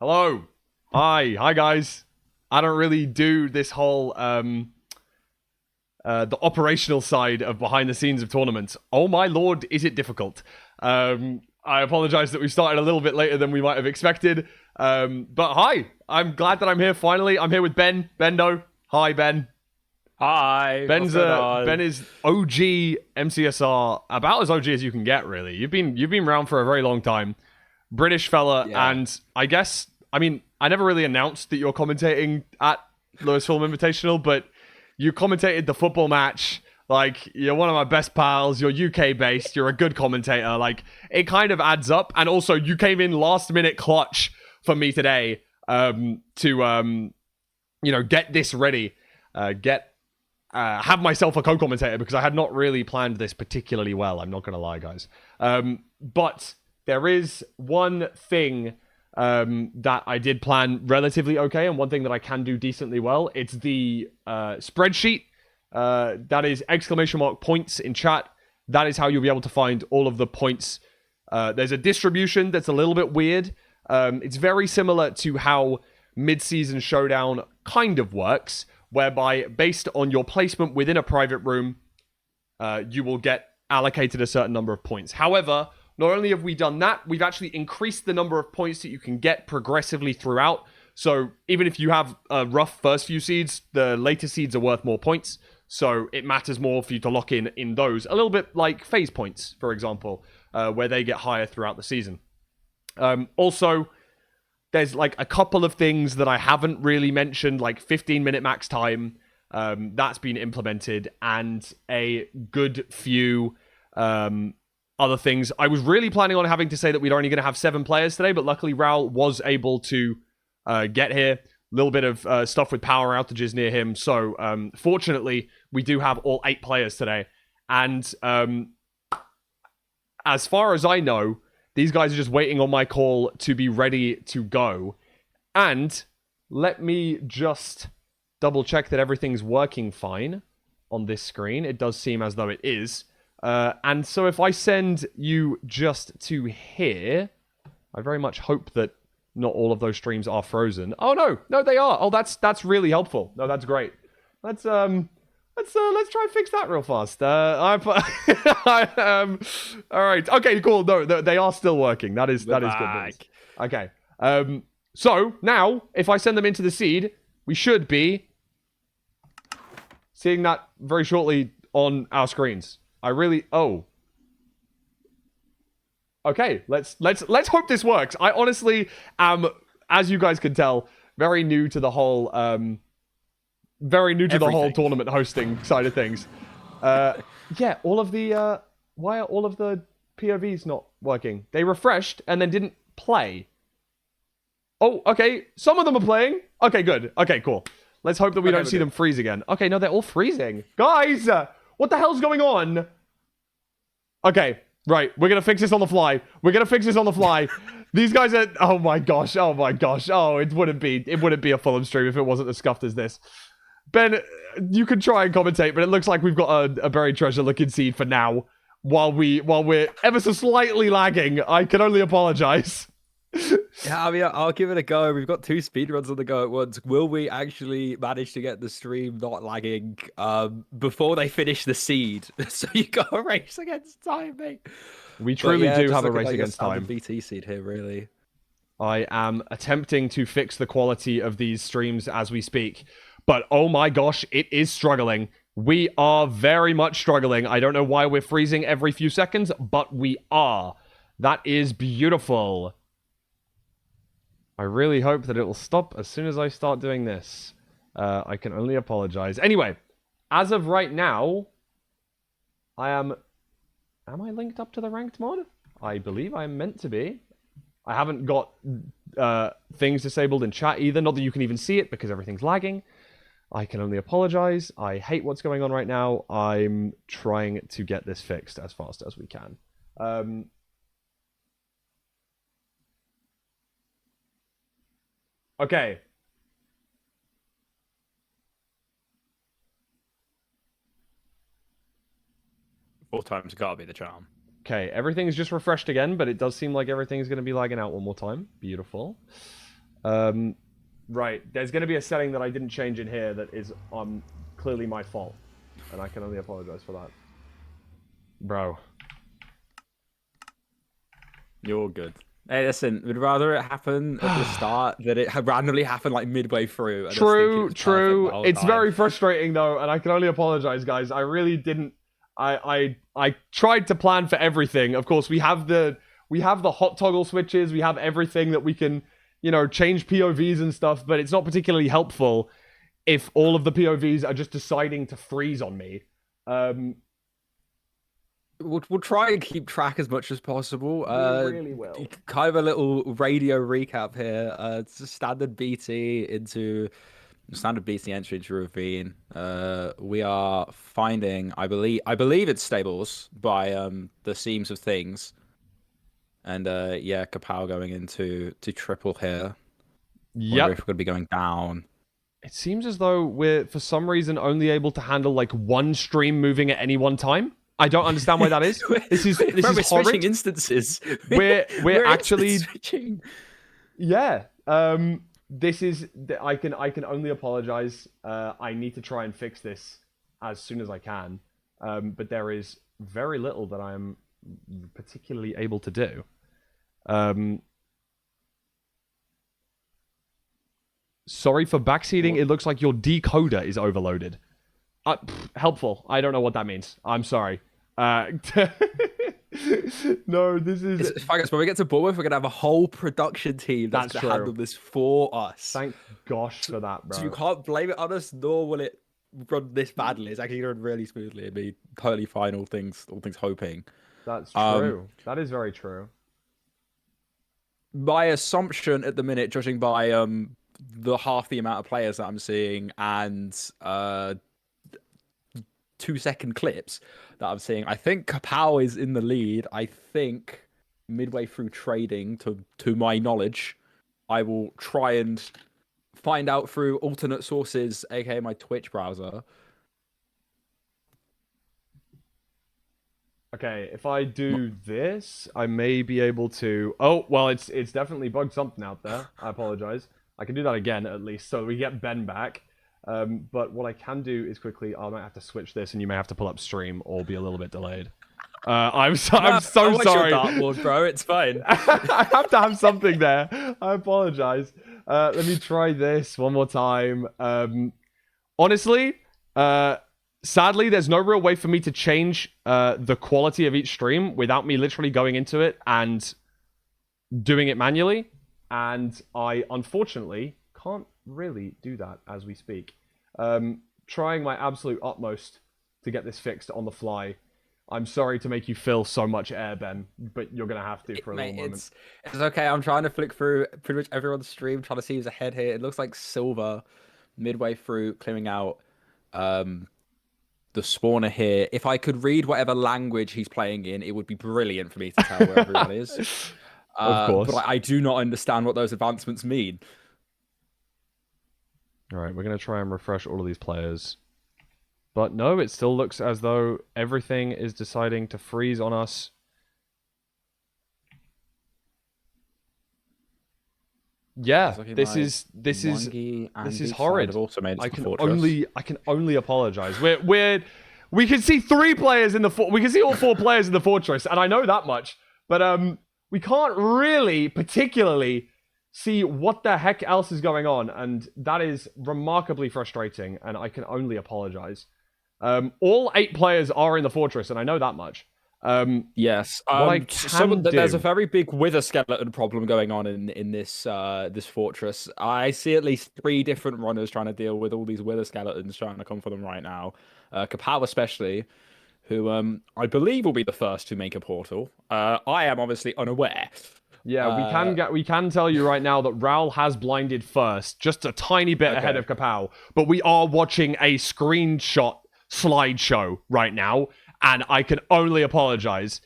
Hello. Hi guys. I don't really do this whole the operational side of behind the scenes of tournaments. Oh my lord, is it difficult? I apologize that we started a little bit later than we might have expected. But hi, I'm glad that I'm here finally. I'm here with Ben. Bendo. Hi, Ben. Hi, what's going Ben on? is OG MCSR, about as OG as you can get, really. You've been around for a very long time. British fella, Yeah. and I never really announced that you're commentating at Lewis Film Invitational, but you commentated the football match. Like, you're one of my best pals. You're UK based. You're a good commentator. Like, it kind of adds up. And also, you came in last minute clutch for me today to get this ready, have myself a co-commentator because I had not really planned this particularly well. I'm not gonna lie, guys. But there is one thing that I did plan relatively okay, and one thing that I can do decently well. It's the spreadsheet. That is !points in chat. That is how you'll be able to find all of the points. There's a distribution that's a little bit weird. It's very similar to how mid-season showdown kind of works, whereby based on your placement within a private room, you will get allocated a certain number of points. However, not only have we done that, we've actually increased the number of points that you can get progressively throughout. So even if you have a rough first few seeds, the later seeds are worth more points. So it matters more for you to lock in those. A little bit like phase points, for example, where they get higher throughout the season. Also, there's like a couple of things that I haven't really mentioned, like 15-minute max time. That's been implemented, and a good few other things. I was really planning on having to say that we're only going to have 7 players today, but luckily Raul was able to get here. A little bit of stuff with power outages near him. So fortunately, we do have all 8 players today. And as far as I know, these guys are just waiting on my call to be ready to go. And let me just double check that everything's working fine on this screen. It does seem as though it is. And so if I send you just to here, I very much hope that not all of those streams are frozen. Oh no, they are. Oh, that's really helpful. No, that's great. Let's try and fix that real fast. All right. Okay, cool. No, they are still working. That is good news. Okay. So now if I send them into the seed, we should be seeing that very shortly on our screens. Okay, let's hope this works. I honestly am, as you guys can tell, very new to the whole tournament hosting side of things. Yeah, all of the why are all of the POVs not working? They refreshed and then didn't play. Oh, okay. Some of them are playing. Okay, good. Okay, cool. Let's hope that we don't see them freeze again. Okay, no, they're all freezing. Guys, what the hell's going on? Okay, right. We're going to fix this on the fly. These guys are... Oh my gosh. Oh, it wouldn't be a Fulham stream if it wasn't as scuffed as this. Ben, you can try and commentate, but it looks like we've got a buried treasure looking seed for now. While we're ever so slightly lagging, I can only apologize. Yeah, I mean, I'll give it a go. We've got 2 speedruns on the go at once. Will we actually manage to get the stream not lagging before they finish the seed? So you got a race against time, mate. We truly do have a race like against time. BT seed here, really. I am attempting to fix the quality of these streams as we speak, but oh my gosh, it is struggling. We are very much struggling. I don't know why we're freezing every few seconds, but we are. That is beautiful. I really hope that it will stop as soon as I start doing this. I can only apologize. Anyway, as of right now, Am I linked up to the ranked mod? I believe I'm meant to be. I haven't got things disabled in chat either. Not that you can even see it because everything's lagging. I can only apologize. I hate what's going on right now. I'm trying to get this fixed as fast as we can. Okay. Four times gotta be the charm. Okay, everything's just refreshed again, but it does seem like everything's going to be lagging out one more time. Beautiful. Right, there's going to be a setting that I didn't change in here that is clearly my fault, and I can only apologize for that. Bro. You're good. Hey, listen, we'd rather it happen at the start than it randomly happen like midway through. And just think it True, was perfect the true. whole It's time. very frustrating though, and I can only apologize, guys. I really didn't. I tried to plan for everything. Of course, we have the hot toggle switches. We have everything that we can, change POVs and stuff. But it's not particularly helpful if all of the POVs are just deciding to freeze on me. We'll try and keep track as much as possible. We really will. Kind of a little radio recap here. It's a standard BT entry into ravine. We are finding, I believe it's stables by the seams of things, and yeah, Kapow going into triple here. Yep. Wonder if we're gonna be going down. It seems as though we're for some reason only able to handle like one stream moving at any one time. I don't understand why that is. This is we're horrid. switching instances. We're actually switching. Yeah. This is I can only apologize. I need to try and fix this as soon as I can. But there is very little that I am particularly able to do. Sorry for backseating. It looks like your decoder is overloaded. Helpful. I don't know what that means. I'm sorry. No, this is. It's fine, guys. When we get to Bournemouth, we're gonna have a whole production team that's gonna handle this for us. Thank gosh for that, bro. So you can't blame it on us, nor will it run this badly. It's actually gonna run really smoothly and be totally fine. All things hoping. That's true. That is very true. My assumption at the minute, judging by the half the amount of players that I'm seeing and 2-second clips that I'm seeing, I think Kapow is in the lead. I think midway through trading, to my knowledge, I will try and find out through alternate sources, aka my Twitch browser. Okay, if I do this, I may be able to. Oh, well, it's definitely bugged something out there. I apologize. I can do that again at least, so we get Ben back. But what I can do is quickly, I might have to switch this, and you may have to pull up stream or be a little bit delayed. I'm so sorry, your dartboard, bro. It's fine. I have to have something there. I apologize. Let me try this one more time. Honestly, sadly, there's no real way for me to change the quality of each stream without me literally going into it and doing it manually. And I, unfortunately, can't really do that as we speak. Trying my absolute utmost to get this fixed on the fly. I'm sorry to make you feel so much air, Ben, but you're going to have to for a little moment. It's okay. I'm trying to flick through pretty much everyone's stream, trying to see who's ahead here. It looks like Silver midway through clearing out the spawner here. If I could read whatever language he's playing in, it would be brilliant for me to tell where everyone is. Of course. But I do not understand what those advancements mean. All right, we're going to try and refresh all of these players. But no, it still looks as though everything is deciding to freeze on us. Yeah, this is horrid. Also made I can only apologize. We can see 3 players in the we can see all 4 players in the fortress, and I know that much. But we can't really particularly see what the heck else is going on, and that is remarkably frustrating, and I can only apologize. All 8 players are in the fortress, and I know that much. Yes. There's a very big wither skeleton problem going on in this this fortress. I see at least 3 different runners trying to deal with all these wither skeletons trying to come for them right now. Kapow especially, who I believe will be the first to make a portal. I am obviously unaware. Yeah, we can tell you right now that Raul has blinded first, just a tiny bit ahead of Kapow. But we are watching a screenshot slideshow right now, and I can only apologize.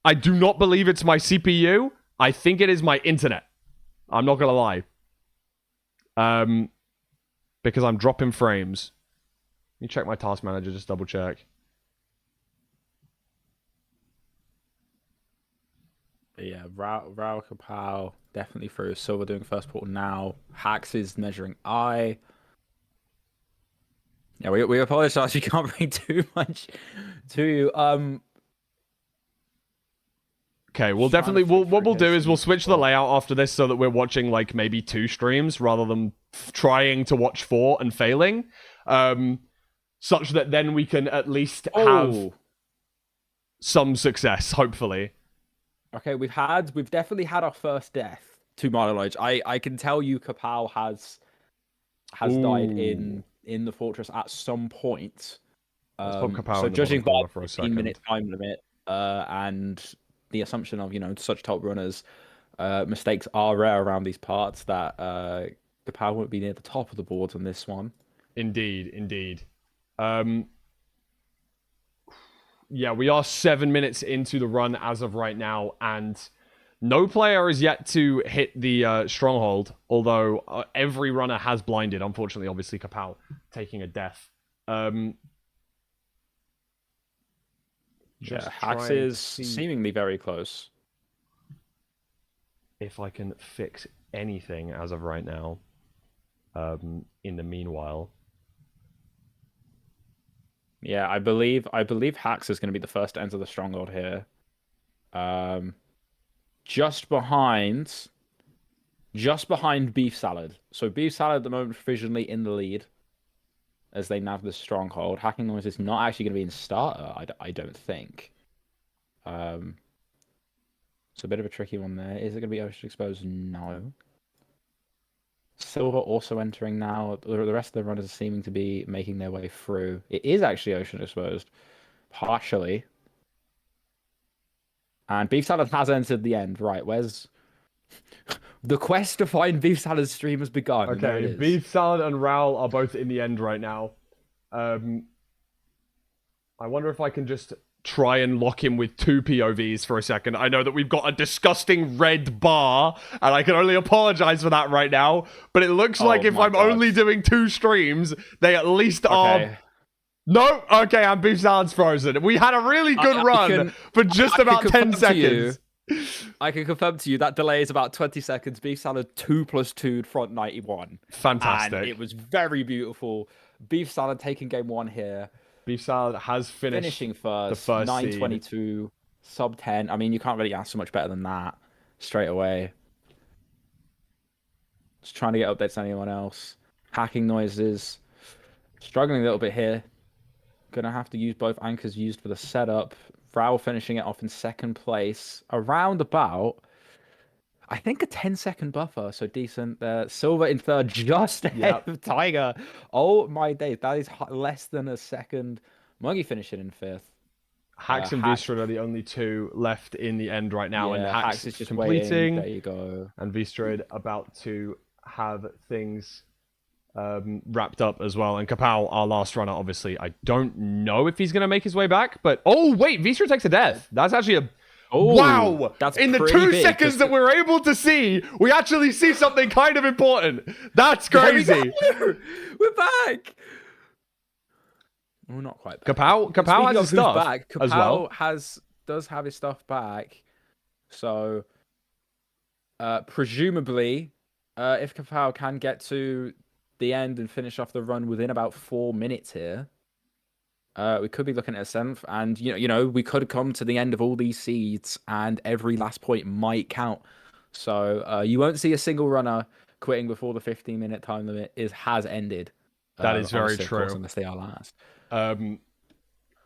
I do not believe it's my CPU. I think it is my internet. I'm not gonna lie. Because I'm dropping frames. Let me check my task manager, just double check. Yeah, Raul Kapow definitely through. Silver doing first portal now. Hax is measuring eye. Yeah, we apologize. We can't bring too much to you. Okay, we'll Trying to definitely flick what through we'll here, do is see we'll what we've switch the got. layout after this so that we're watching like maybe 2 streams rather than trying to watch 4 and failing. Such that then we can at least have Oh, some success, hopefully. okay. We've definitely had our first death. To my knowledge, I can tell you, Kapow has died Ooh. in the fortress at some point. Let's pop Kapow So in the bottom judging by corner for the a 15-minute second. time limit, and the assumption of such top runners, mistakes are rare around these parts. That Kapow won't be near the top of the board on this one. Indeed, indeed. Yeah, we are 7 minutes into the run as of right now, and no player is yet to hit the stronghold, although every runner has blinded. Unfortunately, obviously, Kapow taking a death. Yeah, Just Hax trying to is see seemingly very close. if I can fix anything as of right now. In the meanwhile, Yeah, I believe Hax is going to be the first to enter the stronghold here. Just behind Beef Salad. So Beef Salad at the moment provisionally in the lead as they nav the stronghold. Hacking Noise is not actually going to be in starter, I don't think. It's a bit of a tricky one there. Is it going to be Ocean Exposed? No. Silver also entering now. The rest of the runners are seeming to be making their way through. It is actually Ocean Exposed, partially. And Beef Salad has entered the end. Right, where's the quest to find Beef Salad's stream has begun? And there it okay, is. Beef Salad and Raoul are both in the end right now. I wonder if I can just try and lock him with 2 POVs for a second. I know that we've got a disgusting red bar, and I can only apologize for that right now, but it looks like if my I'm God. only doing 2 streams, they at least are... Okay. No? Okay, and Beef Salad's frozen. We had a really good run for just about 10 seconds. I can confirm to you that delay is about 20 seconds. Beef Salad 2+2 front 91. Fantastic. And it was very beautiful. Beef Salad taking game 1 here. Beef Salad has finished Finishing first. the first 9:22, sub 10. I mean, you can't really ask so much better than that straight away. Just trying to get updates on anyone else. Hacking Noises. Struggling a little bit here. Gonna have to use both anchors used for the setup. Vrao finishing it off in second place. Around about, I think, a 10-second buffer, so decent. Silver in third, just ahead of Tiger. Oh my days, that is less than a second. Muggy finishing in fifth. Hax and Vistra are the only 2 left in the end right now, and Hax is just completing. Waiting. There you go. And Vistra about to have things wrapped up as well. And Kapow, our last runner, obviously, I don't know if he's going to make his way back, but oh wait, Vistra takes a death. That's actually a wow! That's in the 2 seconds that we're able to see, we actually see something kind of important. That's crazy. We're back. Well, not quite back. Kapow has his stuff back, Kapow as well. does have his stuff back. So, presumably, if Kapow can get to the end and finish off the run within about 4 minutes here, we could be looking at a 7th, and we could come to the end of all these seeds, and every last point might count. So you won't see a single runner quitting before the 15-minute time limit has ended. That is very true. Of course, unless they are last.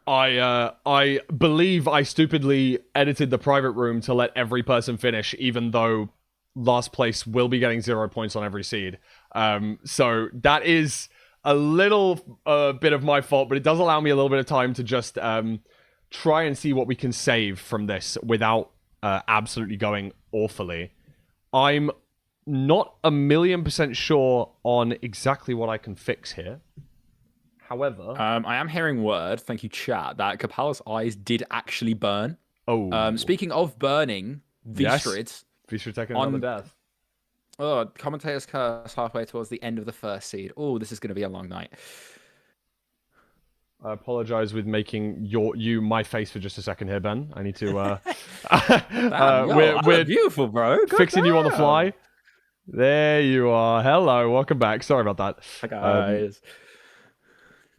I believe I stupidly edited the private room to let every person finish, even though last place will be getting 0 points on every seed. So that is a little bit of my fault, but it does allow me a little bit of time to just try and see what we can save from this without absolutely going awfully. I'm not 1,000,000% sure on exactly what I can fix here. However, I am hearing word, thank you, chat, that Kapala's eyes did actually burn. Oh. Speaking of burning, Vstrid. Vstrid taking another death. Oh, commentator's curse halfway towards the end of the first seed. Oh, this is going to be a long night. I apologize with making you my face for just a second here, Ben. I need to. Damn, yo, I look beautiful, bro. God fixing you on the damn. fly. There you are. Hello, welcome back. Sorry about that. Hi guys.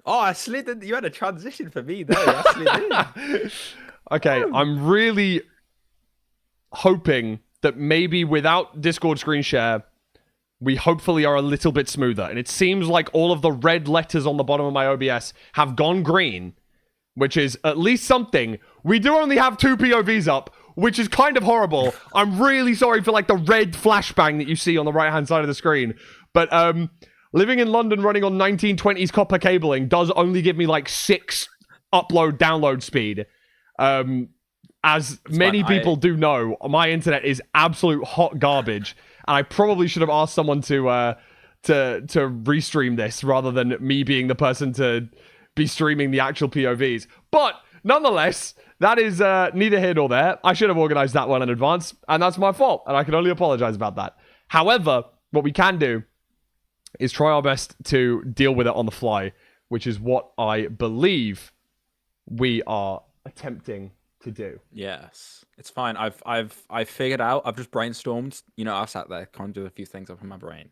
Oh, I slid in. You had a transition for me there. I slid in. Okay, I'm really hoping that maybe without Discord screen share, we hopefully are a little bit smoother. And it seems like all of the red letters on the bottom of my OBS have gone green, which is at least something. We do only have 2 POVs up, which is kind of horrible. I'm really sorry for like the red flashbang that you see on the right-hand side of the screen. But living in London running on 1920s copper cabling does only give me like 6 upload-download speed. As many people do know, my internet is absolute hot garbage, and I probably should have asked someone to restream this rather than me being the person to be streaming the actual POVs. But nonetheless, that is neither here nor there. I should have organized that well in advance, and that's my fault, and I can only apologize about that. However, what we can do is try our best to deal with it on the fly, which is what I believe we are attempting to do. Yes, it's fine. I've figured out. I've just brainstormed. You know, I sat there, kind of do a few things up in my brain.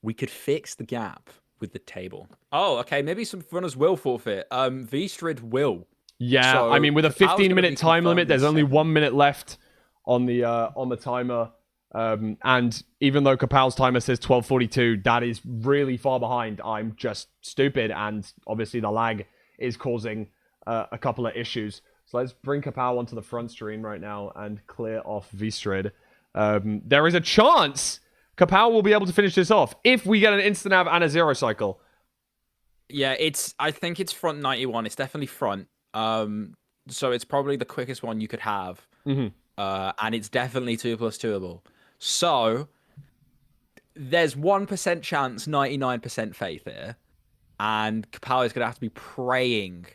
We could fix the gap with the table. Oh, okay. Maybe some runners will forfeit. V-Strid will. Yeah, so, I mean, with a 15-minute time limit, there's only 1 minute left on the timer. And even though Kapow's timer says 12:42, that is really far behind. I'm just stupid, and obviously the lag is causing a couple of issues. So let's bring Kapow onto the front screen right now and clear off V-Strid. There is a chance Kapow will be able to finish this off if we get an instant nav and a 0 cycle. Yeah, I think it's front 91. It's definitely front. So it's probably the quickest one you could have. Mm-hmm. And it's definitely 2+2able. So there's 1% chance, 99% faith here. And Kapow is going to have to be praying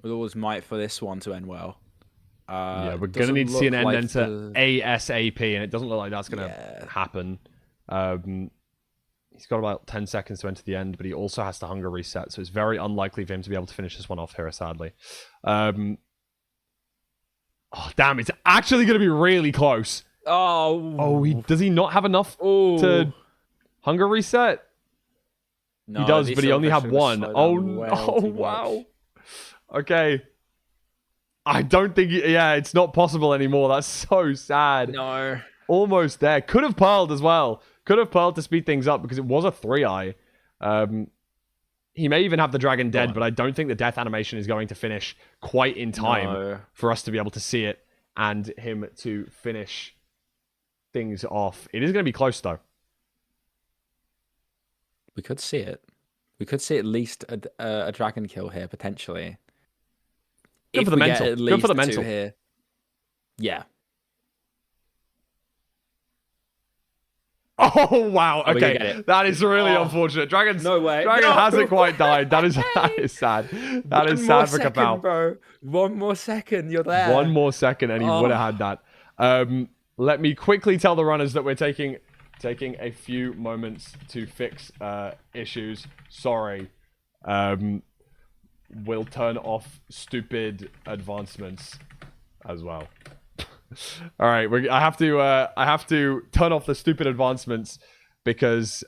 with all his might for this one to end well. Yeah, we're going to need to see an end enter ASAP, and it doesn't look like that's going to happen. He's got about 10 seconds to enter the end, but he also has to hunger reset, so it's very unlikely for him to be able to finish this one off here, sadly. Oh, damn, it's actually going to be really close. Oh, does he not have enough to hunger reset? No, he does, but he only had one. Wow. Okay. I don't think... it's not possible anymore. That's so sad. No. Almost there. Could have pearled as well. Could have pearled to speed things up because it was a 3-eye. He may even have the dragon dead, but I don't think the death animation is going to finish quite in time for us to be able to see it and him to finish things off. It is going to be close, though. We could see it. We could see at least a dragon kill here, potentially. Good for the mental. Good for the mental. Here. Yeah. Oh, wow. Okay. That is really unfortunate. Dragon hasn't quite died. That is sad. That is sad for Kapow. Bro. 1 more second. You're there. 1 more second and he would have had that. Let me quickly tell the runners that we're taking a few moments to fix issues. Sorry. We'll turn off stupid advancements as well. All right, I have to turn off the stupid advancements because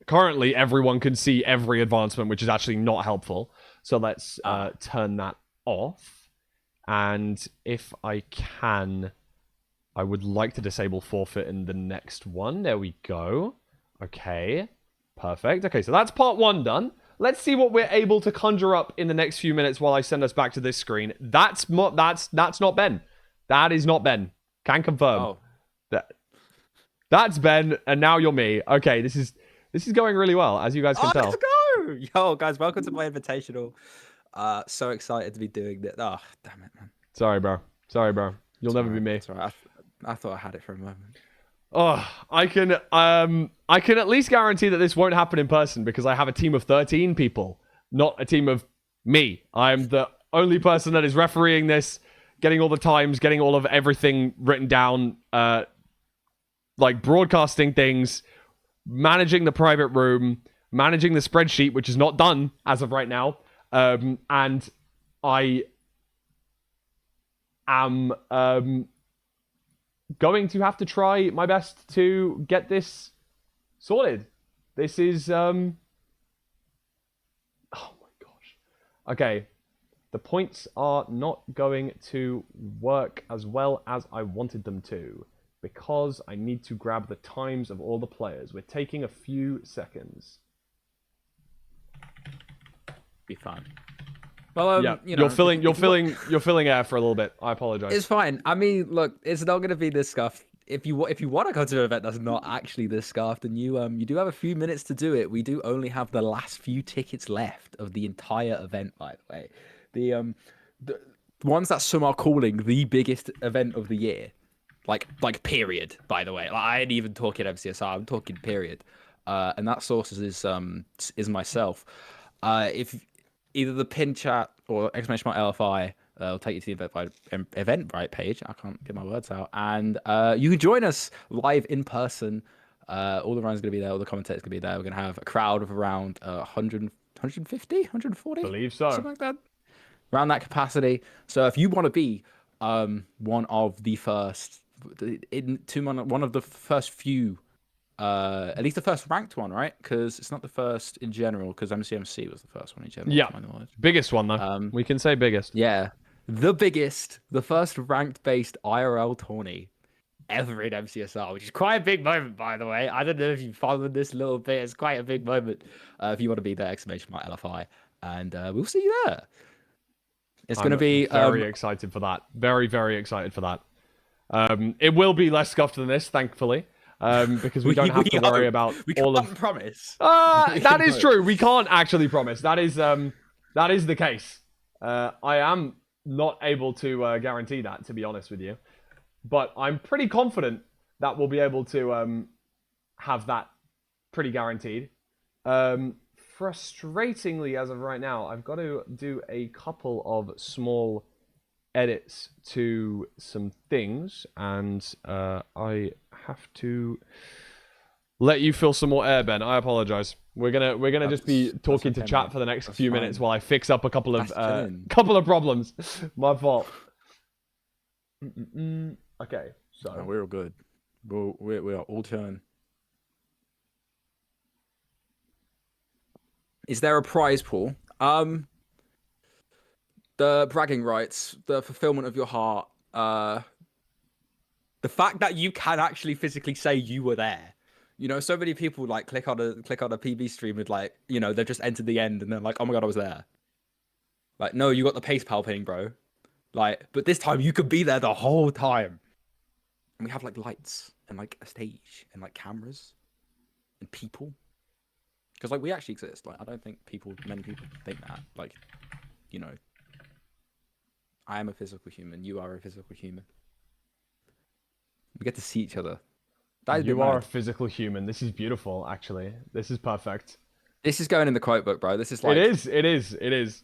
currently everyone can see every advancement, which is actually not helpful. So let's turn that off. And if I can, I would like to disable forfeit in the next one. There we go. Okay, perfect. Okay, so that's part 1 done. Let's see what we're able to conjure up in the next few minutes while I send us back to this screen. That's not Ben. That is not Ben. Can confirm. That's Ben, and now you're me. Okay, this is going really well, as you guys can tell. Let's go! Yo, guys, welcome to my invitational. So excited to be doing this. Oh, damn it, man. Sorry, bro. You'll never be me. Sorry, I thought I had it for a moment. Oh, I can at least guarantee that this won't happen in person because I have a team of 13 people, not a team of me. I am the only person that is refereeing this, getting all the times, getting all of everything written down, like broadcasting things, managing the private room, managing the spreadsheet, which is not done as of right now. And I am going to have to try my best to get this sorted. This is oh my gosh. Okay. The points are not going to work as well as I wanted them to because I need to grab the times of all the players. We're taking a few seconds. Be fine. Well, yeah, you know, you're filling air for a little bit. I apologize. It's fine. I mean, look, it's not going to be this scuffed. If you want to go to an event that's not actually this scuffed, and you do have a few minutes to do it. We do only have the last few tickets left of the entire event, by the way. The ones that some are calling the biggest event of the year, like period. By the way, like, I ain't even talking MCSR. I'm talking period. And that source is myself. If either the pin chat or exclamation mark LFI will take you to the Eventbrite page. I can't get my words out, and you can join us live in person. All the runners are going to be there. All the commentators are going to be there. We're going to have a crowd of around 100, 150, 140, believe so, something like that. Around that capacity. So if you want to be one of the first, one of the first few, at least the first ranked one, right? Because it's not the first in general, because MCMC was the first one in general. Yeah, biggest one though. We can say biggest. Yeah, the biggest, the first ranked-based IRL tourney ever in MCSR, which is quite a big moment, by the way. I don't know if you followed this a little bit. It's quite a big moment. If you want to be there, exclamation mark LFI, and we'll see you there. It's going to be very excited for that. Very, very excited for that. It will be less scuffed than this, thankfully, because we don't have to worry about all of. We can't promise. That is true. We can't actually promise. That is the case. I am not able to guarantee that, to be honest with you, but I'm pretty confident that we'll be able to have that pretty guaranteed. Frustratingly, as of right now, I've got to do a couple of small edits to some things, and I have to let you fill some more air, Ben. I apologize. We're gonna just be talking to chat for the next few minutes while I fix up a couple of problems. My fault. Okay, so no, we're all good. We are all chilling. Is there a prize pool? The bragging rights, the fulfillment of your heart, the fact that you can actually physically say you were there. You know, so many people like click on a PB stream with like, you know, they've just entered the end and they're like, oh my god, I was there. Like, no, you got the pace palpating, bro. Like, but this time you could be there the whole time. And we have like lights and like a stage and like cameras and people. Because like we actually exist. Like I don't think many people think that. Like, you know, I am a physical human. You are a physical human. We get to see each other. You are a physical human. This is beautiful, actually. This is perfect. This is going in the quote book, bro. This is like... It is. It's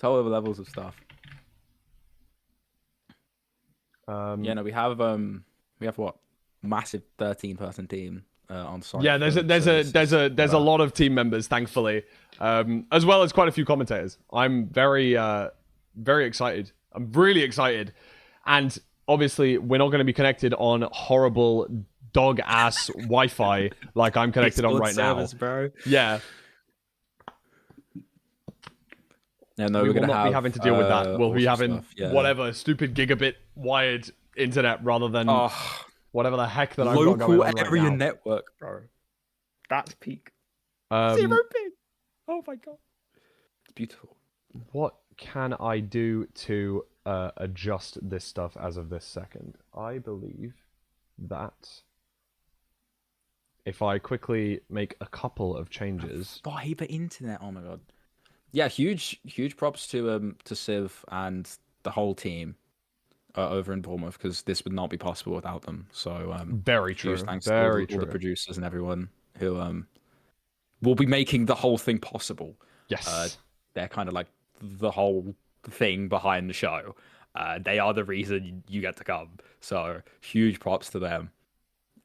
whole other levels of stuff. Yeah, no, we have what? Massive 13-person team on site. Yeah, there's a lot of team members, thankfully, as well as quite a few commentators. I'm very excited. I'm really excited, and obviously we're not going to be connected on horrible dog ass Wi-Fi like I'm connected on right service, now, bro. Yeah. No, we we're will not have, be having to deal with that. We'll be having whatever stupid gigabit wired internet rather than whatever the heck that I've got going on local area right now. network, bro. That's peak. 0 ping. Oh my god, it's beautiful. What can I do to adjust this stuff as of this second? I believe that if I quickly make a couple of changes, fiber internet. Oh my god. Yeah, huge props to Civ and the whole team over in Bournemouth, because this would not be possible without them. So very true. Huge thanks to all the producers and everyone who will be making the whole thing possible. Yes, they're kind of like the whole thing behind the show. They are the reason you get to come. So huge props to them.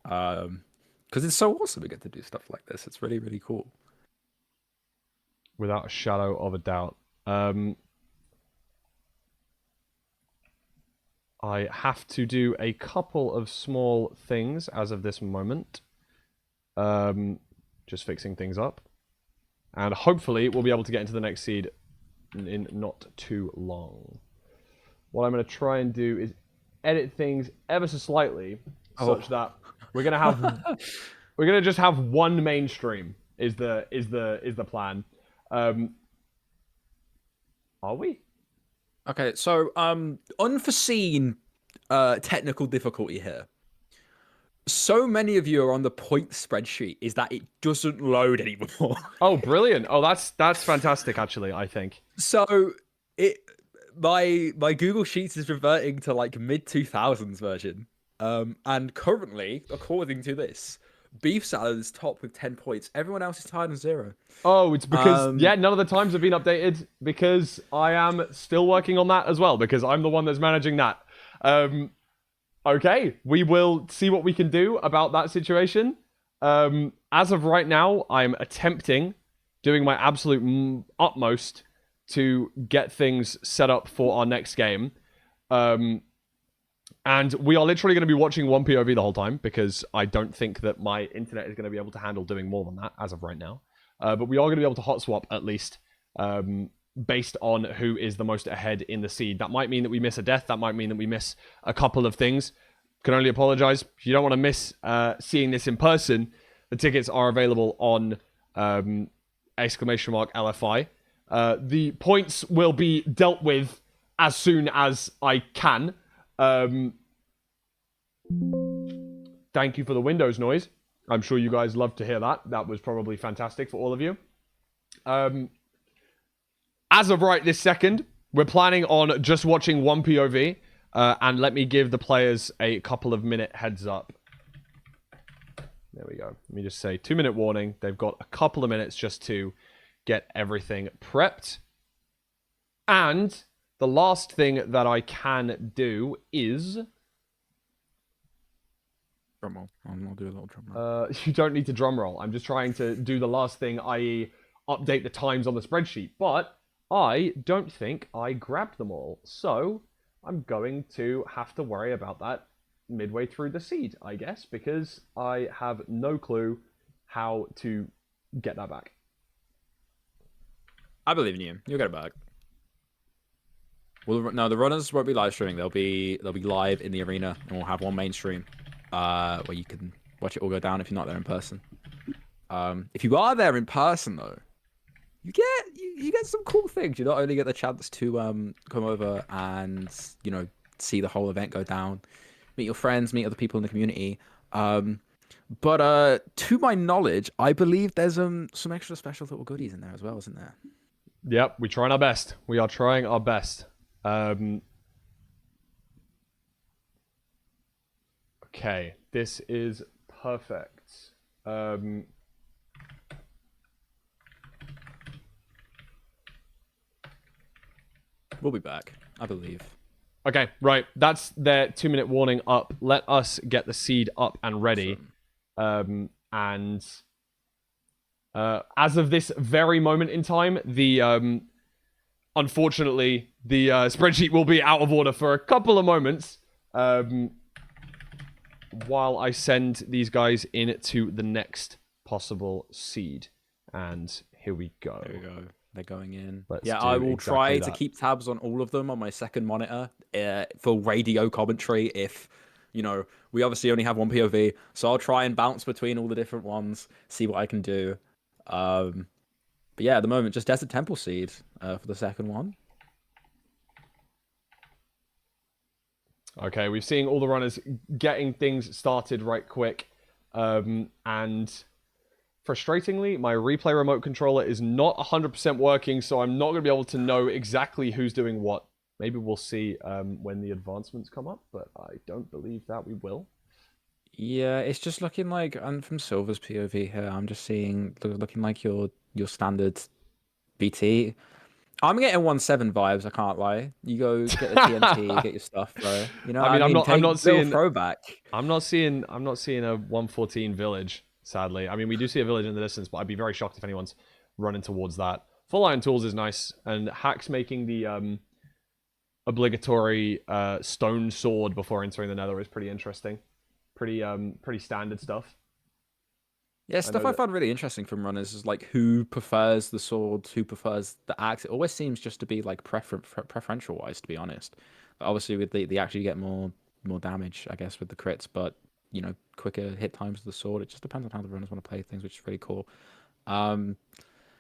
Because it's so awesome to get to do stuff like this. It's really, really cool. Without a shadow of a doubt. I have to do a couple of small things as of this moment. Just fixing things up. And hopefully we'll be able to get into the next seed in not too long. What I'm going to try and do is edit things ever so slightly, such that we're going to have we're going to just have one mainstream is the plan. Are we? Okay, so unforeseen technical difficulty here. So many of you are on the point spreadsheet is that it doesn't load anymore. Oh, brilliant. Oh, that's fantastic actually, I think. So it my Google Sheets is reverting to like mid 2000s version. And currently, according to this, beef salad is top with 10 points. Everyone else is tied on 0. Oh, it's because none of the times have been updated because I am still working on that as well because I'm the one that's managing that. Okay, we will see what we can do about that situation. As of right now, I'm doing my absolute utmost to get things set up for our next game. And we are literally going to be watching one POV the whole time because I don't think that my internet is going to be able to handle doing more than that as of right now. But we are going to be able to hot swap at least based on who is the most ahead in the seed. That might mean that we miss a death. That might mean that we miss a couple of things. Can only apologize. If you don't want to miss seeing this in person, the tickets are available on !LFI. The points will be dealt with as soon as I can. Thank you for the Windows noise. I'm sure you guys love to hear that. That was probably fantastic for all of you. As of right this second, we're planning on just watching one POV. And let me give the players a couple of minute heads up. There we go. Let me just say 2-minute warning. They've got a couple of minutes just to get everything prepped. And the last thing that I can do is... Drum roll. I'll do a little drum roll. You don't need to drum roll. I'm just trying to do the last thing, i.e. update the times on the spreadsheet. But I don't think I grabbed them all. So I'm going to have to worry about that midway through the seed, I guess, because I have no clue how to get that back. I believe in you. You'll get it back. Well, no, the runners won't be live streaming. They'll be live in the arena, and we'll have one main stream where you can watch it all go down if you're not there in person. If you are there in person, though, you get some cool things. You not only get the chance to come over and see the whole event go down, meet your friends, meet other people in the community. But to my knowledge, I believe there's some extra special little goodies in there as well, isn't there? Yep, we're trying our best. We are trying our best. Okay, this is perfect. We'll be back, I believe. Okay, right. That's their 2-minute warning up. Let us get the seed up and ready. Awesome. As of this very moment in time, unfortunately, the spreadsheet will be out of order for a couple of moments while I send these guys into the next possible seed. And here we go. There we go. They're going in. Let's yeah, I will exactly try that. to keep tabs on all of them on my second monitor for radio commentary if, we obviously only have one POV. So I'll try and bounce between all the different ones, see what I can do. But yeah, at the moment, just Desert Temple Seed for the second one. Okay, we're seeing all the runners getting things started right quick. And frustratingly, my replay remote controller is not 100% working, so I'm not going to be able to know exactly who's doing what. Maybe we'll see when the advancements come up, but I don't believe that we will. Yeah, it's just looking like, and from Silver's POV here, I'm just seeing looking like your standard BT. I'm getting 1.7 vibes. I can't lie. You go get the TNT, get your stuff, bro. You know, I what I mean, mean, I'm take not little seeing, throwback. I'm not seeing a 114 village. Sadly, I mean, we do see a village in the distance, but I'd be very shocked if anyone's running towards that. Full iron tools is nice, and Hack's making the obligatory stone sword before entering the Nether is pretty interesting. Pretty standard stuff. Yeah, I stuff know I that. find really interesting from runners is like who prefers the sword, who prefers the axe. It always seems just to be like preferential wise, to be honest. Obviously, with the actually get more damage, I guess, with the crits, but quicker hit times with the sword. It just depends on how the runners want to play things, which is really cool. Um,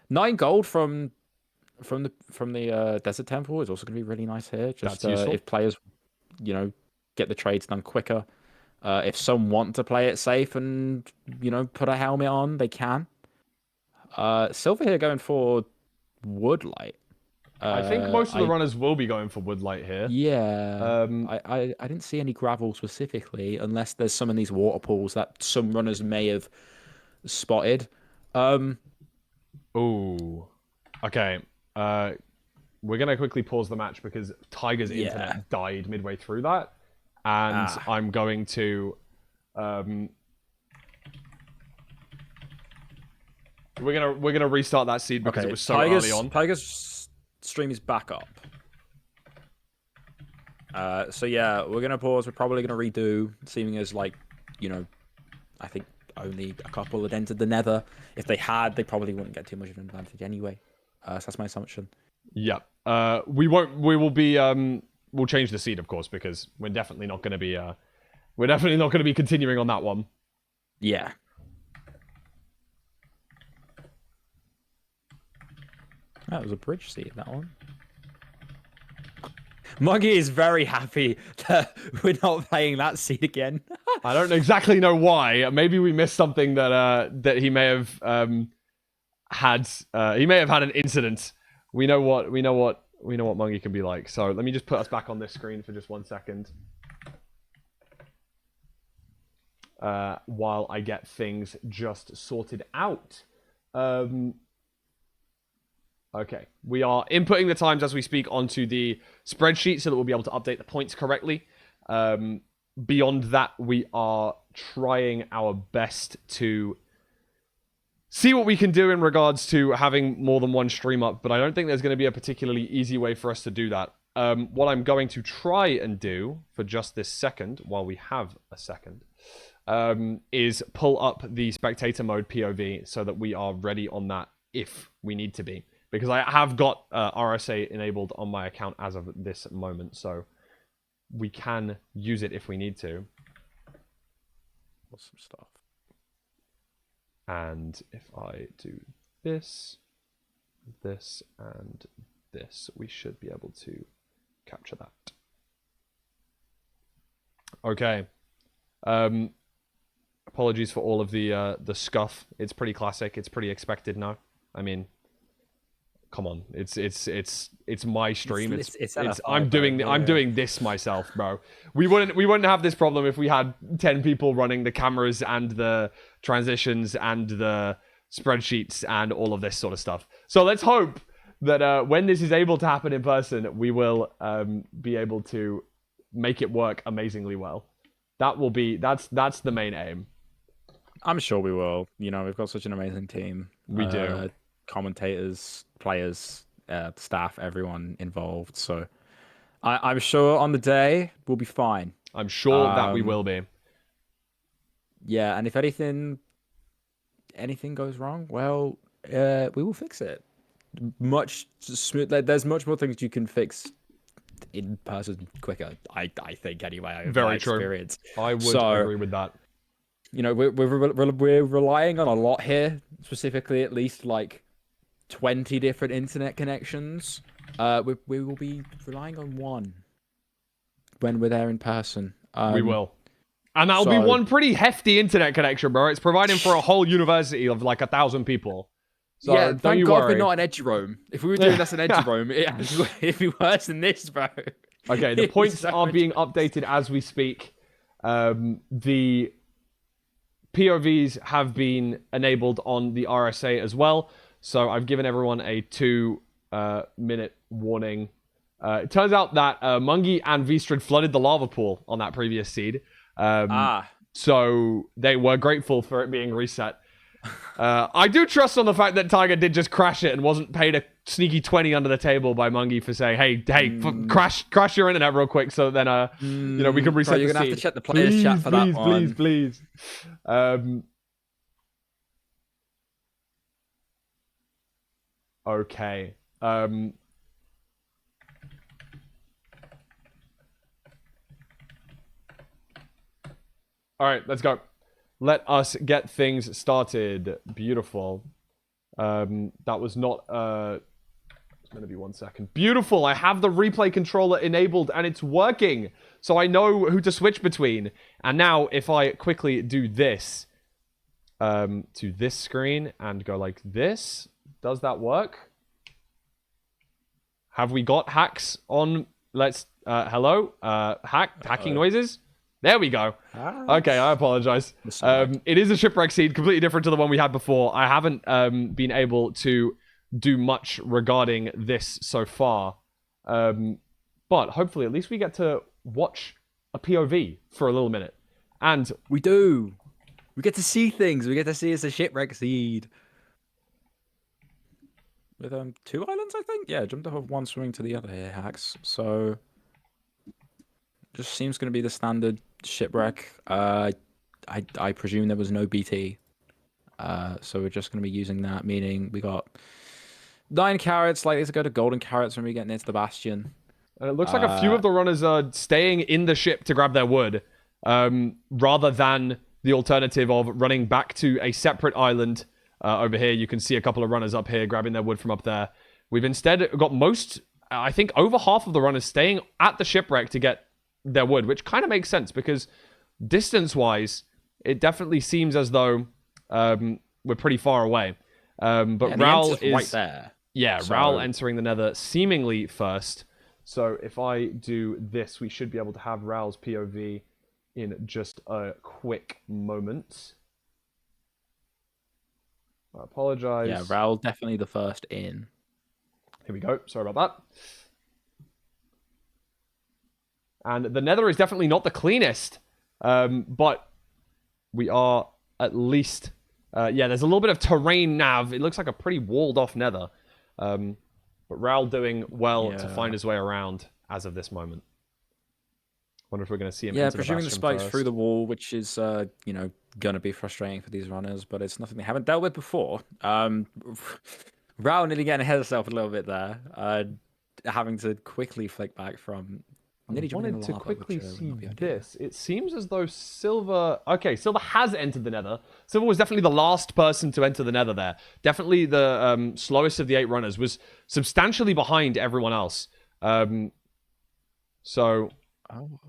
9 gold from the Desert Temple is also going to be really nice here. That's Just useful. if players, get the trades done quicker. If some want to play it safe and put a helmet on, they can. Silver here going for Woodlight. I think most of the I runners will be going for Woodlight here. Yeah, Um, I didn't see any gravel specifically, unless there's some in these water pools that some runners may have spotted. Um, ooh. Okay. We're gonna quickly pause the match because Tiger's yeah. internet died midway through that, and Ah, I'm going to. Um, we're gonna restart that seed because it okay. was so early on. Tiger's stream is back up. So yeah, we're gonna pause. We're probably gonna redo, seeming as like, I think only a couple had entered the Nether. If they had, they probably wouldn't get too much of an advantage anyway. So that's my assumption. Yep. We won't. We will be. We'll change the seed, of course, because we're definitely not going to be. We're definitely not going to be continuing on that one. Yeah. That was a bridge seed, that one. Muggy is very happy that we're not playing that seed again. I don't exactly know why. Maybe we missed something that he may have had. He may have had an incident. We know what Mungie can be like. So let me just put us back on this screen for just 1 second. While I get things just sorted out. Okay, we are inputting the times as we speak onto the spreadsheet so that we'll be able to update the points correctly. Beyond that, we are trying our best to see what we can do in regards to having more than one stream up, but I don't think there's going to be a particularly easy way for us to do that. What I'm going to try and do for just this second, while we have a second, is pull up the spectator mode POV so that we are ready on that if we need to be. Because I have got RSA enabled on my account as of this moment, so we can use it if we need to. Awesome stuff. And if I do this, this, and this, we should be able to capture that. Okay. Apologies for all of the scuff. It's pretty classic. It's pretty expected now. I mean, come on, it's my stream. It's LFI, I'm doing bro. I'm doing this myself, bro. We wouldn't have this problem if we had 10 people running the cameras and the transitions and the spreadsheets and all of this sort of stuff. So let's hope that when this is able to happen in person, we will be able to make it work amazingly well. That's the main aim. I'm sure we will. We've got such an amazing team. We do. Commentators, players, staff, everyone involved. So I'm sure on the day we'll be fine. I'm sure that we will be. Yeah, and if anything goes wrong, well, we will fix it. Much smooth. There's much more things you can fix in person quicker. I think anyway. Very true. Experience. I would agree with that. We're relying on a lot here, specifically at least like 20 different internet connections. We will be relying on one when we're there in person. We will. And that'll be one pretty hefty internet connection, bro. It's providing for a whole university of like 1,000 people. So yeah, thank God worry. we're not an edge roam. If we were doing this an edge roam, it'd be worse than this, bro. Okay, the points are being updated as we speak. The POVs have been enabled on the RSA as well. So I've given everyone a 2 minute warning. It turns out that Mungi and Vstrid flooded the lava pool on that previous seed. So they were grateful for it being reset. I do trust on the fact that Tiger did just crash it and wasn't paid a sneaky 20 under the table by Mungi for saying, hey, crash your internet real quick so then, we can reset the seed. You're going to have to check the players chat for that one. Please. Okay. All right, let's go. Let us get things started. Beautiful. That was not... It's going to be 1 second. Beautiful. I have the replay controller enabled and it's working. So I know who to switch between. And now if I quickly do this to this screen and go like this, does that work? Have we got hacks on? Let's... hello? Hacking noises? There we go. Okay, I apologize. It is a shipwreck seed, completely different to the one we had before. I haven't been able to do much regarding this so far. But hopefully, at least we get to watch a POV for a little minute. And we do. We get to see things. We get to see it's a shipwreck seed. With 2 islands, I think? Yeah, jumped off of one swing to the other here, Hacks. So... just seems going to be the standard shipwreck. I presume there was no BT. So we're just going to be using that, meaning we got 9 carrots, likely to go to golden carrots when we get near to the bastion. And it looks like a few of the runners are staying in the ship to grab their wood, rather than the alternative of running back to a separate island. Over here, you can see a couple of runners up here grabbing their wood from up there. We've instead got I think over half of the runners staying at the shipwreck to get their wood, which kind of makes sense because distance-wise, it definitely seems as though we're pretty far away. But Raul is right there. Yeah, so... Raul entering the Nether seemingly first. So if I do this, we should be able to have Raul's POV in just a quick moment. I apologize. Yeah, Raul definitely the first in. Here we go. Sorry about that. And the Nether is definitely not the cleanest. But we are at least... yeah, there's a little bit of terrain nav. It looks like a pretty walled off Nether. But Raul doing well to find his way around as of this moment. Wonder if we're going to see him into the bastion presuming the spikes first. through the wall, which is, going to be frustrating for these runners, but it's nothing they haven't dealt with before. Raul nearly getting ahead of herself a little bit there. Having to quickly flick back from... I wanted to quickly see this. It seems as though Silver... Okay, Silver has entered the Nether. Silver was definitely the last person to enter the Nether there. Definitely the slowest of the 8 runners. Was substantially behind everyone else. So... Oh.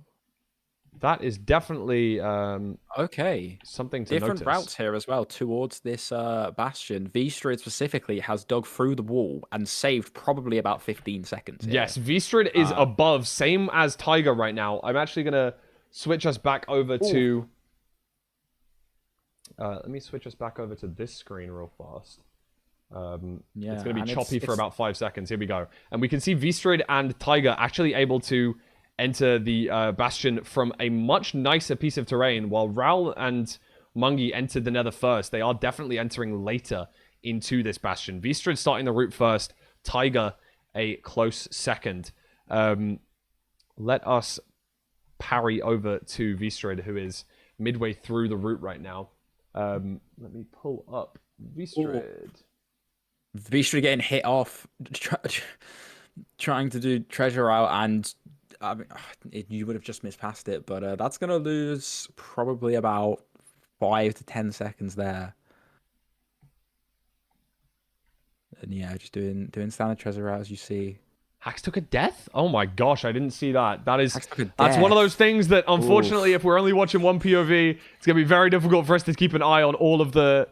That is definitely okay. Something to different notice. Routes here as well towards this bastion. Vstrid specifically has dug through the wall and saved probably about 15 seconds. Here. Yes, Vstrid is above, same as Tiger right now. I'm actually gonna switch us back over to. Let me switch us back over to this screen real fast. Yeah, it's gonna be choppy for about 5 seconds. Here we go, and we can see Vstrid and Tiger actually able to enter the bastion from a much nicer piece of terrain, while Raul and Mungi entered the Nether first. They are definitely entering later into this bastion. Vstrid starting the route first, Tiger a close second. Let us parry over to Vstrid, who is midway through the route right now. Let me pull up Vstrid. Vstrid getting hit off, trying to do treasure out, and I mean, you would have just missed past it, but that's going to lose probably about 5 to 10 seconds there. And yeah, just doing standard treasure out as you see. Hacks took a death? Oh my gosh, I didn't see that. That's one of those things that, unfortunately, if we're only watching one POV, it's going to be very difficult for us to keep an eye on all of the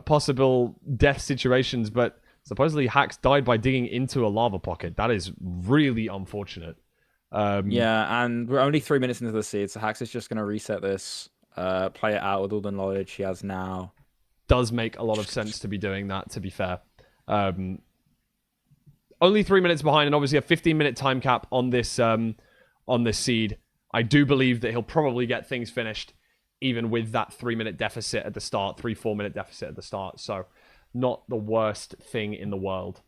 possible death situations, but supposedly Hacks died by digging into a lava pocket. That is really unfortunate. Yeah, and we're only 3 minutes into the seed, so Hacks is just going to reset this, play it out with all the knowledge he has now. Does make a lot of sense to be doing that, to be fair. only 3 minutes behind, and obviously a 15-minute time cap on this seed. I do believe that he'll probably get things finished, even with that 3-minute deficit at the start, 3-4-minute deficit at the start. So, not the worst thing in the world.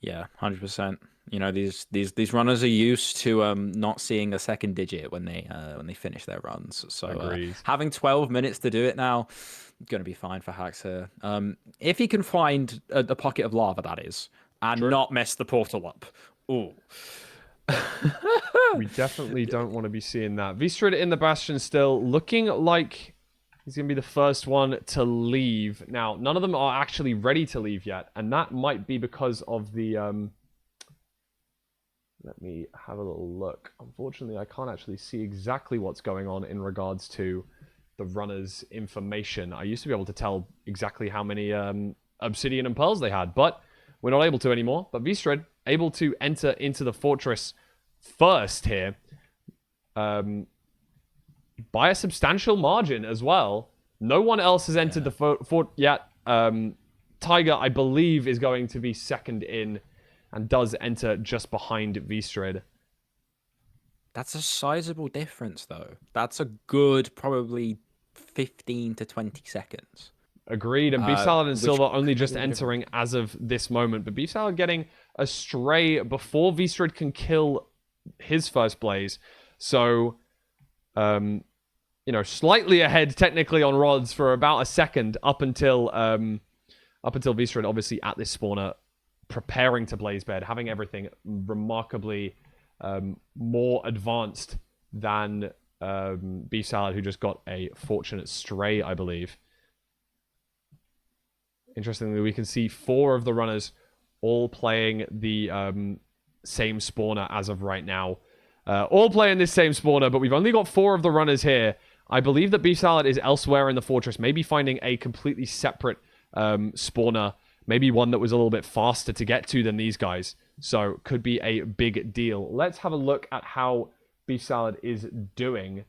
Yeah, 100%. You know, these runners are used to not seeing a second digit when they finish their runs. So having 12 minutes to do it now, going to be fine for Hacks here. If he can find a pocket of lava, that is, and not mess the portal up. Ooh. We definitely don't want to be seeing that. Vistrid in the Bastion still, looking like he's going to be the first one to leave. Now, none of them are actually ready to leave yet, and that might be because of the... Let me have a little look. Unfortunately, I can't actually see exactly what's going on in regards to the runners' information. I used to be able to tell exactly how many obsidian and pearls they had, but we're not able to anymore. But Vistrid able to enter into the fortress first here by a substantial margin as well. No one else has entered the fort yet. Tiger, I believe, is going to be second in and does enter just behind Vistrid. That's a sizable difference, though. That's a good probably 15 to 20 seconds. Agreed. And Beef Salad and Silver only just entering as of this moment. But Beef Salad getting a stray before Vistrid can kill his first blaze. So, you know, slightly ahead technically on rods for about a second up until Vistrid obviously at this spawner preparing to blaze bed, having everything remarkably more advanced than Beef Salad, who just got a fortunate stray, I believe. Interestingly, we can see 4 of the runners all playing the same spawner as of right now. All playing this same spawner, but we've only got 4 of the runners here. I believe that Beef Salad is elsewhere in the fortress, maybe finding a completely separate spawner, maybe one that was a little bit faster to get to than these guys. So, could be a big deal. Let's have a look at how Beef Salad is doing.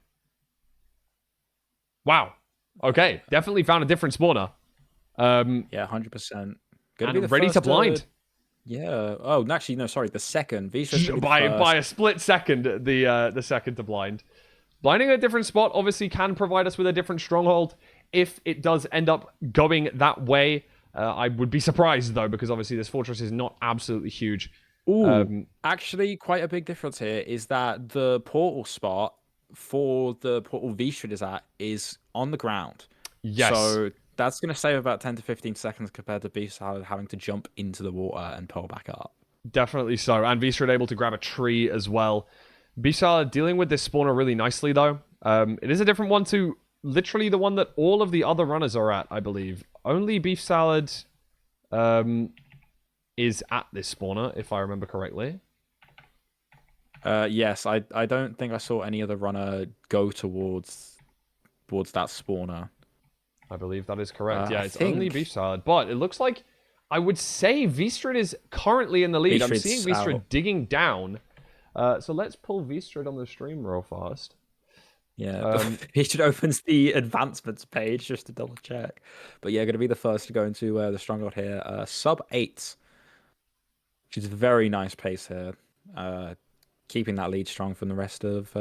Wow. Okay, definitely found a different spawner. Yeah, 100%. And ready to blind. Yeah. Oh, actually, no, sorry. The second. By a split second, the second to blind. Blinding a different spot obviously can provide us with a different stronghold if it does end up going that way. I would be surprised, though, because obviously this fortress is not absolutely huge. Ooh, actually, quite a big difference here is that the portal spot for the portal Vistrid is at is on the ground. Yes. So that's going to save about 10 to 15 seconds compared to Beef Salad having to jump into the water and pull back up. Definitely so. And Vistrid able to grab a tree as well. Beef Salad dealing with this spawner really nicely, though. It is a different one to literally the one that all of the other runners are at, I believe. Only Beef Salad is at this spawner, if I remember correctly. Yes, I don't think I saw any other runner go towards that spawner. I believe that is correct. Yeah, it's only Beef Salad. But it looks like, I would say Vistrid is currently in the lead. I'm seeing Vistrid digging down. So let's pull Vistrid on the stream real fast. Yeah, Vistrid opens the advancements page just to double check. But yeah, going to be the first to go into the stronghold here. Sub 8, which is a very nice pace here. Keeping that lead strong from the rest of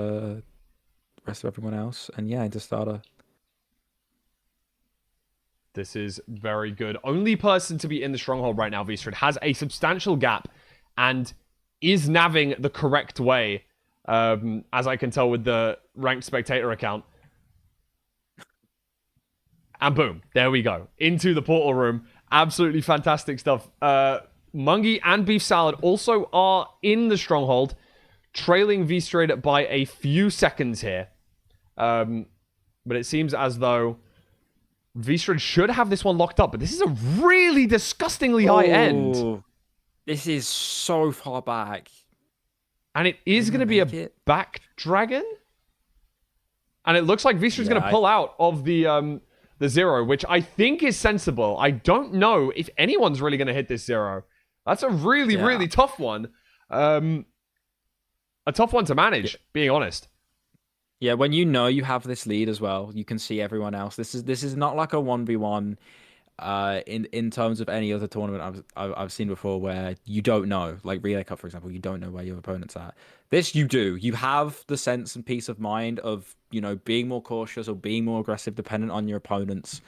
everyone else. And yeah, into starter. This is very good. Only person to be in the stronghold right now, Vistrid, has a substantial gap and is navving the correct way, as I can tell with the ranked spectator account. And boom, there we go. Into the portal room. Absolutely fantastic stuff. Mungie and Beef Salad also are in the stronghold, trailing Vistrid by a few seconds here. But it seems as though Vistrid should have this one locked up, but this is a really disgustingly high end. This is so far back. And it is going to be a back dragon? And it looks like Vistrid's going to pull out of the 0, which I think is sensible. I don't know if anyone's really going to hit this 0. That's a really, really tough one. A tough one to manage, being honest. Yeah, when you know you have this lead as well, you can see everyone else. This is not like a 1v1 in terms of any other tournament I've seen before where you don't know, like Relay Cup, for example, you don't know where your opponent's at. This you do. You have the sense and peace of mind of, being more cautious or being more aggressive dependent on your opponent's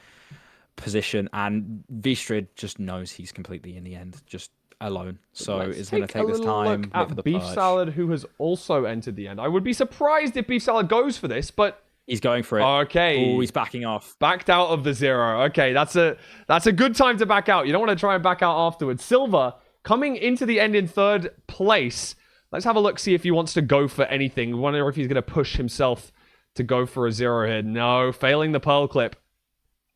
position. And Vstrid just knows he's completely in the end, just alone. So Let's is going to take take a this little time, look wait for at the Beef perch. Salad, who has also entered the end. I would be surprised if Beef Salad goes for this, but He's going for it. okay. Oh, he's backing off. Backed out of the 0. Okay, that's a good time to back out. You don't want to try and back out afterwards. Silver coming into the end in 3rd place. Let's have a look, see if he wants to go for anything. We wonder if he's going to push himself to go for a 0 here. No, failing the pearl clip.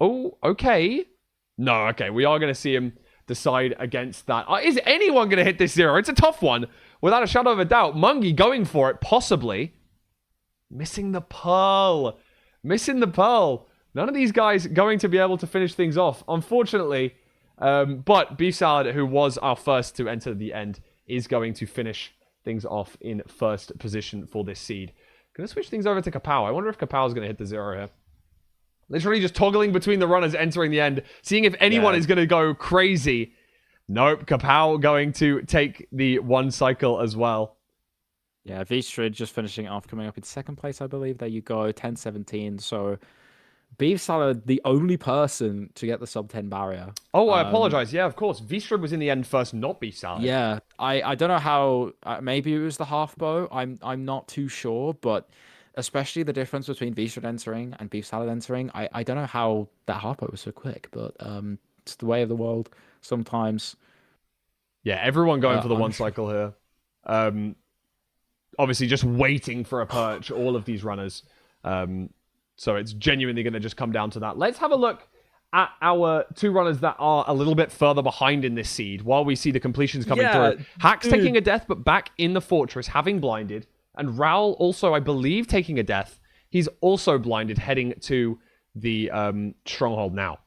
Oh, okay. No, okay. We are going to see him decide against that. Is anyone going to hit this 0? It's a tough one, without a shadow of a doubt. Mungie going for it, possibly. Missing the pearl. Missing the pearl. None of these guys going to be able to finish things off, unfortunately. But Beef Salad, who was our first to enter the end, is going to finish things off in 1st position for this seed. Going to switch things over to Kapow. I wonder if Kapow is going to hit the 0 here. Literally just toggling between the runners entering the end, seeing if anyone is going to go crazy. Nope, Kapow going to take the 1 cycle as well. Yeah, Vstrid just finishing it off, coming up in 2nd place, I believe. There you go, 10-17. So Beef Salad, the only person to get the sub 10 barrier. Oh, I apologize. Yeah, of course. Vstrid was in the end first, not Beef Salad. Yeah, I don't know how. Maybe it was the half bow. I'm not too sure, but especially the difference between Vstrid entering and Beef Salad entering. I don't know how that half bow was so quick, but it's the way of the world sometimes. Yeah, everyone going for the 1 cycle here. Obviously, just waiting for a perch, all of these runners. So it's genuinely going to just come down to that. Let's have a look at our 2 runners that are a little bit further behind in this seed while we see the completions coming through. Hack's taking a death, but back in the fortress, having blinded. And Raoul also, I believe, taking a death. He's also blinded, heading to the stronghold now.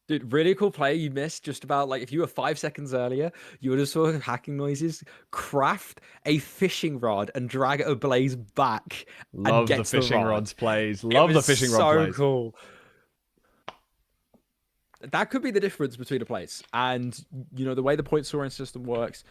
Dude, really cool play. You missed just about, like, if you were 5 seconds earlier, you would have saw hacking noises, craft a fishing rod and drag a blaze back. Love the fishing rods plays. Love the fishing rod plays. So cool. That could be the difference between a place. And, the way the point scoring system works,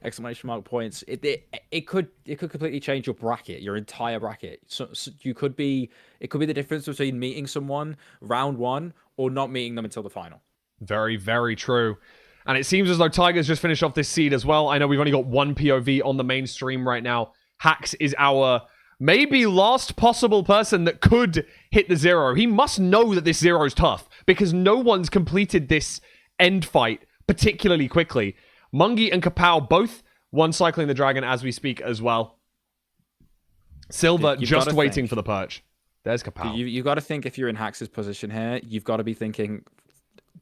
exclamation mark points, it could completely change your bracket, your entire bracket. So it could be the difference between meeting someone round 1 or not meeting them until the final. Very, very true. And it seems as though Tiger's just finished off this seed as well. I know we've only got 1 POV on the main stream right now. Hax is our maybe last possible person that could hit the 0. He must know that this 0 is tough because no one's completed this end fight particularly quickly. Mungie and Kapow both 1 cycling the dragon as we speak as well. Silver just waiting for the perch. There's Kapow. You got to think, if you're in Hax's position here, you've got to be thinking,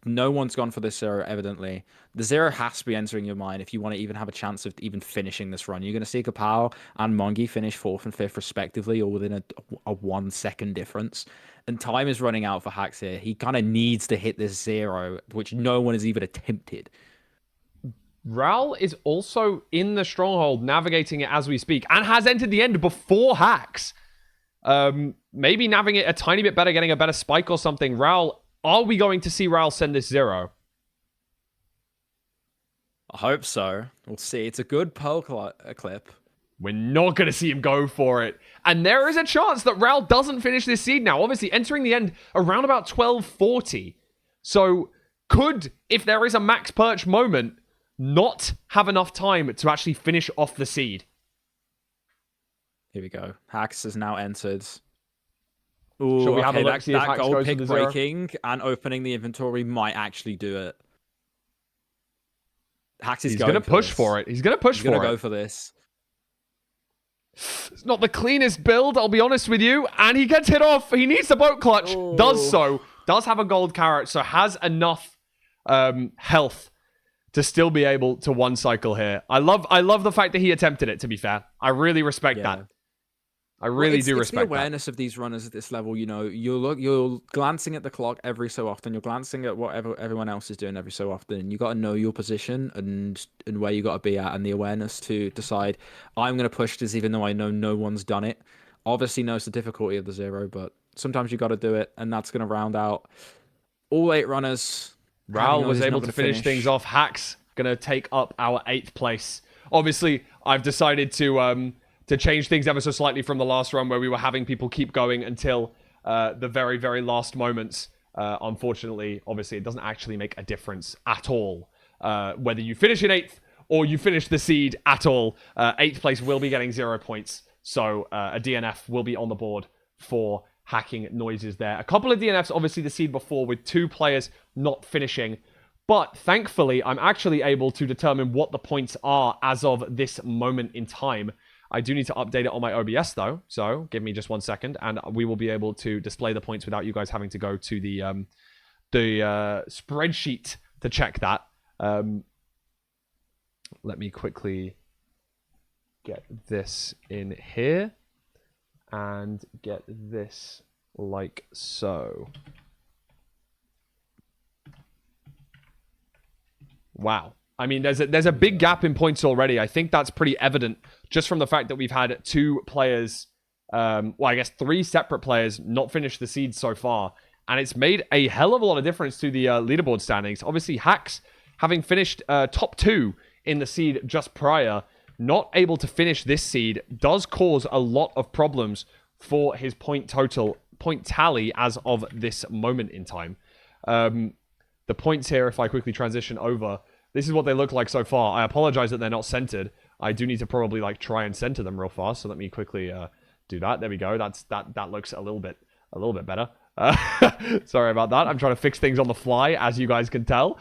no one's gone for this 0, evidently. The 0 has to be entering your mind if you want to even have a chance of even finishing this run. You're going to see Kapow and Mungie finish 4th and 5th respectively, all within a 1 second difference. And time is running out for Hax here. He kind of needs to hit this 0, which no one has even attempted. Raoul is also in the stronghold, navigating it as we speak, and has entered the end before Hax. Maybe navigate a tiny bit better, getting a better spike or something. Raoul, are we going to see Raoul send this 0? I hope so. We'll see. It's a good pearl clip. We're not going to see him go for it. And there is a chance that Raoul doesn't finish this seed now. Obviously, entering the end around about 12:40. So, could, if there is a max perch moment, not have enough time to actually finish off the seed. Here we go. Hax has now entered. Ooh, Shall we have a look, see if that Hax gold goes pick to the 0? breaking and opening the inventory might actually do it. Hax is going to push for it. He's going to push for it. He's going to go for this. It's not the cleanest build, I'll be honest with you. And he gets hit off. He needs the boat clutch. Ooh. Does so. Does have a gold carrot. So has enough health to still be able to 1 cycle here. I love the fact that he attempted it, to be fair. I really respect that. I really do respect the awareness of these runners at this level. You're glancing at the clock every so often. You're glancing at what everyone else is doing every so often. You got to know your position and where you got to be at, and the awareness to decide, I'm going to push this even though I know no one's done it. Obviously knows the difficulty of the 0, but sometimes you got to do it, and that's going to round out all 8 runners Ral was able to finish things off. Hacks gonna take up our 8th place. Obviously, I've decided to change things ever so slightly from the last run where we were having people keep going until the very, very last moments. Unfortunately, obviously, it doesn't actually make a difference at all. Whether you finish in 8th or you finish the seed at all, 8th place will be getting 0 points. So a DNF will be on the board for hacking noises there. A couple of DNFs, obviously the seed before, with 2 players not finishing. But thankfully, I'm actually able to determine what the points are as of this moment in time. I do need to update it on my OBS though, so give me just 1 second, and we will be able to display the points without you guys having to go to the spreadsheet to check that. Let me quickly get this in here and get this like so. Wow. I mean, there's a big gap in points already. I think that's pretty evident just from the fact that we've had 2 players, well, I guess 3 separate players not finish the seed so far. And it's made a hell of a lot of difference to the leaderboard standings. Obviously, Hacks, having finished top 2 in the seed just prior, not able to finish this seed does cause a lot of problems for his point tally as of this moment in time. The points here, if I quickly transition over, this is what they look like so far. I apologize that they're not centered. I do need to probably like try and center them real fast. So let me quickly do that. There we go. That looks a little bit better. Sorry about that. I'm trying to fix things on the fly, as you guys can tell.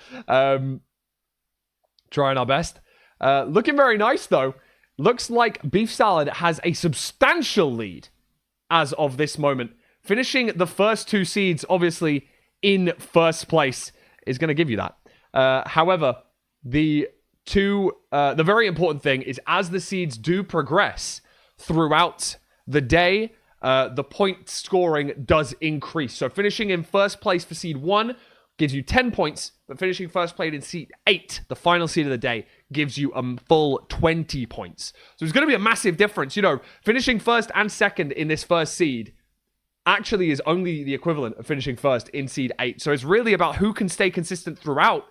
Trying our best. Looking very nice though. Looks like Beef Salad has a substantial lead as of this moment. Finishing the first 2 seeds, obviously, in first place is going to give you that. However, the very important thing is as the seeds do progress throughout the day, the point scoring does increase. So finishing in first place for seed 1 gives you 10 points, but finishing first place in seed 8, the final seed of the day, gives you a full 20 points. So it's going to be a massive difference. You know, finishing first and second in this first seed actually is only the equivalent of finishing first in seed 8. So it's really about who can stay consistent throughout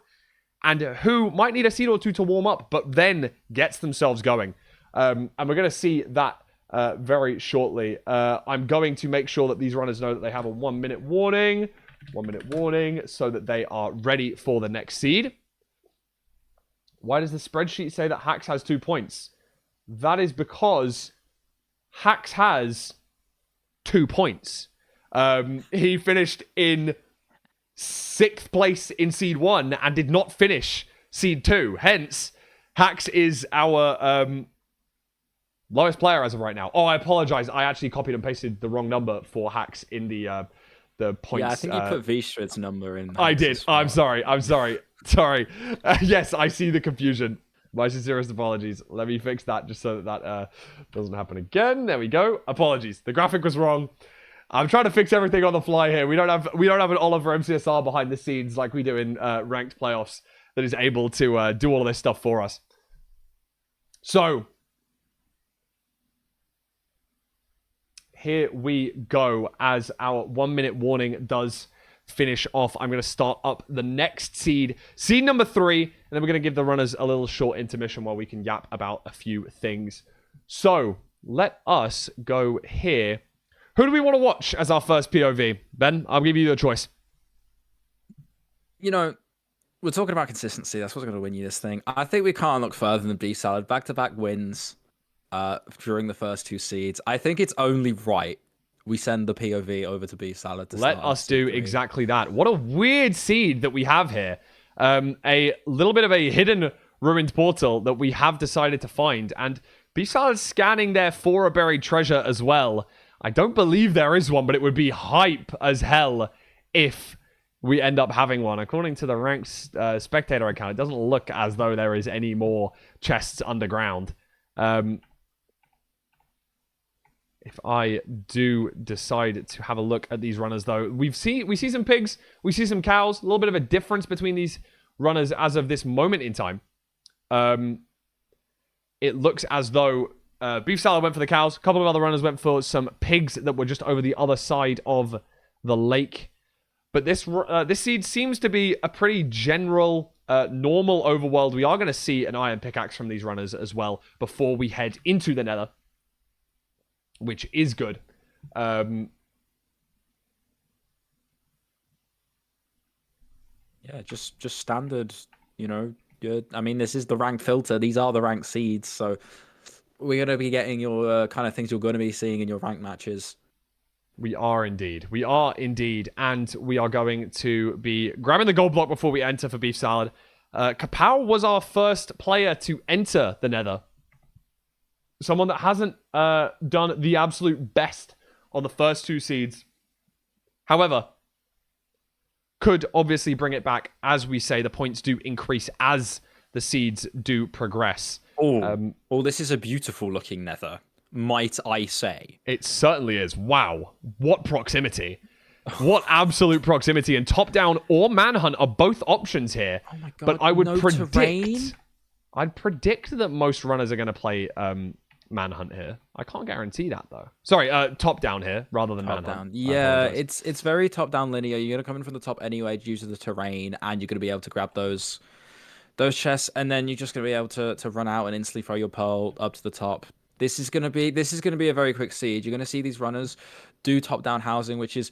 and who might need a seed or 2 to warm up, but then gets themselves going. And we're going to see that very shortly. I'm going to make sure that these runners know that they have a 1 minute warning. 1 minute warning so that they are ready for the next seed. Why does the spreadsheet say that Hacks has 2 points? That is because Hacks has 2 points. He finished in 6th place in seed 1 and did not finish seed 2. Hence, Hacks is our lowest player as of right now. Oh, I apologize. I actually copied and pasted the wrong number for Hacks in the points. Yeah, I think you put Vistrid's number in. I did. I'm sorry. Sorry. Yes, I see the confusion. My sincerest apologies. Let me fix that just so that doesn't happen again. There we go. Apologies. The graphic was wrong. I'm trying to fix everything on the fly here. We don't have an Oliver MCSR behind the scenes like we do in ranked playoffs that is able to do all of this stuff for us. So here we go. As our 1 minute warning does finish off, I'm going to start up the next seed number 3, and then we're going to give the runners a little short intermission while we can yap about a few things. So let us go here. Who do we want to watch as our first POV? Ben, I'll give you the choice. You know, we're talking about consistency. That's what's going to win you this thing. I think we can't look further than Beef Salad. Back-to-back wins during the first 2 seeds. I think it's only right we send the POV over to Beef Salad to let us do exactly that. What a weird seed that we have here. A little bit of a hidden ruined portal that we have decided to find. And Beef Salad's scanning there for a buried treasure as well. I don't believe there is one, but it would be hype as hell if we end up having one. According to the ranked spectator account, it doesn't look as though there is any more chests underground. If I do decide to have a look at these runners, though, we see some pigs, we see some cows, a little bit of a difference between these runners as of this moment in time. It looks as though Beef Salad went for the cows. A couple of other runners went for some pigs that were just over the other side of the lake. But this seed seems to be a pretty general, normal overworld. We are going to see an iron pickaxe from these runners as well before we head into the nether, which is good. Yeah, just standard, you know. Good. I mean, this is the rank filter. These are the rank seeds, so we're going to be getting your kind of things you're going to be seeing in your rank matches. We are indeed. We are indeed. And we are going to be grabbing the gold block before we enter for beef salad. Kapow was our first player to enter the nether. Someone that hasn't done the absolute best on the first 2 seeds. However, could obviously bring it back. As we say, the points do increase as the seeds do progress. Oh, this is a beautiful looking nether, might I say. It certainly is. Wow. What proximity. What absolute proximity. And top-down or manhunt are both options here. Oh my god, but I would no predict... terrain? I'd predict that most runners are going to play manhunt here. I can't guarantee that, though. Sorry, top-down here, rather than manhunt. Down. Yeah, it's very top-down linear. You're going to come in from the top anyway due to the terrain, and you're going to be able to grab those chests, and then you're just going to be able to run out and instantly throw your pearl up to the top. This is going to be a very quick siege. You're going to see these runners do top-down housing, which is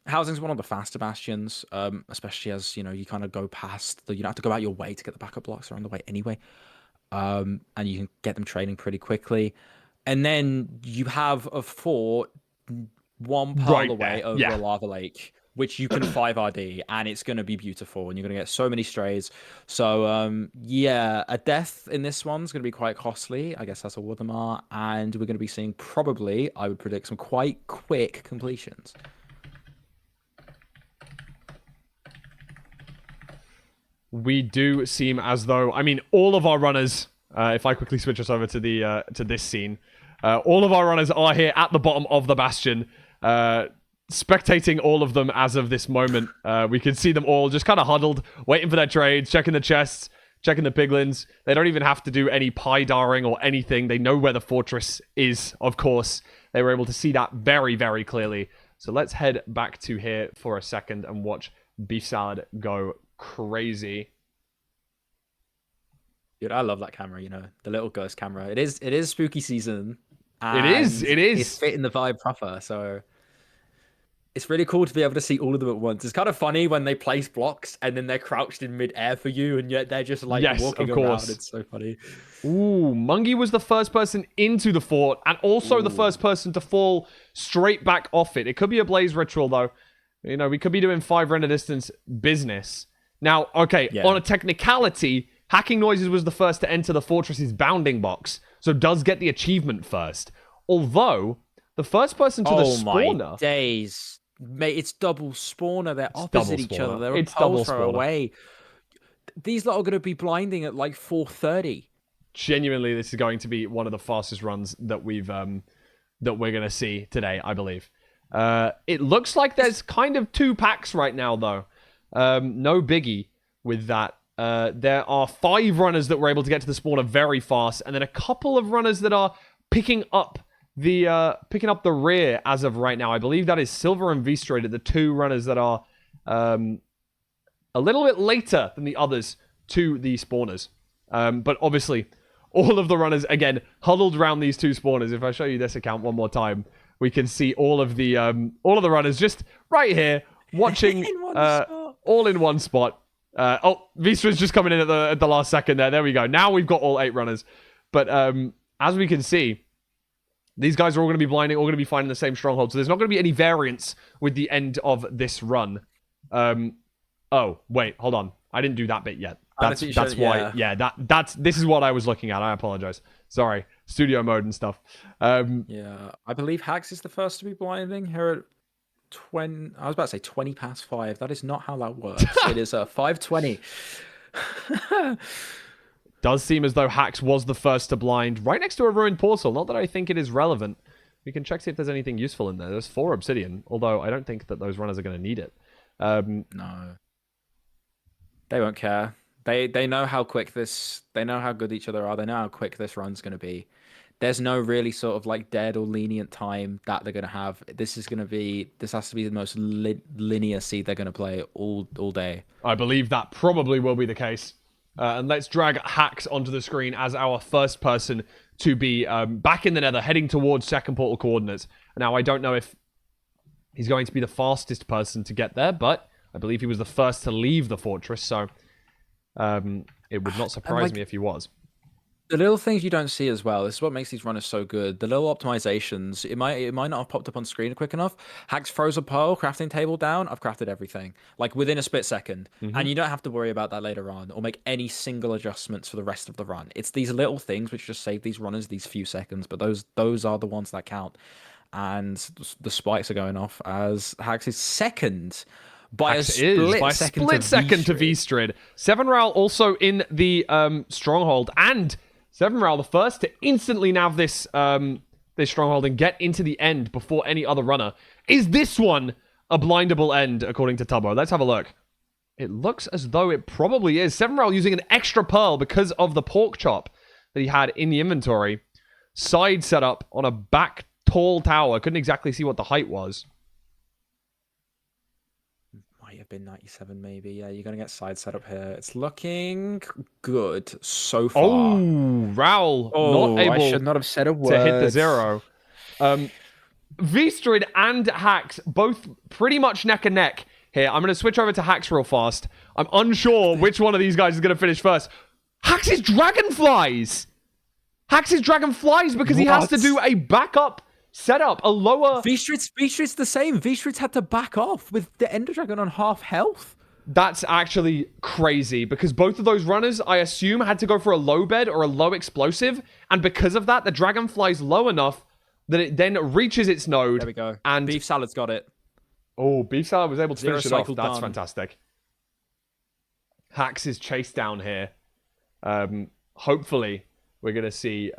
housing's one of the faster bastions, especially as you kind of go past you don't have to go out your way to get the backup blocks. They're on the way anyway, and you can get them trading pretty quickly. And then you have a fort 1 pearl away over a lava lake, which you can 5RD, and it's going to be beautiful, and you're going to get so many strays. So, yeah, a death in this one's going to be quite costly. I guess that's all of them are. And we're going to be seeing probably, I would predict, some quite quick completions. We do seem as though, I mean, all of our runners, if I quickly switch us over to the to this scene, all of our runners are here at the bottom of the bastion, spectating all of them as of this moment. We can see them all just kind of huddled, waiting for their trades, checking the chests, checking the piglins. They don't even have to do any pie-darring or anything. They know where the fortress is, of course. They were able to see that very, very clearly. So let's head back to here for a second and watch Beef Salad go crazy. Dude, I love that camera, the little ghost camera. It is spooky season. It is. It's fitting the vibe proper, so it's really cool to be able to see all of them at once. It's kind of funny when they place blocks and then they're crouched in midair for you, and yet they're just like walking around. It's so funny. Ooh, Mungie was the first person into the fort and also the first person to fall straight back off it. It could be a blaze ritual, though. We could be doing 5 render distance business. Now, okay, on a technicality, Hacking Noises was the first to enter the fortress's bounding box, so does get the achievement first. Although, the first person to the spawner... Oh my days. Mate, it's double spawner. They're opposite each other. They're a double throw away. These lot are going to be blinding at like 4:30. Genuinely, this is going to be one of the fastest runs that we're going to see today, I believe. It looks like there's kind of 2 packs right now, though. No biggie with that. There are 5 runners that were able to get to the spawner very fast, and then a couple of runners that are picking up the rear as of right now. I believe that is Silver and V-Straight, the 2 runners that are a little bit later than the others to the spawners. But obviously, all of the runners, again, huddled around these 2 spawners. If I show you this account one more time, we can see all of the runners just right here, watching all in one spot. V-Straight just coming in at the last second there. There we go. Now we've got all 8 runners. But as we can see, these guys are all going to be blinding, all going to be finding the same stronghold. So there's not going to be any variance with the end of this run. Oh, wait, hold on. I didn't do that bit yet. That's why. Yeah, this is what I was looking at. I apologize. Sorry. Studio mode and stuff. Yeah, I believe Hax is the first to be blinding here at 20. I was about to say 20 past 5. That is not how that works. It is 5:20. Does seem as though Hax was the first to blind right next to a ruined portal. Not that I think it is relevant. We can check see if there's anything useful in there. There's 4 obsidian, although I don't think that those runners are going to need it. No. They won't care. They know how quick this... They know how good each other are. They know how quick this run's going to be. there's no really sort of like dead or lenient time that they're going to have. This has to be the most linear seed they're going to play all day. I believe that probably will be the case. And let's drag Hacks onto the screen as our first person to be back in the nether, heading towards second portal coordinates. Now, I don't know if he's going to be the fastest person to get there, but I believe he was the first to leave the fortress, so it would not surprise me if he was. The little things you don't see as well. This is what makes these runners so good. The little optimizations. It might not have popped up on screen quick enough. Hacks throws a pearl crafting table down. I've crafted everything like within a split second, and you don't have to worry about that later on or make any single adjustments for the rest of the run. It's these little things which just save these runners these few seconds, but those are the ones that count. And the spikes are going off as Hacks is second. By a split second to V-Strid. Seven Ral also in the stronghold, and Seven Ral the first to instantly nav this this stronghold and get into the end before any other runner. Is this one a blindable end, according to Tubbo? Let's have a look. It looks as though it probably is. Seven Ral using an extra pearl because of the pork chop that he had in the inventory. Side setup on a back tall tower. Couldn't exactly see what the height was. Have been 97 maybe. Yeah, you're gonna get side set up here. It's looking good so far. Oh, Raul not able I should not have said a word to hit the 0. V-Strid and Hacks both pretty much neck and neck here. I'm gonna switch over to Hacks real fast. I'm unsure which one of these guys is gonna finish first. Hacks is dragonflies. Hacks is dragonflies because he has to do a backup setup, a lower... V-Street's the same. V-Street's had to back off with the Ender Dragon on half health. That's actually crazy, because both of those runners, I assume, had to go for a low bed or a low explosive, and because of that, the dragon flies low enough that it then reaches its node. There we go. And Beef Salad's got it. Oh, Beef Salad was able to finish it off. That's done. fantastic. Hacks is chased down here. Hopefully... we're going to see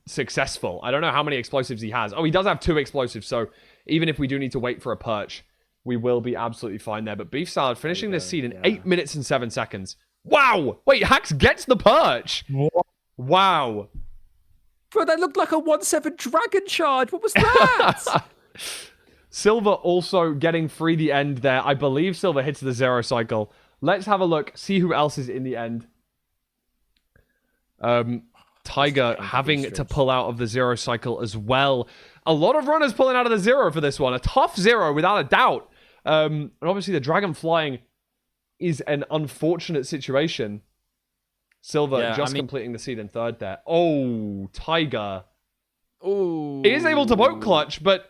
successful. I don't know how many explosives he has. Oh, he does have 2 explosives, so even if we do need to wait for a perch, we will be absolutely fine there. But Beef Salad finishing this seed in 8 minutes and 7 seconds. Wow! Wait, Hacks gets the perch! What? Wow. Bro, that looked like a 1-7 dragon charge. What was that? Silver also getting free the end there. I believe Silver hits the 0 cycle. Let's have a look, see who else is in the end. Tiger having to pull out of the 0 cycle as well. A lot of runners pulling out of the 0 for this one. A tough 0 without a doubt. And obviously the dragon flying is an unfortunate situation. Silver completing the seed in third there. Oh, Tiger. Oh. He is able to boat clutch, but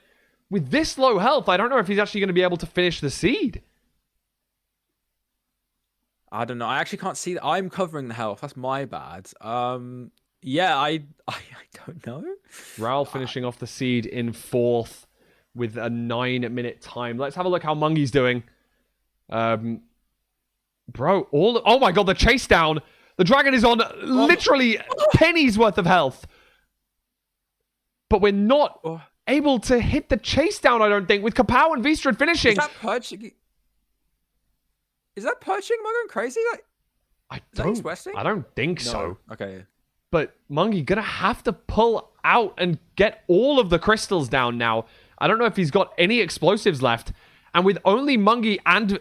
with this low health, I don't know if he's actually going to be able to finish the seed. I don't know. I actually can't see that. I'm covering the health. That's my bad. Yeah, I don't know. Raul finishing off the seed in 4th with a 9-minute time. Let's have a look how Mungi's doing. Bro, oh my god, the chase down. The dragon is on literally pennies worth of health. But we're not able to hit the chase down, I don't think, with Kapow and V-Strid finishing. Is that perching? Am I going crazy? I don't think so. Okay. But Mungi gonna have to pull out and get all of the crystals down now. I don't know if he's got any explosives left. And with only Mungi and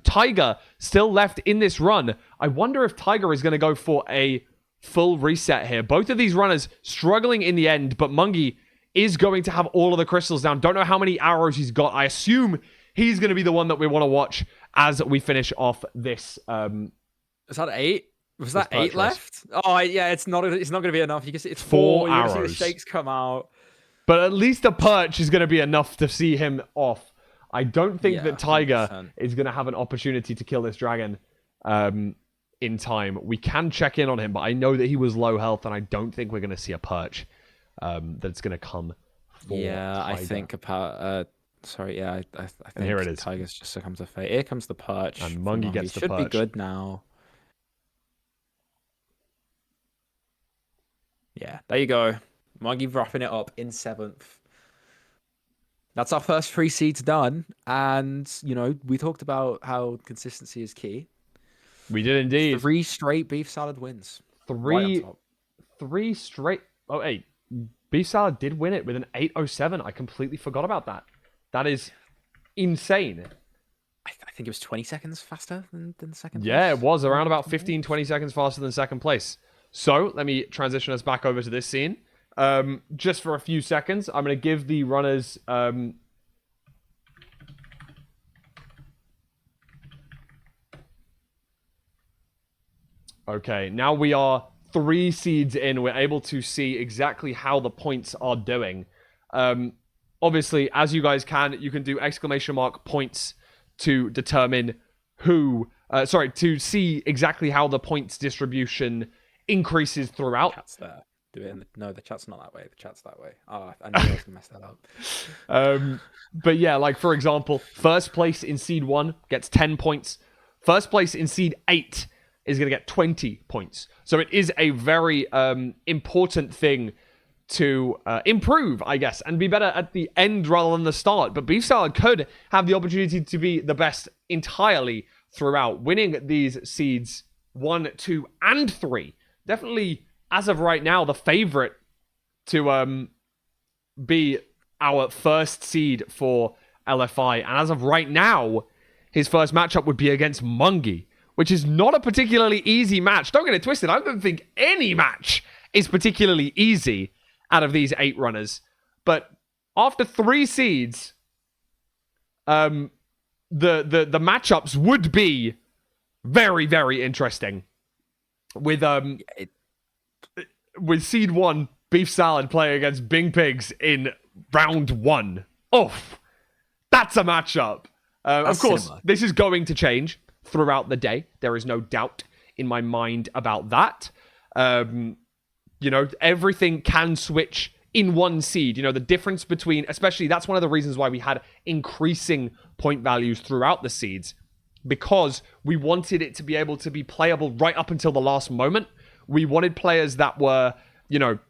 Tiger still left in this run, I wonder if Tiger is going to go for a full reset here. Both of these runners struggling in the end, but Mungi is going to have all of the crystals down. Don't know how many arrows he's got. I assume he's going to be the one that we want to watch as we finish off this. Is that 8? Was that 8 left? Oh, yeah, it's not going to be enough. You can see it's 4 arrows. You can see the shakes come out. But at least a perch is going to be enough to see him off. I don't think that Tiger 100%. is going to have an opportunity to kill this dragon in time. We can check in on him, but I know that he was low health, and I don't think we're going to see a perch that's going to come for Tiger. I think about... sorry, yeah, I think here it is. Tiger's just succumbed to fate. Here comes the perch. And Mungi gets the perch. Should be good now. Yeah, there you go. Mungi wrapping it up in 7th. That's our first 3 seeds done. And, you know, we talked about how consistency is key. We did indeed. 3 straight beef salad wins. 3 straight... Oh, hey. Beef Salad did win it with an 8:07. I completely forgot about that. That is insane. I think it was 20 seconds faster than second place. Yeah, it was around about 15, 20 seconds faster than second place. So let me transition us back over to this scene. Just for a few seconds, I'm going to give the runners... Okay, now we are 3 seeds in. We're able to see exactly how the points are doing. Obviously, as you guys you can do !points to determine who... to see exactly how the points distribution increases throughout. Chat's there. No, the chat's not that way. The chat's that way. Oh, I knew I was going to mess that up. But yeah, like, for example, first place in seed 1 gets 10 points. First place in seed 8 is going to get 20 points. So it is a very important thing to improve, I guess, and be better at the end rather than the start. But Beef Salad could have the opportunity to be the best entirely throughout, winning these seeds 1, 2, and 3. Definitely, as of right now, the favorite to be our first seed for LFI. And as of right now, his first matchup would be against Mungie, which is not a particularly easy match. Don't get it twisted. I don't think any match is particularly easy out of these 8 runners. But after 3 seeds, the matchups would be very, very interesting. With seed 1, Beef Salad playing against Bing Pigs in round 1. Oh, that's a matchup. Of course, cinema. This is going to change throughout the day. There is no doubt in my mind about that. Everything can switch in 1 seed. The difference between, especially, that's one of the reasons why we had increasing point values throughout the seeds, because we wanted it to be able to be playable right up until the last moment. We wanted players that were,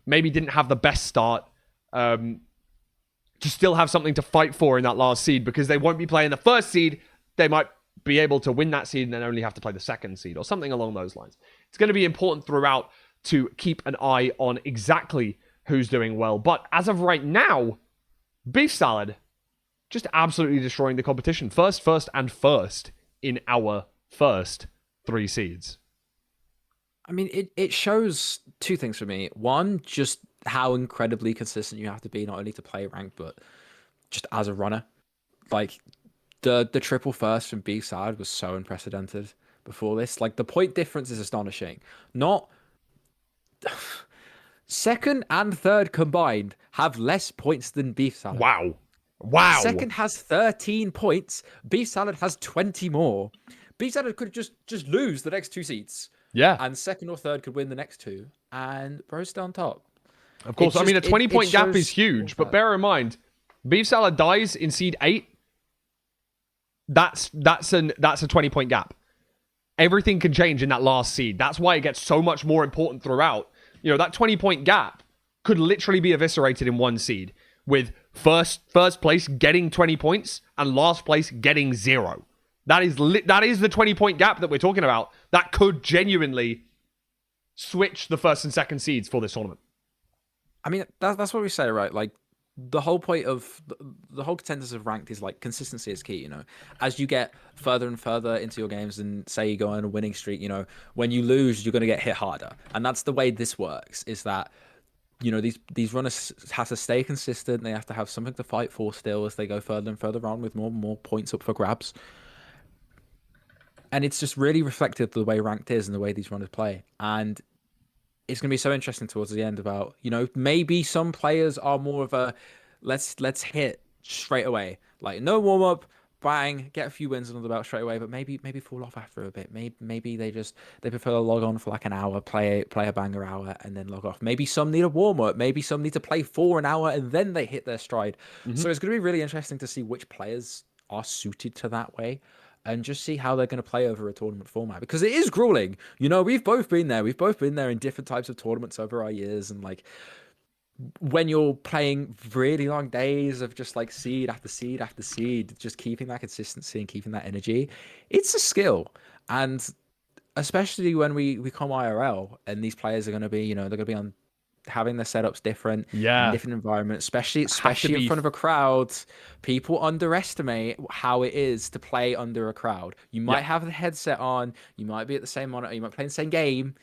maybe didn't have the best start, to still have something to fight for in that last seed, because they won't be playing the first seed. They might be able to win that seed and then only have to play the second seed or something along those lines. It's going to be important throughout to keep an eye on exactly who's doing well. But as of right now, Beef Salad just absolutely destroying the competition. First, and first in our first 3 seeds. I mean, it shows 2 things for me. One, just how incredibly consistent you have to be, not only to play rank, but just as a runner. Like, the triple first from Beef Salad was so unprecedented before this. Like, the point difference is astonishing. Not... Second and third combined have less points than Beef Salad. Wow. Second has 13 points. Beef Salad has 20 more. Beef Salad could just lose the next 2 seats. Yeah. And second or third could win the next 2. And bro's still on top. Of course, I mean, a 20-point gap is huge. But bear in mind, Beef Salad dies in seed 8. That's a 20-point gap. Everything can change in that last seed. That's why it gets so much more important throughout. That 20-point gap could literally be eviscerated in 1 seed, with first place getting 20 points and last place getting 0. That is the 20-point gap that we're talking about. That could genuinely switch the first and second seeds for this tournament. I mean, that's what we say, right? Like, the whole point of the whole consensus of ranked is like consistency is key. As you get further and further into your games, and say you go on a winning streak, when you lose, you're going to get hit harder, and that's the way this works. Is that these runners have to stay consistent. They have to have something to fight for still as they go further and further on, with more and more points up for grabs. And it's just really reflective of the way ranked is and the way these runners play. And it's going to be so interesting towards the end about, maybe some players are more of a let's hit straight away. Like, no warm-up, bang, get a few wins under the belt straight away, but maybe fall off after a bit. Maybe they prefer to log on for like an hour, play a banger hour, and then log off. Maybe some need a warm-up. Maybe some need to play for an hour, and then they hit their stride. Mm-hmm. So it's going to be really interesting to see which players are suited to that way, and just see how they're going to play over a tournament format, because it is grueling. We've both been there. We've both been there in different types of tournaments over our years. And like, when you're playing really long days of just like seed after seed after seed, just keeping that consistency and keeping that energy, it's a skill. And especially when we come IRL and these players are going to be, they're going to be on having their setups different in Yeah. different environments, especially Have to in be front of a crowd. People underestimate how it is to play under a crowd. You yeah. might have the headset on, you might be at the same monitor, you might play the same game.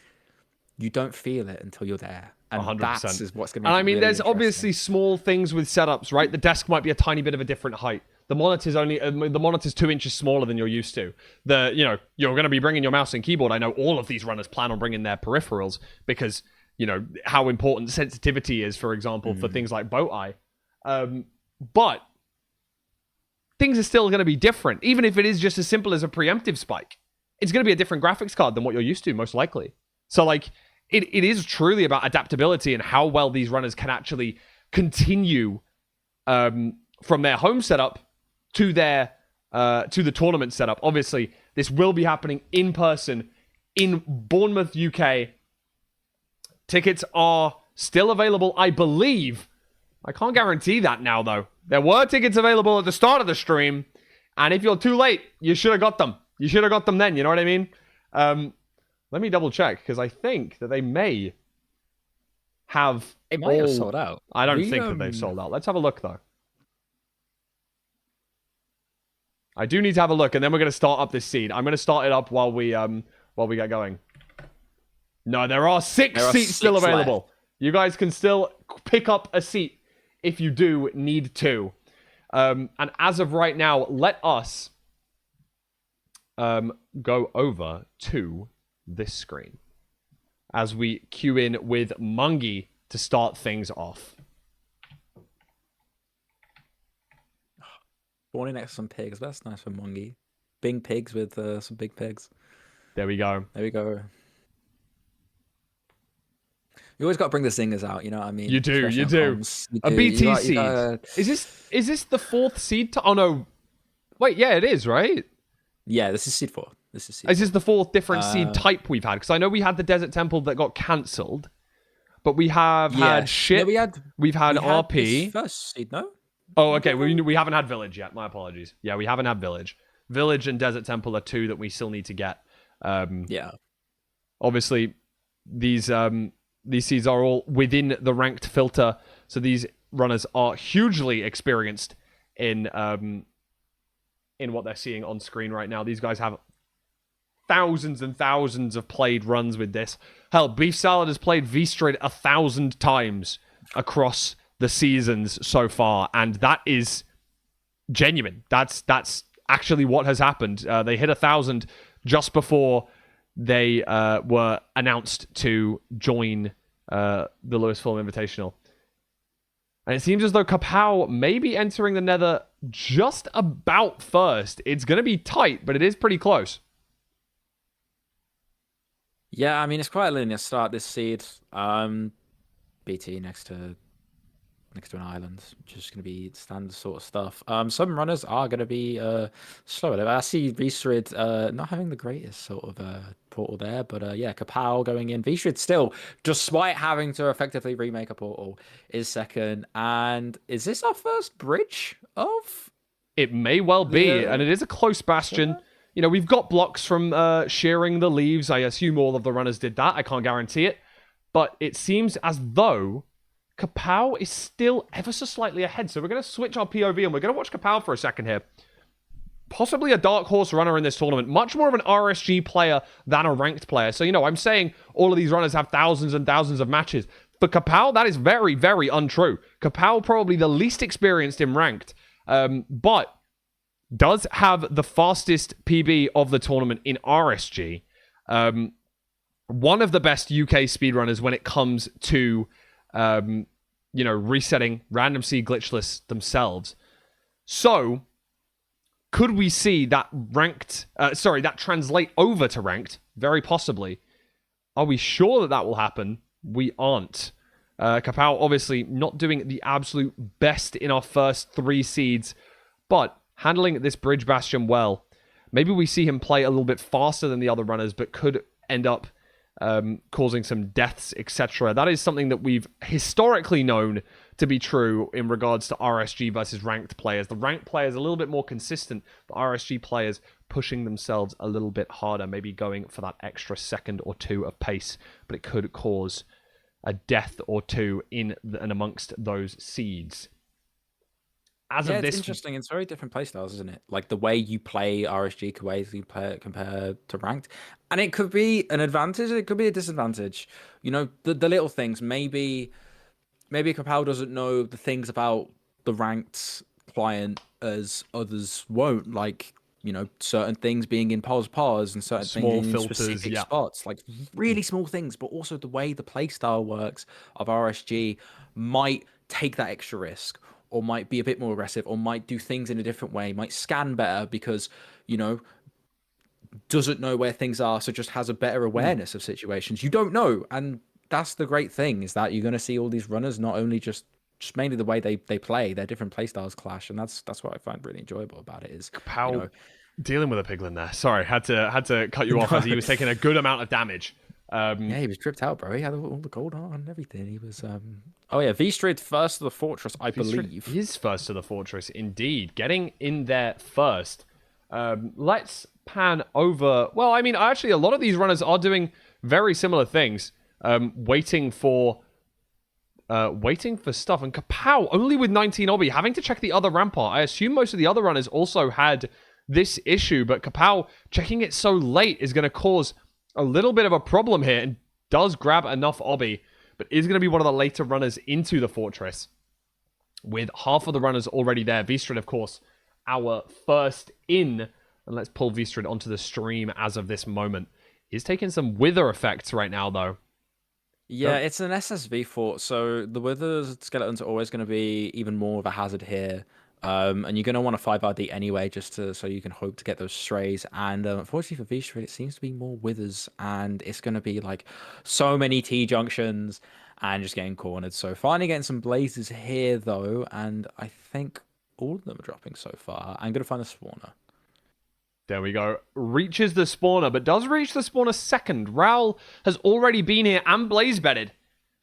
You don't feel it until you're there, and 100%. that's is what's going to And make I it mean, really there's interesting. obviously small things with setups, right? The desk might be a tiny bit of a different height. The monitor's 2 inches smaller than you're used to. You're going to be bringing your mouse and keyboard. I know all of these runners plan on bringing their peripherals because how important sensitivity is, for example, for things like boat eye. But things are still going to be different, even if it is just as simple as a preemptive spike. It's going to be a different graphics card than what you're used to, most likely. So, like, it is truly about adaptability and how well these runners can actually continue from their home setup to the tournament setup. Obviously, this will be happening in person in Bournemouth, UK. Tickets are still available, I believe. I can't guarantee that now, though. There were tickets available at the start of the stream, and if you're too late, you should have got them. You should have got them then, you know what I mean? Let me double check, because I think that they may have It might have sold out. I don't think that they've sold out. Let's have a look, though. I do need to have a look, and then we're going to start up this seed. I'm going to start it up while we get going. No, there are six seats still available. Left. You guys can still pick up a seat if you do need to. And as of right now, let us go over to this screen as we queue in with Mungie to start things off. Spawning next to some pigs. That's nice for Mungie. Big pigs with some big pigs. There we go. There we go. You always got to bring the zingers out, you know what I mean? You do. A BT seed. Is this the 4th seed? Oh no. Wait, yeah, it is, right? Yeah, this is seed 4. Is this the 4th different seed type we've had? Because I know we had the Desert Temple that got cancelled, but we have had ship. Yeah, we've had RP. First seed, no? Oh, okay. We haven't had Village yet. My apologies. Yeah, we haven't had Village. Village and Desert Temple are 2 that we still need to get. Yeah. Obviously, these seeds are all within the ranked filter, so these runners are hugely experienced in what they're seeing on screen right now. These guys have thousands and thousands of played runs with this. Hell, Beef Salad has played V-Strid 1,000 times across the seasons so far, and that is genuine. That's actually what has happened. They hit 1,000 just before they were announced to join the Lewis Fulham Invitational. And it seems as though Kapow may be entering the Nether just about first. It's going to be tight, but it is pretty close. Yeah, I mean, it's quite a linear start, this seed. BT next to an island, which is going to be standard sort of stuff. Some runners are going to be slower. I see V-Strid not having the greatest sort of portal there, but yeah, Kapow going in. V-Strid still, despite having to effectively remake a portal, is second. And is this our first bridge of? It may well be, and it is a close bastion. Yeah. You know, we've got blocks from shearing the leaves. I assume all of the runners did that. I can't guarantee it. But it seems as though Kapow is still ever so slightly ahead. So we're going to switch our POV and we're going to watch Kapow for a second here. Possibly a dark horse runner in this tournament. Much more of an RSG player than a ranked player. So, you know, I'm saying all of these runners have thousands and thousands of matches. For Kapow, that is very, very untrue. Kapow probably the least experienced in ranked. But does have the fastest PB of the tournament in RSG. One of the best UK speedrunners when it comes to resetting random seed glitchless themselves. So, could we see that that translate over to ranked? Very possibly. Are we sure that will happen? We aren't. Kapow obviously not doing the absolute best in our first 3 seeds, but handling this bridge bastion well. Maybe we see him play a little bit faster than the other runners, but could end up causing some deaths, etc. That is something that we've historically known to be true in regards to RSG versus ranked players. The ranked players a little bit more consistent, but RSG players pushing themselves a little bit harder, maybe going for that extra second or 2 of pace, but it could cause a death or two in and amongst those seeds. As Yeah, of it's this, interesting. It's very different playstyles, isn't it? Like the way you play RSG, the way you play it compared to ranked, and it could be an advantage. It could be a disadvantage. You know, the little things. Maybe Capel doesn't know the things about the ranked client as others won't. Like, you know, certain things being in pause and certain things small being in filters, specific yeah. spots. Like really small things, but also the way the playstyle works of RSG might take that extra risk, or might be a bit more aggressive, or might do things in a different way, might scan better because, you know, doesn't know where things are, so just has a better awareness of situations. You don't know, and that's the great thing, is that you're going to see all these runners not only just mainly the way they play, their different play styles clash, and that's what I find really enjoyable about it. Is, you Kapow know, dealing with a piglin there. Sorry, had to cut you off as he was taking a good amount of damage. yeah, he was tripped out, bro. He had all the gold on and everything. He was oh yeah, V-Street first to the fortress, I believe. Is first to the fortress, indeed. Getting in there first. Let's pan over. Well, I mean, actually, a lot of these runners are doing very similar things. Waiting for stuff. And Kapow, only with 19 obby, having to check the other rampart. I assume most of the other runners also had this issue, but Kapow checking it so late is going to cause a little bit of a problem here, and does grab enough obby, but is going to be one of the later runners into the fortress, with half of the runners already there. V-Street, of course, our first in. And let's pull V-Street onto the stream as of this moment. He's taking some wither effects right now, though. Yeah, it's an SSV fort, so the wither skeletons are always going to be even more of a hazard here. And you're going to want a 5RD anyway, just so you can hope to get those strays. And unfortunately for V-Street, it seems to be more withers, and it's going to be like so many T-junctions and just getting cornered. So finally getting some blazes here, though, and I think all of them are dropping so far. I'm going to find a spawner. There we go. Reaches the spawner, but does reach the spawner second. Raul has already been here and blaze bedded.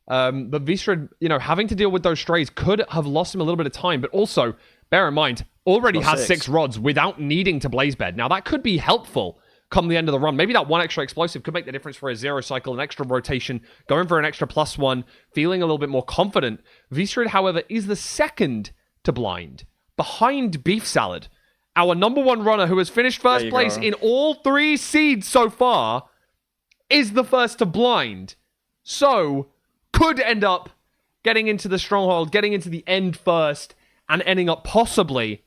But Vistrid, you know, having to deal with those strays could have lost him a little bit of time. But also, bear in mind, already has six rods without needing to blaze bed. Now, that could be helpful come the end of the run. Maybe that one extra explosive could make the difference for a zero cycle, an extra rotation, going for an extra +1, feeling a little bit more confident. Vistrid, however, is the second to blind, behind Beef Salad. Our number one runner, who has finished first place in all 3 seeds so far, is the first to blind. So, could end up getting into the stronghold, getting into the end first, and ending up possibly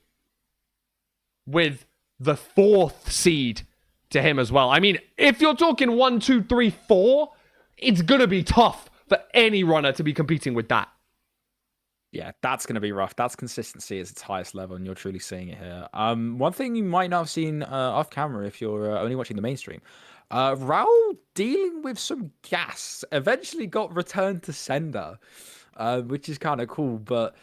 with the 4th seed to him as well. I mean, if you're talking 1, 2, 3, 4, it's going to be tough for any runner to be competing with that. Yeah, that's going to be rough. That's consistency at its highest level, and you're truly seeing it here. One thing you might not have seen off camera if you're only watching the mainstream, Raul dealing with some gas eventually got returned to sender, which is kind of cool, but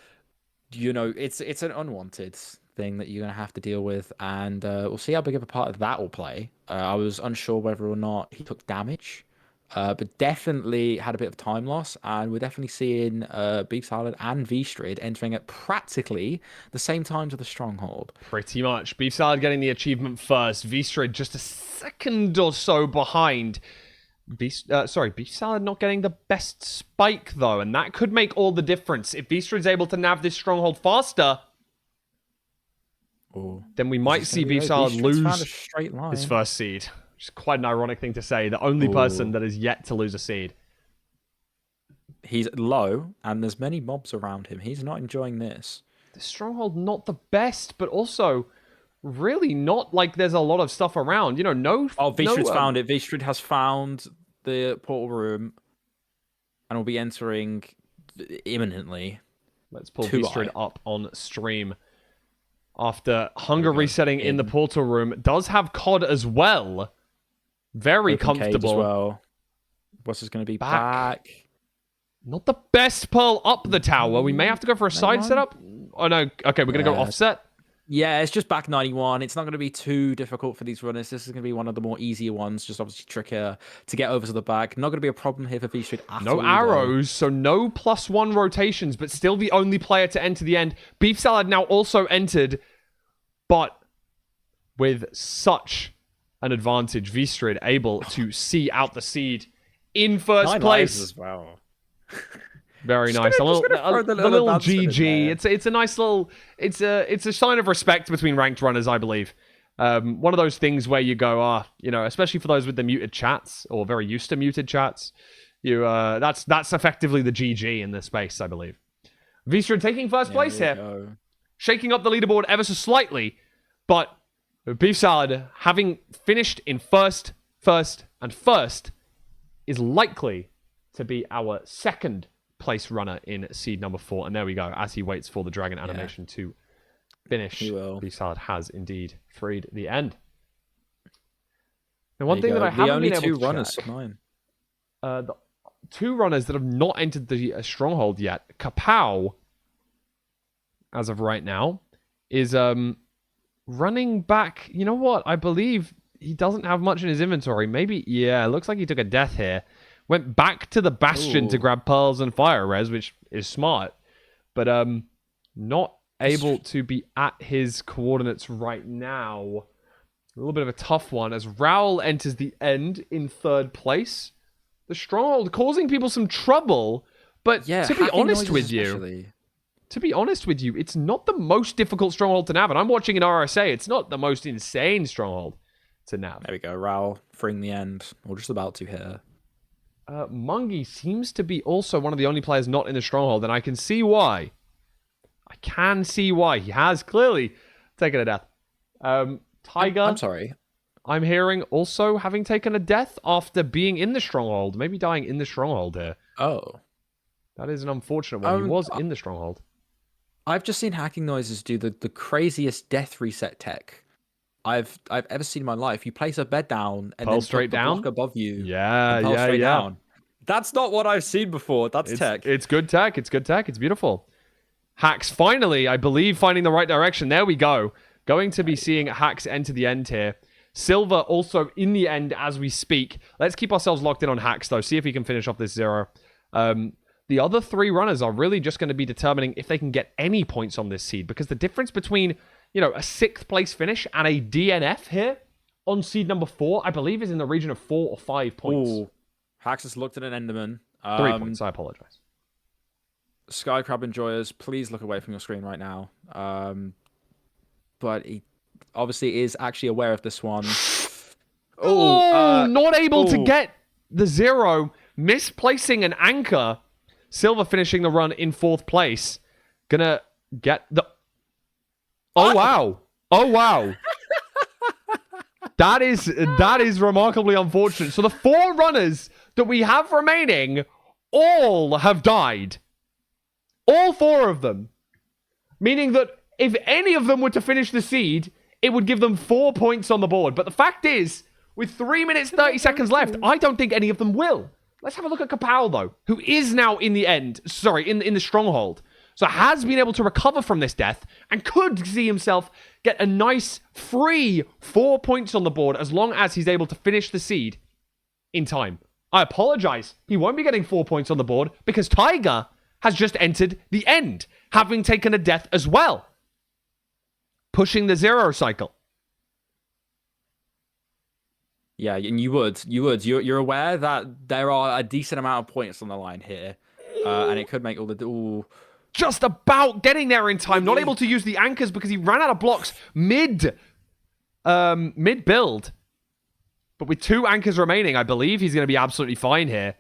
you know, it's an unwanted thing that you're going to have to deal with, and we'll see how big of a part of that will play. I was unsure whether or not he took damage. But definitely had a bit of time loss, and we're definitely seeing Beef Salad and V-Street entering at practically the same time to the Stronghold. Pretty much. Beef Salad getting the achievement first. V-Street just a second or so behind. Beef Salad not getting the best spike, though, and that could make all the difference. If V-Street's able to nav this Stronghold faster, then we might see Beef Salad lose his first seed. Which is quite an ironic thing to say. The only person that is yet to lose a seed. He's low, and there's many mobs around him. He's not enjoying this. The Stronghold, not the best, but also really not like there's a lot of stuff around. You know, no... Oh, V-Street's found it. V-Street has found the portal room and will be entering imminently. Let's pull V-Street up on stream. After hunger resetting in the portal room, does have COD as well. Very Open comfortable. As well. What's this going to be? Back. Not the best pearl up the tower. We may have to go for a side setup. Oh, no. Okay, we're going to go offset. Yeah, it's just back 91. It's not going to be too difficult for these runners. This is going to be one of the more easier ones. Just obviously trickier to get over to the back. Not going to be a problem here for V-Street at all. No arrows, so no +1 rotations, but still the only player to enter the end. Beef Salad now also entered, but with such an advantage. V-Street able to see out the seed in first place. As well. Very nice. Just gonna throw The the little advancement in GG. there. It's a nice little. It's a sign of respect between ranked runners, I believe. One of those things where you go, especially for those with the muted chats or very used to muted chats, that's effectively the GG in this space, I believe. Vistra taking first place here, shaking up the leaderboard ever so slightly, but Beef Salad having finished in first, is likely to be our second place runner in seed number 4. And there we go, as he waits for the dragon animation to finish. Beef Salad has indeed freed the end. And one thing that I haven't been able to check, the 2 runners that have not entered the stronghold yet, Kapow, as of right now, is running back. You know what? I believe he doesn't have much in his inventory. Maybe, it looks like he took a death here. Went back to the Bastion to grab Pearls and Fire Res, which is smart. But not able to be at his coordinates right now. A little bit of a tough one as Raoul enters the end in 3rd place. The stronghold causing people some trouble, but to be honest with you, it's not the most difficult stronghold to nav. And I'm watching an RSA. It's not the most insane stronghold to nav. There we go. Raoul freeing the end, or just about to here. Mungie seems to be also one of the only players not in the stronghold, and I can see why. He has clearly taken a death. Tiger, I'm sorry. I'm hearing also having taken a death after being in the stronghold. Maybe dying in the stronghold here. Oh. That is an unfortunate one. He was in the stronghold. I've just seen Hacking Noises do the craziest death reset tech I've ever seen in my life. You place a bed down and then straight down block above you. Yeah. Down. That's not what I've seen before. That's tech. It's good tech. It's beautiful. Hacks finally, I believe, finding the right direction. There we go. Going to be seeing Hacks enter the end here. Silver also in the end as we speak. Let's keep ourselves locked in on Hacks, though. See if he can finish off this 0. The other 3 runners are really just going to be determining if they can get any points on this seed, because the difference between, a 6th place finish and a DNF here on seed number 4, I believe, is in the region of 4 or 5 points. Ooh. Hacks has looked at an Enderman. 3 points. I apologize. Skycrab Enjoyers, please look away from your screen right now. But he obviously is actually aware of this one. Not able to get the 0. Misplacing an anchor. Silver finishing the run in 4th place. Gonna get the... Oh, wow. That is remarkably unfortunate. So the 4 runners that we have remaining all have died. All 4 of them. Meaning that if any of them were to finish the seed, it would give them 4 points on the board. But the fact is, with 3 minutes 30 seconds left, I don't think any of them will. Let's have a look at Kapow, though, who is now in the end. Sorry, in the stronghold. So has been able to recover from this death and could see himself get a nice free 4 points on the board as long as he's able to finish the seed in time. I apologize. He won't be getting 4 points on the board because Tiger has just entered the end, having taken a death as well. Pushing the 0 cycle. Yeah, and you would. You're aware that there are a decent amount of points on the line here, and it could make all the... Ooh. Just about getting there in time. Not able to use the anchors because he ran out of blocks mid build. But with 2 anchors remaining, I believe he's going to be absolutely fine here.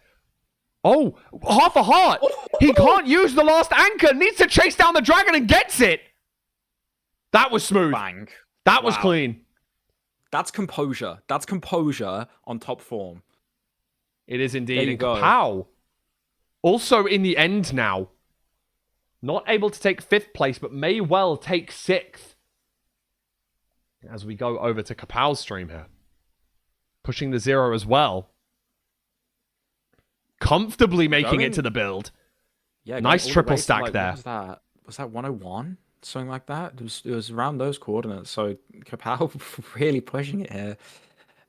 Oh, half a heart. He can't use the last anchor. Needs to chase down the dragon and gets it. That was smooth. Bang. That was clean. That's composure. That's composure on top form. It is indeed. There you go. Kapow, also in the end now. Not able to take 5th place, but may well take 6th. As we go over to Kapow's stream here. Pushing the 0 as well. Comfortably making it to the build. Yeah, nice triple stack like, there. Was that 101? Something like that? It was around those coordinates. So Kapow really pushing it here.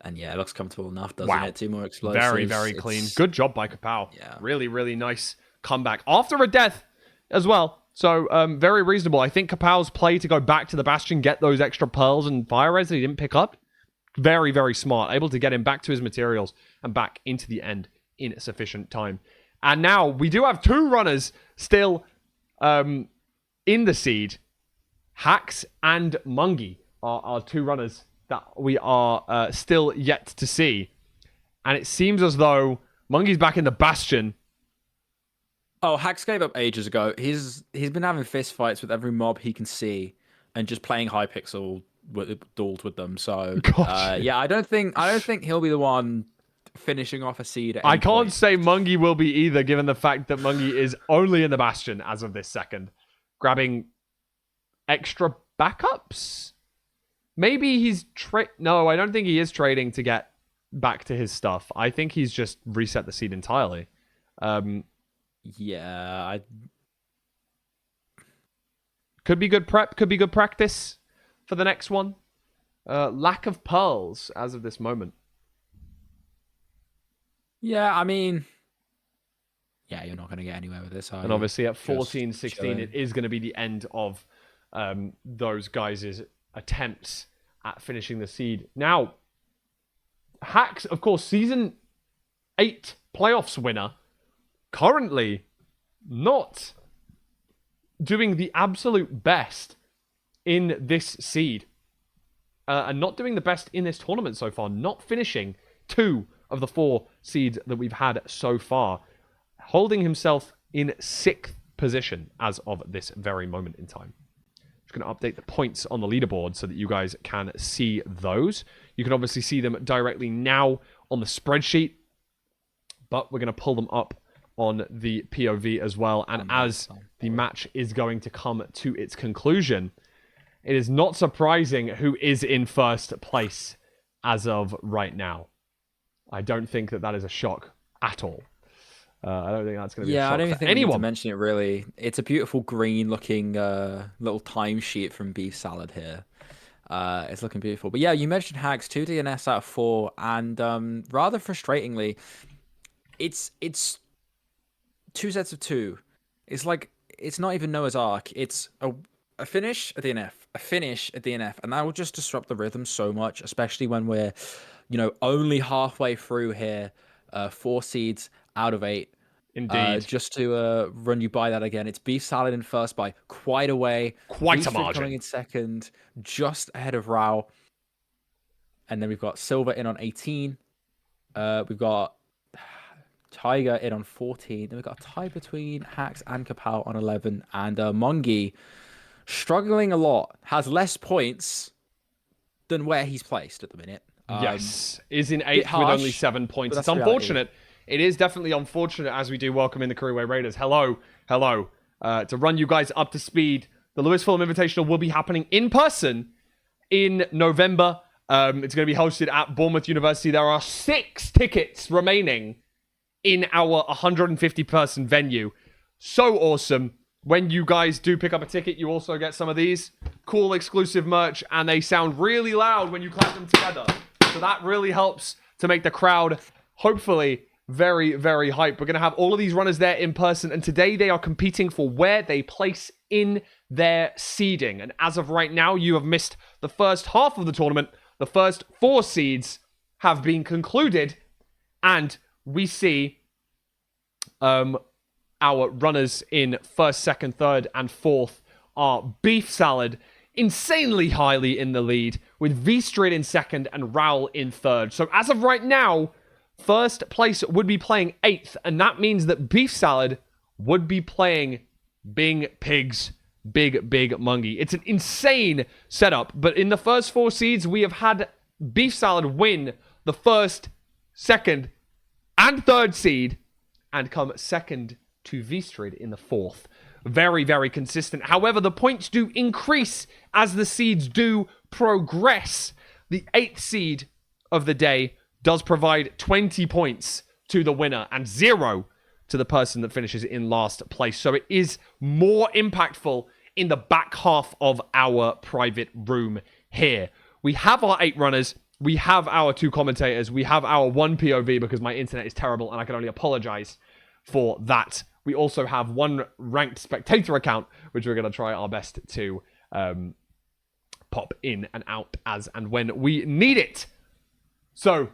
And yeah, it looks comfortable enough, doesn't it? 2 more explosives. Very, very clean. Good job by Kapow. Yeah. Really, really nice comeback. After a death as well. So, very reasonable. I think Kapow's play to go back to the Bastion, get those extra pearls and fire res that he didn't pick up. Very, very smart. Able to get him back to his materials and back into the end in sufficient time. And now we do have 2 runners still in the seed. Hax and Mungie are 2 runners that we are still yet to see. And it seems as though Mungie's back in the Bastion. Oh, Hax gave up ages ago. He's been having fist fights with every mob he can see, and just playing Hypixel duels with them. So yeah, I don't think he'll be the one finishing off a seed. At I any can't point. say Mungie will be either, given the fact that Mungie is only in the Bastion as of this second, grabbing extra backups. Maybe he's no, I don't think he is trading to get back to his stuff. I think he's just reset the seed entirely. Yeah, could be good prep, could be good practice for the next one. Lack of pearls as of this moment. Yeah, I mean, yeah, you're not going to get anywhere with this. And obviously at 14, 16, it is going to be the end of those guys' attempts at finishing the seed. Now, Hax, of course, Season 8 playoffs winner, currently not doing the absolute best in this seed. And not doing the best in this tournament so far. Not finishing 2 of the 4 seeds that we've had so far. Holding himself in 6th position as of this very moment in time. Just going to update the points on the leaderboard so that you guys can see those. You can obviously see them directly now on the spreadsheet, but we're going to pull them up on the POV as well. And as the match is going to come to its conclusion, it is not surprising who is in first place as of right now. I don't think that is a shock at all. I don't think that's going to be a shock I don't even for think anyone. we need to mention it really. It's a beautiful green-looking little timesheet from Beef Salad here. It's looking beautiful. But yeah, you mentioned Hags, 2 DNS out of 4, and rather frustratingly, it's 2 sets of 2. It's like, it's not even Noah's Ark. It's a finish, a DNF, a finish, a DNF, and that will just disrupt the rhythm so much, especially when we're, only halfway through here, 4 seeds out of 8. Indeed. Just to run you by that again, it's Beef Salad in first by quite a way. Quite a margin. Coming in second, just ahead of Rao. And then we've got Silver in on 18. We've got Tiger in on 14. Then we've got a tie between Hax and Kapow on 11. And Mongi, struggling a lot, has less points than where he's placed at the minute. Yes, is in 8th with only 7 points. It's unfortunate. It is definitely unfortunate as we do welcome in the Careerway Raiders. Hello. To run you guys up to speed, the Lewis Fulham Invitational will be happening in person in November. It's going to be hosted at Bournemouth University. There are 6 tickets remaining in our 150-person venue. So awesome. When you guys do pick up a ticket, you also get some of these cool exclusive merch, and they sound really loud when you clap them together. So that really helps to make the crowd, hopefully, very, very hype. We're going to have all of these runners there in person, and today they are competing for where they place in their seeding. And as of right now, you have missed the first half of the tournament. The first 4 seeds have been concluded, and we see our runners in first, second, third, and fourth are Beef Salad, insanely highly in the lead, with V-Street in second and Raul in third. So as of right now, first place would be playing 8th, and that means that Beef Salad would be playing Bing Pig's Big Mungie. It's an insane setup, but in the first 4 seeds, we have had Beef Salad win the first, second, and third seed, and come second to V-Street in the 4th. Very, very consistent. However, the points do increase as the seeds do progress. The 8th seed of the day does provide 20 points to the winner and 0 to the person that finishes in last place. So it is more impactful in the back half of our private room here. We have our 8 runners. We have our 2 commentators. We have our 1 POV because my internet is terrible and I can only apologize for that. We also have 1 ranked spectator account, which we're going to try our best to pop in and out as and when we need it. So,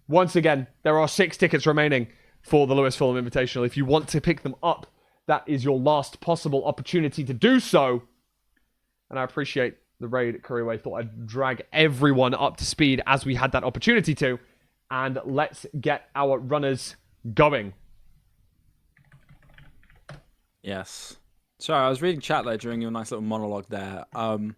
once again, there are 6 tickets remaining for the Lewis Fulham Invitational. If you want to pick them up, that is your last possible opportunity to do so. And I appreciate the raid, Kuriway. Thought I'd drag everyone up to speed as we had that opportunity to. And let's get our runners going. Yes. Sorry, I was reading chat there during your nice little monologue there. I'm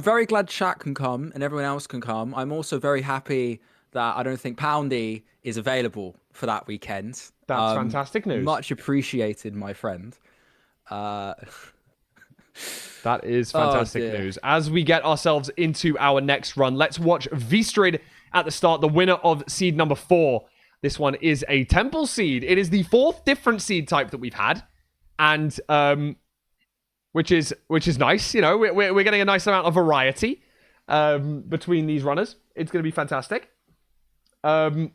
very glad chat can come and everyone else can come. I'm also very happy that I don't think Poundy is available for that weekend. That's fantastic news. Much appreciated, my friend. That is fantastic news. As we get ourselves into our next run, let's watch Vistrid at the start, the winner of seed number 4. This one is a temple seed. It is the 4th different seed type that we've had. And which is nice. You know, we're getting a nice amount of variety between these runners. It's going to be fantastic. And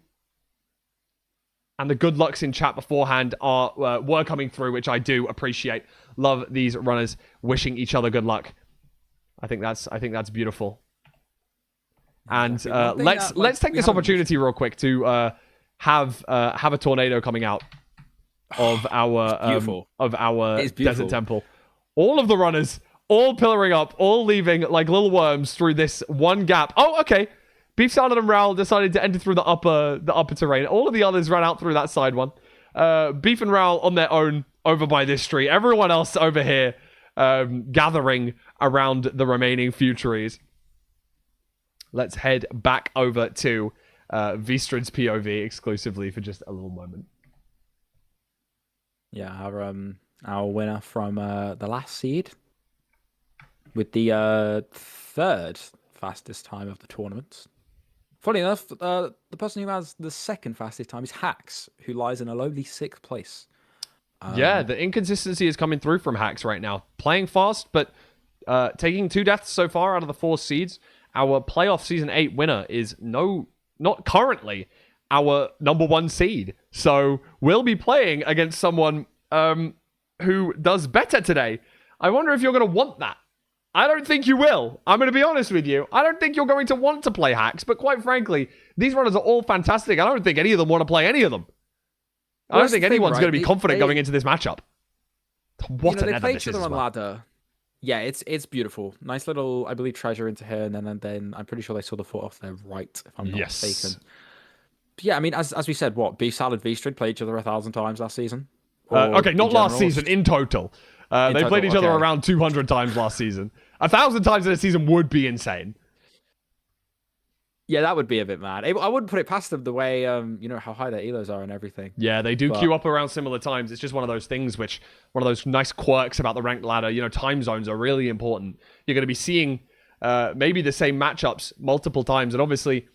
the good lucks in chat beforehand were coming through, which I do appreciate. Love these runners wishing each other good luck. I think that's beautiful. And let's take this opportunity real quick to have a tornado coming out of our desert temple. All of the runners, all pillaring up, all leaving like little worms through this one gap. Oh, okay. Beef Salad and Raoul decided to enter through the upper terrain. All of the others ran out through that side one. Beef and Raoul on their own over by this tree. Everyone else over here gathering around the remaining few trees. Let's head back over to Vistrid's POV exclusively for just a little moment. Yeah, our winner from the last seed with the 3rd fastest time of the tournament. Funny enough, the person who has the 2nd fastest time is Hax, who lies in a lowly 6th place. Yeah, the inconsistency is coming through from Hax right now. Playing fast, but taking 2 deaths so far out of the 4 seeds. Our playoff season 8 winner is not currently our number 1 seed. So we'll be playing against someone who does better today. I wonder if you're going to want that. I don't think you will. I'm going to be honest with you. I don't think you're going to want to play Hax, but quite frankly, these runners are all fantastic. I don't think any of them want to play any of them. I don't think anyone's going to be confident going into this matchup. What they play each other on ladder. Yeah, it's beautiful. Nice little, I believe, treasure into here, and then I'm pretty sure they saw the foot off their right, if I'm not mistaken. But yeah, I mean, as we said, Beef Salad V-Strid played each other 1,000 times last season? Okay, not last season, in total. They played each other around 200 times last season. 1,000 times in a season would be insane. Yeah, that would be a bit mad. I wouldn't put it past them the way, how high their elos are and everything. Yeah, they do queue up around similar times. It's just one of those things one of those nice quirks about the ranked ladder. You know, time zones are really important. You're going to be seeing maybe the same matchups multiple times. And obviously,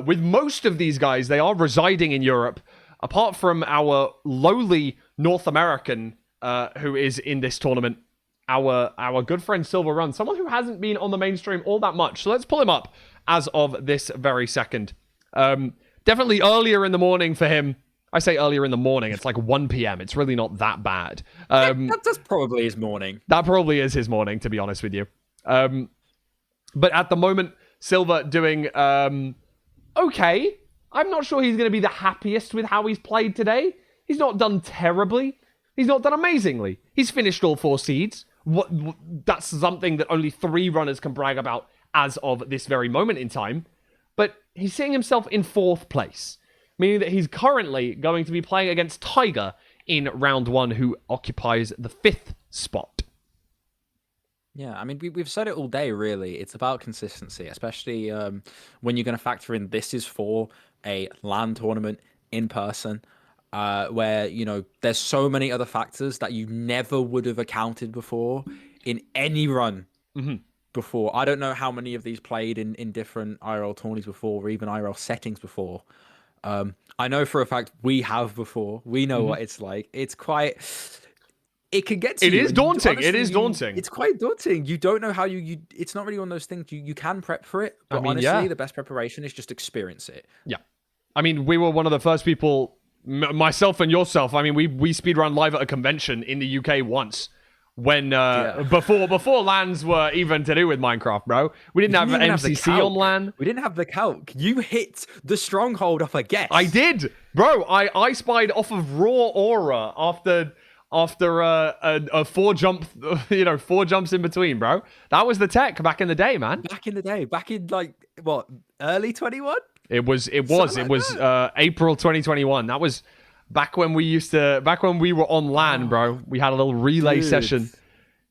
with most of these guys, they are residing in Europe. Apart from our lowly North American who is in this tournament, our good friend Silver Run, someone who hasn't been on the mainstream all that much. So let's pull him up as of this very second. Definitely earlier in the morning for him. I say earlier in the morning. It's like 1 p.m. It's really not that bad. That's probably his morning. That probably is his morning, to be honest with you. But at the moment, Silver doing okay. I'm not sure he's going to be the happiest with how he's played today. He's not done terribly. He's not done amazingly. He's finished all 4 seeds. That's something that only 3 runners can brag about as of this very moment in time. But he's seeing himself in 4th place, meaning that he's currently going to be playing against Tiger in round 1, who occupies the 5th spot. Yeah, I mean, we've said it all day, really. It's about consistency, especially when you're going to factor in this is for a LAN tournament in person, where, there's so many other factors that you never would have accounted before in any run before. I don't know how many of these played in different IRL tourneys before, or even IRL settings before. I know for a fact we have before. We know what it's like. It's quite... It can get to you. It is daunting. Honestly, it is daunting. It's quite daunting. You don't know how you it's not really one of those things. You can prep for it, but honestly, the best preparation is just experience it. Yeah. I mean, we were one of the first people, myself and yourself. I mean, we speedrun live at a convention in the UK once when Yeah. before lands were even to do with Minecraft, bro. We didn't have even have the MCC on calc. LAN. We didn't have the calc. You hit the stronghold off a guess. I did, bro. I spied off of raw aura after a 4 jump, 4 jumps in between, bro. That was the tech back in the day, man. Back in the day, back in like what, early 21? It was April 2021. That was back when we were on LAN, bro. We had a little relay session.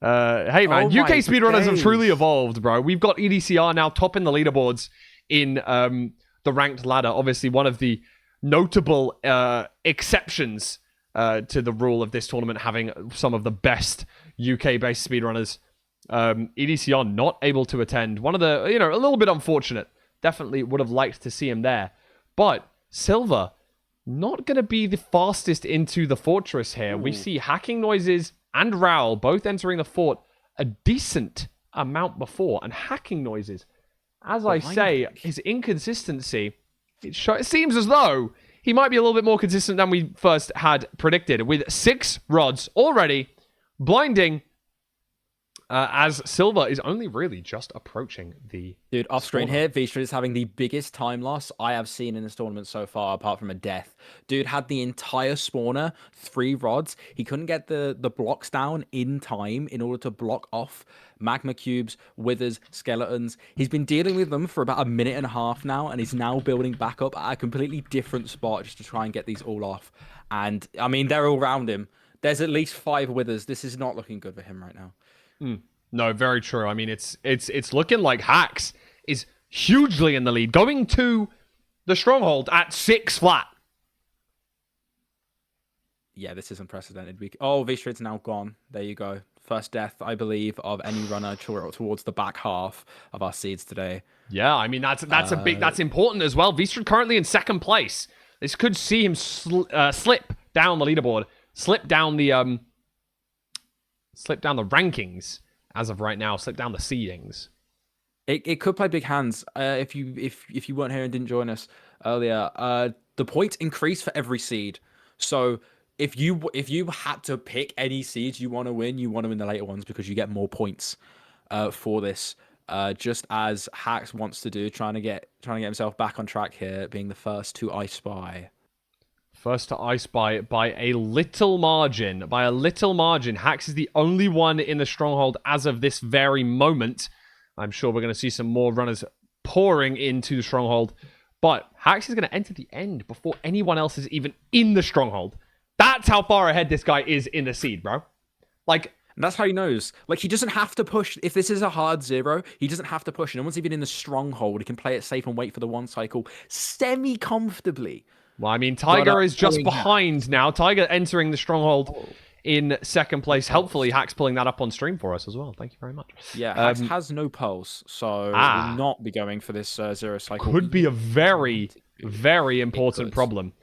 Hey man, UK speedrunners have truly evolved, bro. We've got EDCR now topping the leaderboards in the ranked ladder. Obviously, one of the notable exceptions to the rule of this tournament having some of the best UK-based speedrunners. EDCR not able to attend. One of the, a little bit unfortunate. Definitely would have liked to see him there. But Silver, not going to be the fastest into the fortress here. Ooh. We see hacking noises and Raoul both entering the fort a decent amount before. And hacking noises, as I say, his inconsistency, it seems as though he might be a little bit more consistent than we first had predicted. With 6 rods already blinding, as Silver is only really just approaching the... Dude, off screen here, Vistrid is having the biggest time loss I have seen in this tournament so far, apart from a death. Dude had the entire spawner, 3 rods. He couldn't get the blocks down in time in order to block off magma cubes, withers, skeletons. He's been dealing with them for about a minute and a half now, and he's now building back up at a completely different spot just to try and get these all off. And, I mean, they're all around him. There's at least 5 withers. This is not looking good for him right now. No, very true. I mean, it's looking like Hax is hugely in the lead, going to the stronghold at 6 flat. Yeah, this is unprecedented. Vistrid's now gone. There you go. First death, I believe, of any runner towards the back half of our seeds today. Yeah, I mean that's important as well. Vistrid currently in 2nd place. This could see him slip down the leaderboard, slip down the rankings as of right now, slip down the seedings. It could play big hands. If you weren't here and didn't join us earlier, the points increase for every seed. So if you had to pick any seeds you want to win the later ones because you get more points for this. Just as Hax wants to do, trying to get himself back on track here, being the first to I Spy. First to I Spy by a little margin. Hax is the only one in the stronghold as of this very moment. I'm sure we're going to see some more runners pouring into the stronghold. But Hax is going to enter the end before anyone else is even in the stronghold. That's how far ahead this guy is in the seed, bro. And that's how he knows. He doesn't have to push. If this is a hard 0, he doesn't have to push. No one's even in the stronghold. He can play it safe and wait for the 1 cycle semi-comfortably. Well, I mean, Tiger is just behind now. Tiger entering the stronghold in 2nd place. Helpfully, Hax pulling that up on stream for us as well. Thank you very much. Yeah, Hax has no pulse, so will not be going for this 0 cycle. Could be a very, very important problem.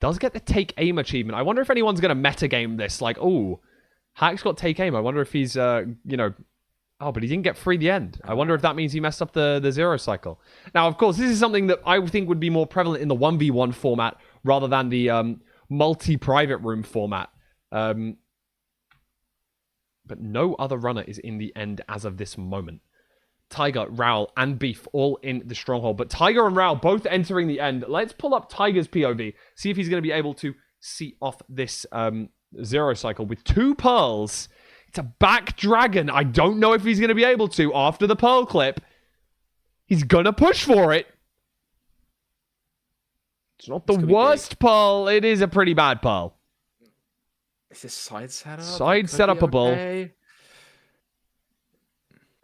Does get the take aim achievement. I wonder if anyone's going to metagame this. Hax got take aim. I wonder if he's, Oh, but he didn't get free the end. I wonder if that means he messed up the 0 cycle. Now, of course, this is something that I think would be more prevalent in the 1v1 format rather than the multi-private room format. But no other runner is in the end as of this moment. Tiger, Raoul, and Beef all in the stronghold. But Tiger and Raoul both entering the end. Let's pull up Tiger's POV. See if he's going to be able to see off this 0 cycle with 2 pearls. It's a back dragon. I don't know if he's going to be able to after the pearl clip. He's going to push for it. It's not the worst pearl. It is a pretty bad pearl. Is this side setup? Side setup-able.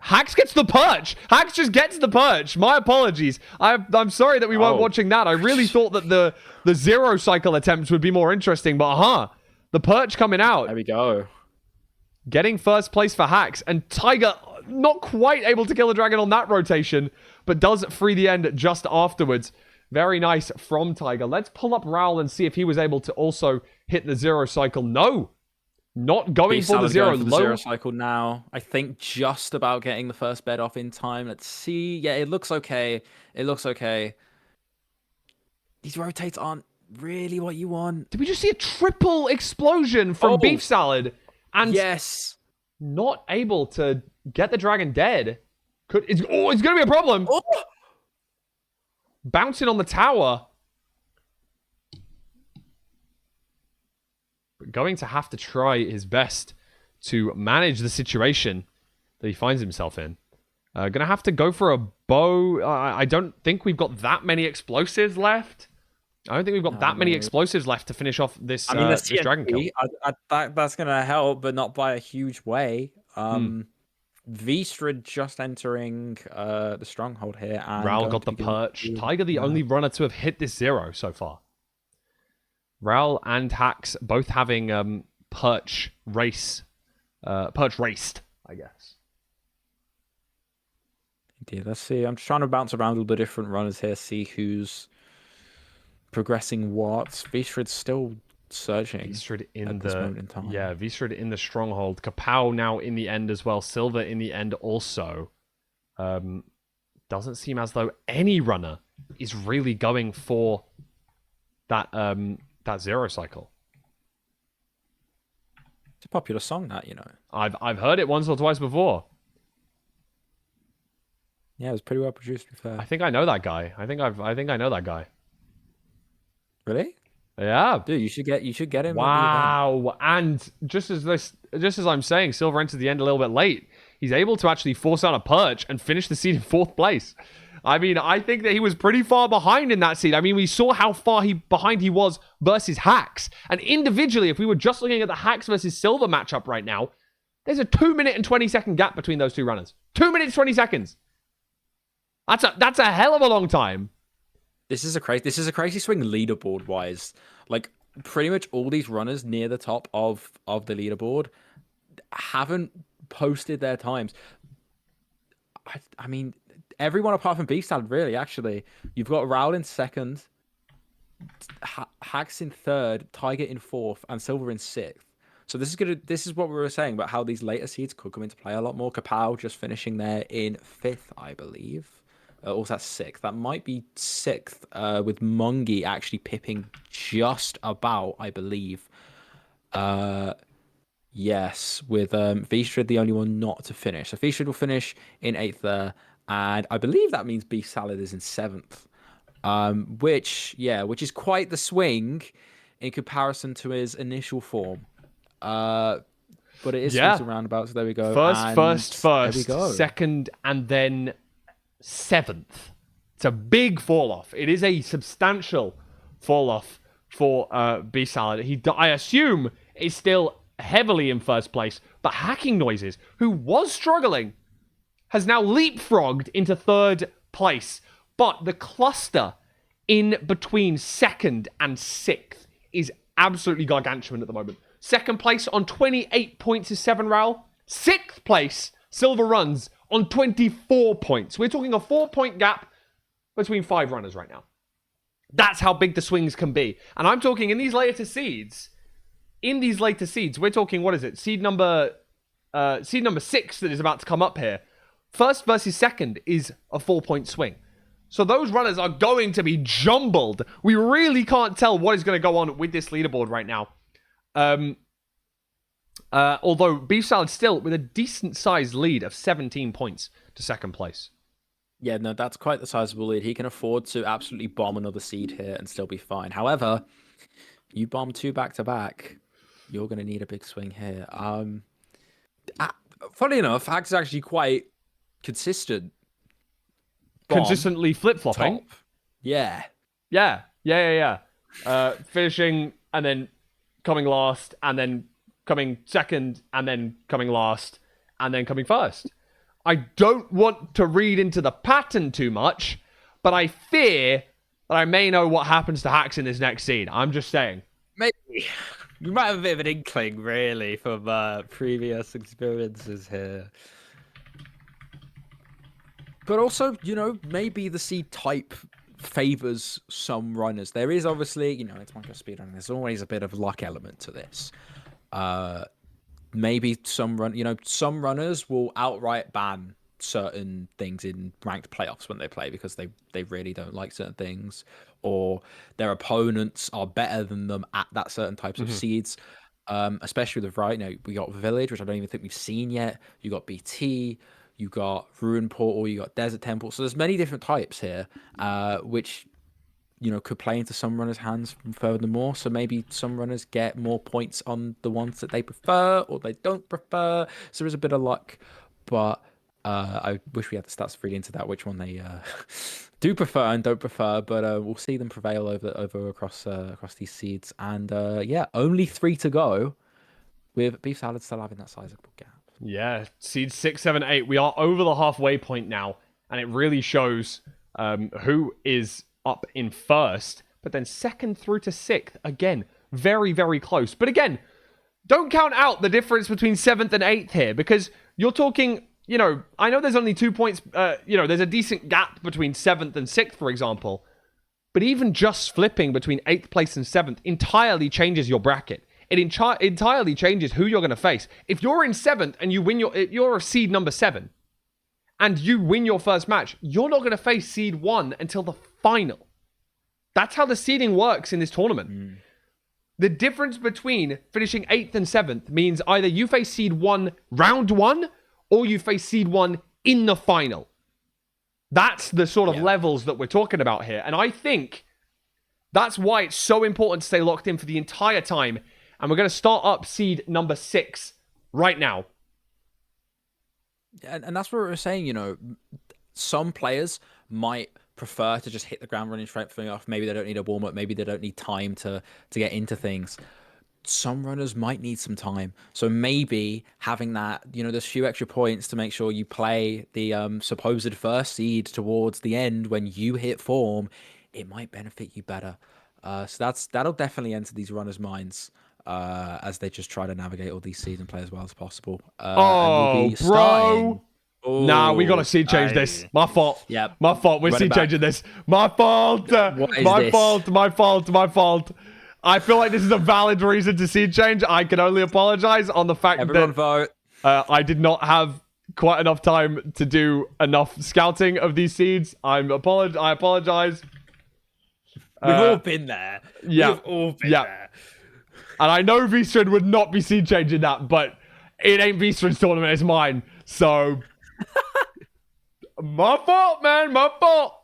Hax gets the perch. Hax just gets the perch. My apologies. I'm sorry that we weren't watching that. I really thought that the 0 cycle attempts would be more interesting, but the perch coming out. There we go. Getting 1st place for Hax, and Tiger not quite able to kill a dragon on that rotation, but does free the end just afterwards. Very nice from Tiger. Let's pull up Raoul and see if he was able to also hit the 0 cycle. No, not going for the 0. For the 0 cycle now. I think just about getting the 1st bed off in time. Let's see. Yeah, it looks okay. These rotates aren't really what you want. Did we just see a triple explosion from Beef Salad? And yes. not able to get the dragon dead. It's going to be a problem. Oh! Bouncing on the tower. But going to have to try his best to manage the situation that he finds himself in. Gonna have to go for a bow. I don't think we've got that many explosives left. I don't think we've got that many explosives left to finish off this, I mean, this dragon kill. that's gonna help, but not by a huge way. Vistrid just entering the stronghold here, and Ral got the perch. Tiger, the only runner to have hit this 0 so far. Ral and Hax both having perch raced, I guess. Indeed. Let's see. I'm just trying to bounce around a little bit different runners here, see who's progressing what. Vistrid's still searching. Vistrid in time. Yeah, Vistrid in the stronghold. Kapow now in the end as well. Silver in the end also. Doesn't seem as though any runner is really going for that 0 cycle. It's a popular song, that, you know. I've heard it once or twice before. Yeah, it was pretty well produced, to be fair. I think I know that guy. I think I know that guy. Really? Yeah. Dude, you should get him. Wow. And just as I'm saying, Silver entered the end a little bit late. He's able to actually force out a perch and finish the seed in 4th place. I mean, I think that he was pretty far behind in that seed. I mean, we saw how far behind he was versus Hax. And individually, if we were just looking at the Hax versus Silver matchup right now, there's a 2-minute and 20-second gap between those two runners. 2 minutes, 20 seconds. That's a hell of a long time. This is a crazy swing leaderboard wise. Like, pretty much all these runners near the top of the leaderboard haven't posted their times. I mean, everyone apart from Beastad, really, actually. You've got Raul in 2nd, Hax in 3rd, Tiger in 4th, and Silver in 6th. So this is what we were saying about how these later seeds could come into play a lot more. Kapow just finishing there in 5th, I believe. Also, that's 6th. That might be 6th, with Mungi actually pipping just about, I believe. Yes, with Vistrid the only one not to finish. So Vistrid will finish in 8th there, and I believe that means Beast Salad is in 7th. Which is quite the swing in comparison to his initial form. But it is swings and roundabouts, so there we go. First, second, and then 7th. It's a big fall off. It is a substantial fall off for B Salad. I assume is still heavily in 1st place, but Hacking Noises, who was struggling, has now leapfrogged into 3rd place. But the cluster in between 2nd and 6th is absolutely gargantuan at the moment. 2nd place on 28 points is 7 Raul. 6th place, Silver Runs on 24 points. We're talking a 4-point gap between 5 runners right now. That's how big the swings can be. And I'm talking in these later seeds, we're talking, what is it? Seed number 6 that is about to come up here. 1st versus 2nd is a 4-point swing. So those runners are going to be jumbled. We really can't tell what is going to go on with this leaderboard right now. Although Beef Salad still with a decent sized lead of 17 points to 2nd place. Yeah, no, that's quite the sizable lead. He can afford to absolutely bomb another seed here and still be fine. However, you bomb 2 back-to-back, you're going to need a big swing here. Funny enough, Hax is actually quite consistent. Consistently flip-flopping? Yeah. Yeah. Finishing and then coming last, and then coming 2nd, and then coming last, and then coming 1st. I don't want to read into the pattern too much, but I fear that I may know what happens to Hax in this next scene. I'm just saying. Maybe. We might have a bit of an inkling, really, from previous experiences here. But also, maybe the seed type favors some runners. There is obviously, it's Minecraft speedrunning. There's always a bit of luck element to this. Maybe some runners will outright ban certain things in ranked playoffs when they play because they really don't like certain things, or their opponents are better than them at that certain types of seeds. especially with the right. We got Village, which I don't even think we've seen yet. You got BT, you got Ruin Portal, you got Desert Temple. So there's many different types here, which could play into some runners' hands furthermore. So maybe some runners get more points on the ones that they prefer or they don't prefer. So there's a bit of luck, but I wish we had the stats read into that, which one they do prefer and don't prefer. But we'll see them prevail over across these seeds. And only 3 to go, with Beef Salad still having that sizable gap. Yeah, seeds 6, 7, 8. We are over the halfway point now, and it really shows who is up in first, but then second through to 6th, again, very, very close. But again, don't count out the difference between 7th and 8th here, because you're talking, I know there's only 2 points, there's a decent gap between 7th and 6th, for example, but even just flipping between 8th place and 7th entirely changes your bracket. It entirely changes who you're going to face. If you're in 7th and you win you're a seed number 7, and you win your first match, you're not going to face seed 1 until the final. That's how the seeding works in this tournament. The difference between finishing 8th and 7th means either you face seed 1 round 1, or you face seed 1 in the final. That's the sort of levels that we're talking about here. And I think that's why it's so important to stay locked in for the entire time. And we're going to start up seed number 6 right now. And that's what we were saying, some players might prefer to just hit the ground running straight off. Maybe they don't need a warm-up. Maybe they don't need time to get into things. Some runners might need some time. So maybe having that, there's a few extra points to make sure you play the supposed first seed towards the end when you hit form, it might benefit you better. So that'll definitely enter these runners' minds as they just try to navigate all these seeds and play as well as possible. Bro. Nah, we got to seed change this. My fault. Yep. My fault. We're seed changing this. My fault. My fault. I feel like this is a valid reason to seed change. I can only apologize on the fact Everyone vote. I did not have quite enough time to do enough scouting of these seeds. I apologize. We've all been there. Yeah. We've all been there. And I know V-Strid would not be seed changing that, but it ain't V-Strid's tournament, it's mine. So, my fault, man, my fault.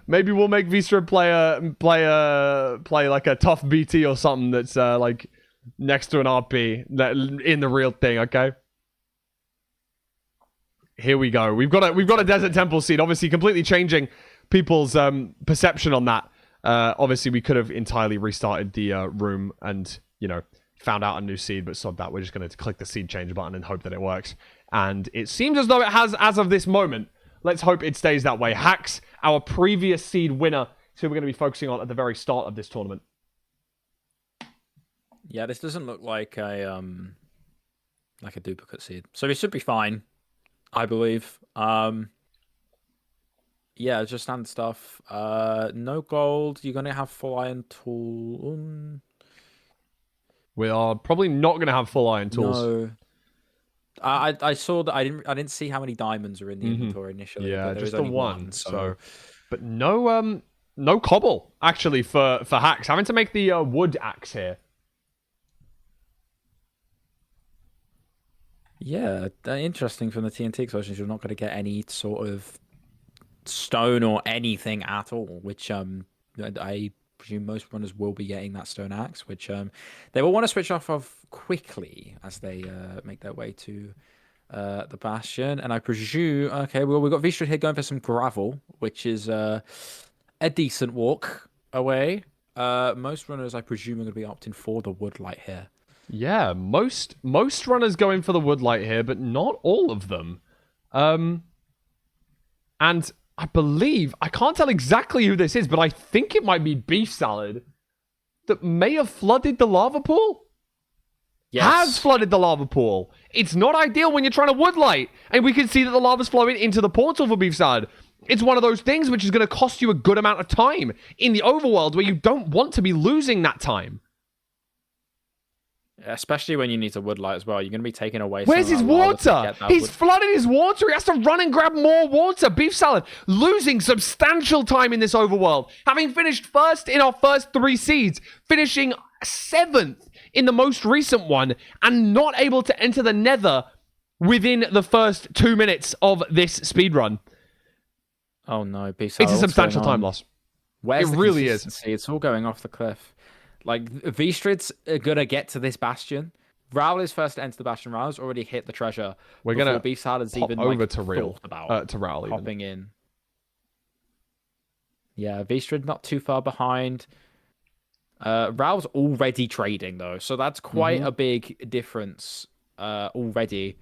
Maybe we'll make V-Strid play like a tough BT or something that's like next to an RP in the real thing, okay? Here we go. We've got a Desert Temple seed, obviously completely changing people's perception on that. Obviously, we could have entirely restarted the room and, found out a new seed, but sod that. We're just going to click the seed change button and hope that it works. And it seems as though it has as of this moment. Let's hope it stays that way. Hax, our previous seed winner, who we're going to be focusing on at the very start of this tournament. Yeah, this doesn't look like a duplicate seed. So it should be fine, I believe. Yeah, just standard stuff. No gold. You're gonna have full iron tool. We are probably not gonna have full iron tools. No. I saw that I didn't see how many diamonds are in the inventory initially. Yeah, but just the one. So, but no cobble actually for Hax. Having to make the wood axe here. Yeah, interesting from the TNT explosions. You're not going to get any sort of stone or anything at all, which I presume most runners will be getting that stone axe, which they will want to switch off of quickly as they make their way to the bastion. And I presume, okay, well, we've got V-Strid here going for some gravel, which is a decent walk away. Most runners, I presume, are going to be opting for the woodlight here. Yeah, most runners going for the woodlight here, but not all of them. And I believe, I can't tell exactly who this is, but I think it might be Beef Salad that may have flooded the lava pool. Yes. Has flooded the lava pool. It's not ideal when you're trying to woodlight. And we can see that the lava's flowing into the portal for Beef Salad. It's one of those things which is going to cost you a good amount of time in the overworld where you don't want to be losing that time. Especially when you need to woodlight as well. You're going to be taking away Where's his water? He's flooded his water. He has to run and grab more water. Beef Salad losing substantial time in this overworld. Having finished first in our first 3 seeds. Finishing 7th in the most recent one and not able to enter the Nether within the first 2 minutes of this speedrun. Oh no, It's a substantial time loss. Where's it the really is. consistency? It's all going off the cliff. Like, V-Strid's gonna get to this bastion. Raul is first to enter the bastion. Raul's already hit the treasure. We're gonna Beef Salad's pop even over like, to Raul. thought about To Raul even. hopping in. Yeah, V-Strid not too far behind. Raul's already trading though, so that's quite a big difference already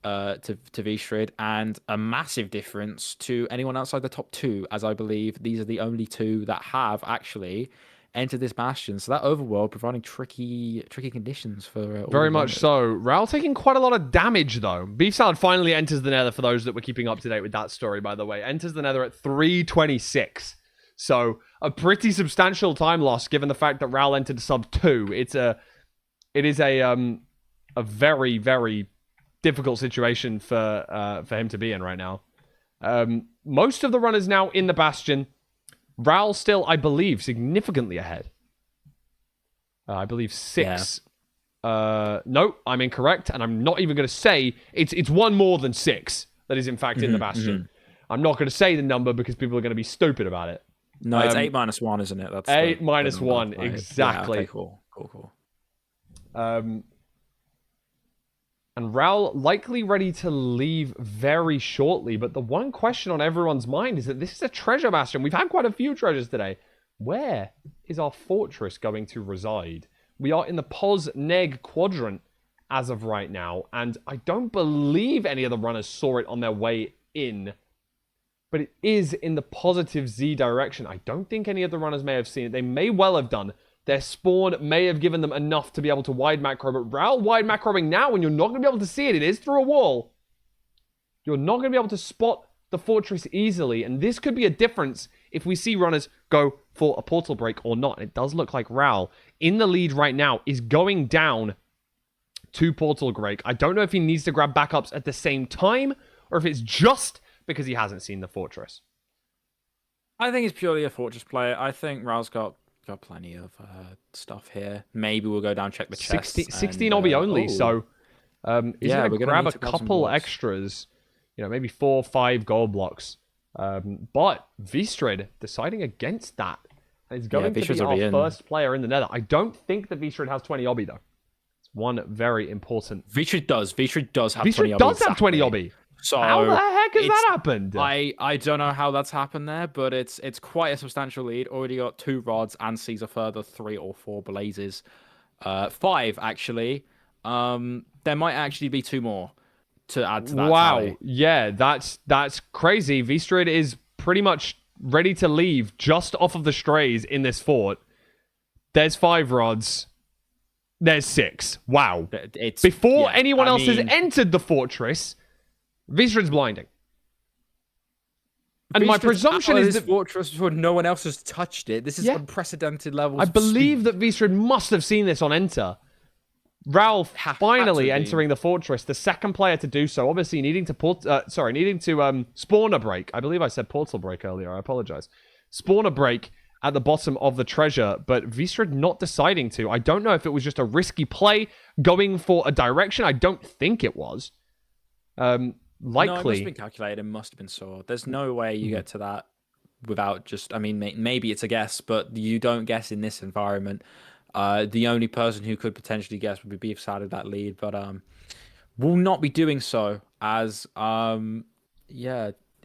to V-Strid, and a massive difference to anyone outside the top 2, as I believe these are the only 2 that have actually entered this bastion. So that overworld providing tricky conditions for all very the much runners. so. Raul taking quite a lot of damage though. Beef Salad finally enters the Nether. For those that were keeping up to date with that story, by the way, enters the Nether at 3:26. So a pretty substantial time loss, given the fact that Raul entered sub 2. It is a very, very difficult situation for him to be in right now. Most of the runners now in the bastion. Raul still, I believe, significantly ahead. I believe 6. Yeah. No, I'm incorrect, and I'm not even going to say it's one more than 6 that is in fact in the bastion. I'm not going to say the number because people are going to be stupid about it. No, it's 8 minus 1, isn't it? That's 8 minus 1, exactly. Yeah, okay, cool. And Raul likely ready to leave very shortly, but the one question on everyone's mind is that this is a treasure bastion. We've had quite a few treasures today. Where is our fortress going to reside? We are in the Pos-Neg quadrant as of right now, and I don't believe any of the runners saw it on their way in. But it is in the positive Z direction. I don't think any of the runners may have seen it. They may well have done. Their spawn may have given them enough to be able to wide macro. But Raul wide macroing now, and you're not going to be able to see it. It is through a wall. You're not going to be able to spot the fortress easily. And this could be a difference if we see runners go for a portal break or not. And it does look like Raul, in the lead right now, is going down to portal break. I don't know if he needs to grab backups at the same time, or if it's just because he hasn't seen the fortress. I think it's purely a fortress player. I think Raul's got plenty of stuff here. Maybe we'll go down check the chest. 16 obby only, so we're going to grab a couple extras. You know, maybe 4 or 5 gold blocks. But V-Strid deciding against that. And it's going to be our first player in the Nether. I don't think that V-Strid has 20 obby, though. It's one very important... V-Strid does. V-Strid does have 20 obby. V-Strid does have 20 obby. So how the heck has that happened? I don't know how that's happened there, but it's quite a substantial lead. Already got 2 rods and sees a further 3 or 4 blazes. 5 actually. There might actually be 2 more to add to that. Wow, tally. Yeah, that's crazy. V-Strid is pretty much ready to leave just off of the strays in this fort. There's 5 rods. There's 6. Wow. Before anyone else has entered the fortress, V-Strid's blinding. And my presumption is that fortress before no one else has touched it. This is unprecedented levels. I believe that V-Strid must have seen this on enter. Raul finally entering the fortress, the second player to do so. Obviously needing to spawn a break. I believe I said portal break earlier. I apologize. Spawn a break at the bottom of the treasure, but V-Strid not deciding to. I don't know if it was just a risky play going for a direction. I don't think it was. Likely. No, it must have been calculated. It must have been saw. There's no way you get to that without just... I mean, maybe it's a guess, but you don't guess in this environment. The only person who could potentially guess would be Beef Salad that lead, but will not be doing so as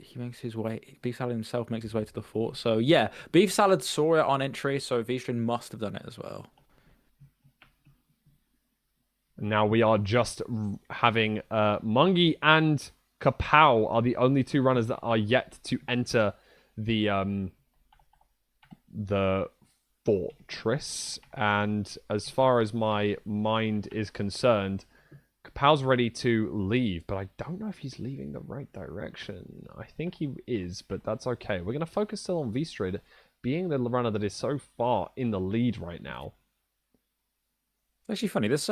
he makes his way. Beef Salad himself makes his way to the fort. So yeah, Beef Salad saw it on entry, so V-Strid must have done it as well. Now we are just having Mungi and Kapow are the only 2 runners that are yet to enter the fortress. And as far as my mind is concerned, Kapow's ready to leave, but I don't know if he's leaving the right direction. I think he is, but that's okay. We're going to focus still on V-Strid being the runner that is so far in the lead right now. Actually funny, this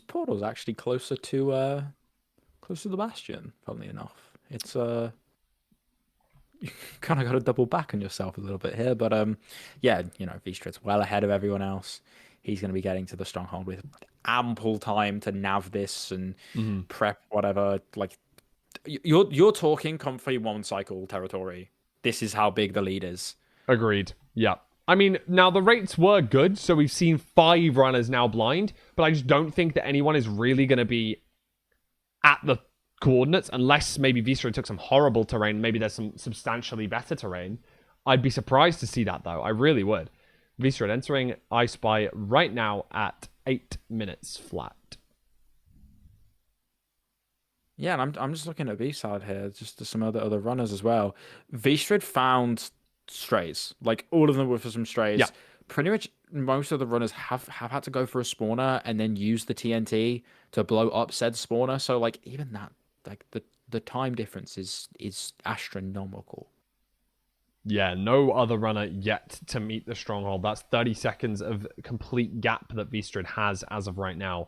portal's actually closer to the bastion, funnily enough. It's you kind of got to double back on yourself a little bit here, but yeah, you know, V-Strid's well ahead of everyone else. he's going to be getting to the stronghold with ample time to nav this and Hmm. prep whatever. Like you're talking comfy 1 cycle territory. This is how big the lead is. Agreed. Yeah. I mean, now the rates were good, so we've seen 5 runners now blind, but I just don't think that anyone is really going to be at the coordinates unless maybe Viscera took some horrible terrain. Maybe there's some substantially better terrain. I'd be surprised to see that, though. I really would. Viscera entering I Spy right now at 8 minutes flat. Yeah, and I'm just looking at B side here, just to some other runners as well. V-Strid found strays, like all of them were for some strays. Yeah. Pretty much most of the runners have had to go for a spawner and then use the TNT to blow up said spawner. So like even that, like the time difference is astronomical. Yeah, no other runner yet to meet the stronghold. That's 30 seconds of complete gap that Vistrid has as of right now.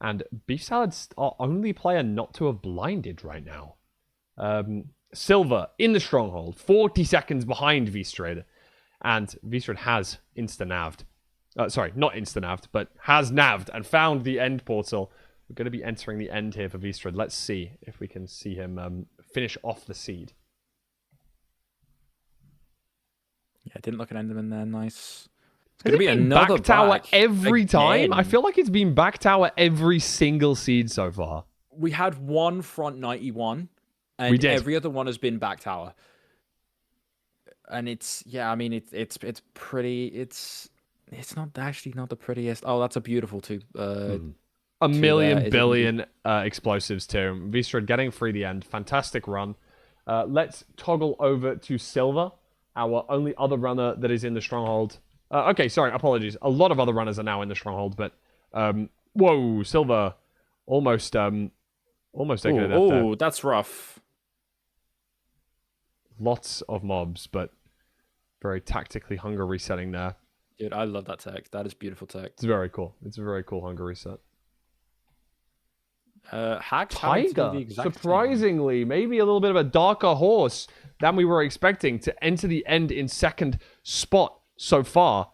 And Beef Salad's our only player not to have blinded right now. Silver in the stronghold, 40 seconds behind Vistrid. And Vistrid has insta-naved. Sorry, not insta-naved, but has naved and found the end portal. We're going to be entering the end here for Vistrid. Let's see if we can see him finish off the seed. Yeah, didn't look at Enderman there. Nice. It's Has gonna it be been another back tower every time? again. I feel like it's been back tower every single seed so far. We had one front 91, and We did. every other one has been back tower. And it's I mean it's pretty. It's not actually not the prettiest. Oh, that's a beautiful two. A million Is it billion explosives too. Vistrid getting free the end. Fantastic run. Let's toggle over to Silver, our only other runner that is in the stronghold. Okay, sorry, apologies. A lot of other runners are now in the stronghold, but whoa, Silver almost taking a death there. Oh, that's rough. Lots of mobs, but very tactically hunger resetting there. Dude, I love that tech. That is beautiful tech. It's very cool. It's a very cool hunger reset. Hacks having to do Tiger, the exact surprisingly, maybe a little bit of a darker horse than we were expecting to enter the end in second spot so far.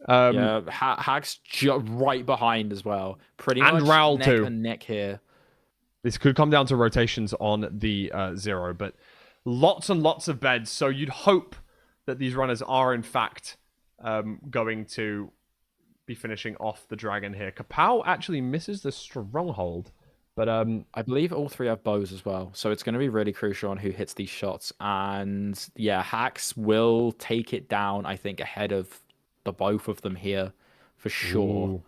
Yeah, Hacks right behind as well. Pretty And much Raoul neck too. and neck here. This could come down to rotations on the 0, but lots and lots of beds. So you'd hope that these runners are in fact going to be finishing off the dragon here. Kapow actually misses the stronghold, but I believe all three have bows as well, so it's going to be really crucial on who hits these shots. And yeah, Hacks will take it down, I think, ahead of the both of them here for sure. Ooh.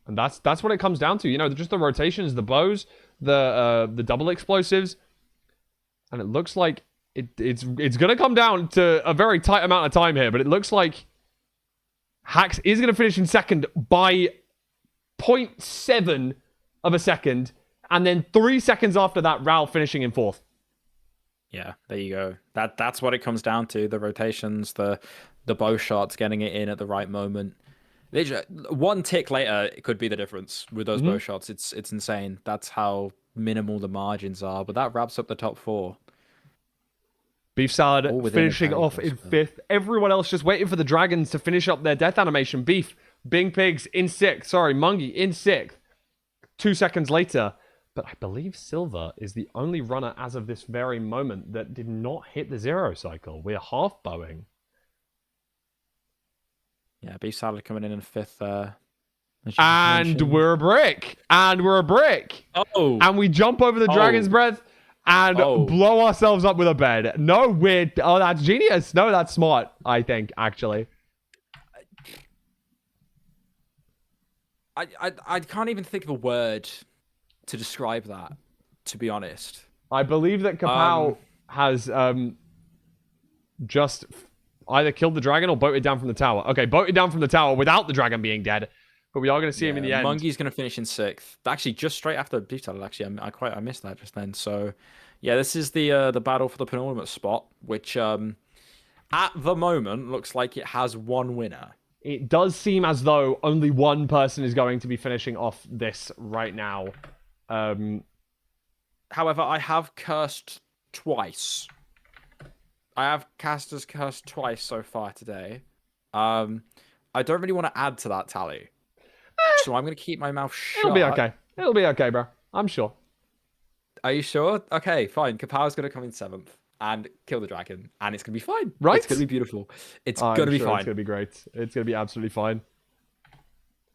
And that's what it comes down to. You know, just the rotations, the bows, the double explosives, and it looks like it's going to come down to a very tight amount of time here. But it looks like Hacks is going to finish in second by 0.7 of a second, and then 3 seconds after that, Raoul finishing in fourth. Yeah, there you go. That's what it comes down to: the rotations, the bow shots, getting it in at the right moment. One tick later, it could be the difference with those bow shots. It's insane. That's how minimal the margins are. But that wraps up the top 4. Beef Salad within finishing a off very in close 5th. Everyone else just waiting for the Dragons to finish up their death animation. Beef, Bing Pigs in 6th. Sorry, Mungie in 6th. 2 seconds later. But I believe Silver is the only runner as of this very moment that did not hit the 0 cycle. We're half bowing. Yeah, Beef Salad coming in 5th. And we're a brick. And we're a brick. Oh. And we jump over the Dragon's Breath and blow ourselves up with a bed. No, weird. Oh, that's genius. No, that's smart, I think, actually. I can't even think of a word to describe that, to be honest. I believe that Kapow has just either killed the dragon or boated down from the tower. Okay, boated down from the tower without the dragon being dead. But we are going to see him in the end. Mungie's going to finish in 6th. Actually, just straight after Beef Salad, actually. I missed that just then. So, yeah, this is the battle for the penultimate spot, which at the moment looks like it has one winner. It does seem as though only one person is going to be finishing off this right now. However, I have cursed twice. I have casters cursed twice so far today. I don't really want to add to that tally. so I'm going to keep my mouth shut. It'll be okay. It'll be okay, bro. I'm sure. Are you sure? Okay, fine. Kapower's going to come in 7th and kill the dragon, and it's going to be fine. Right? It's going to be beautiful. It's I'm going to be sure fine. It's going to be great. It's going to be absolutely fine.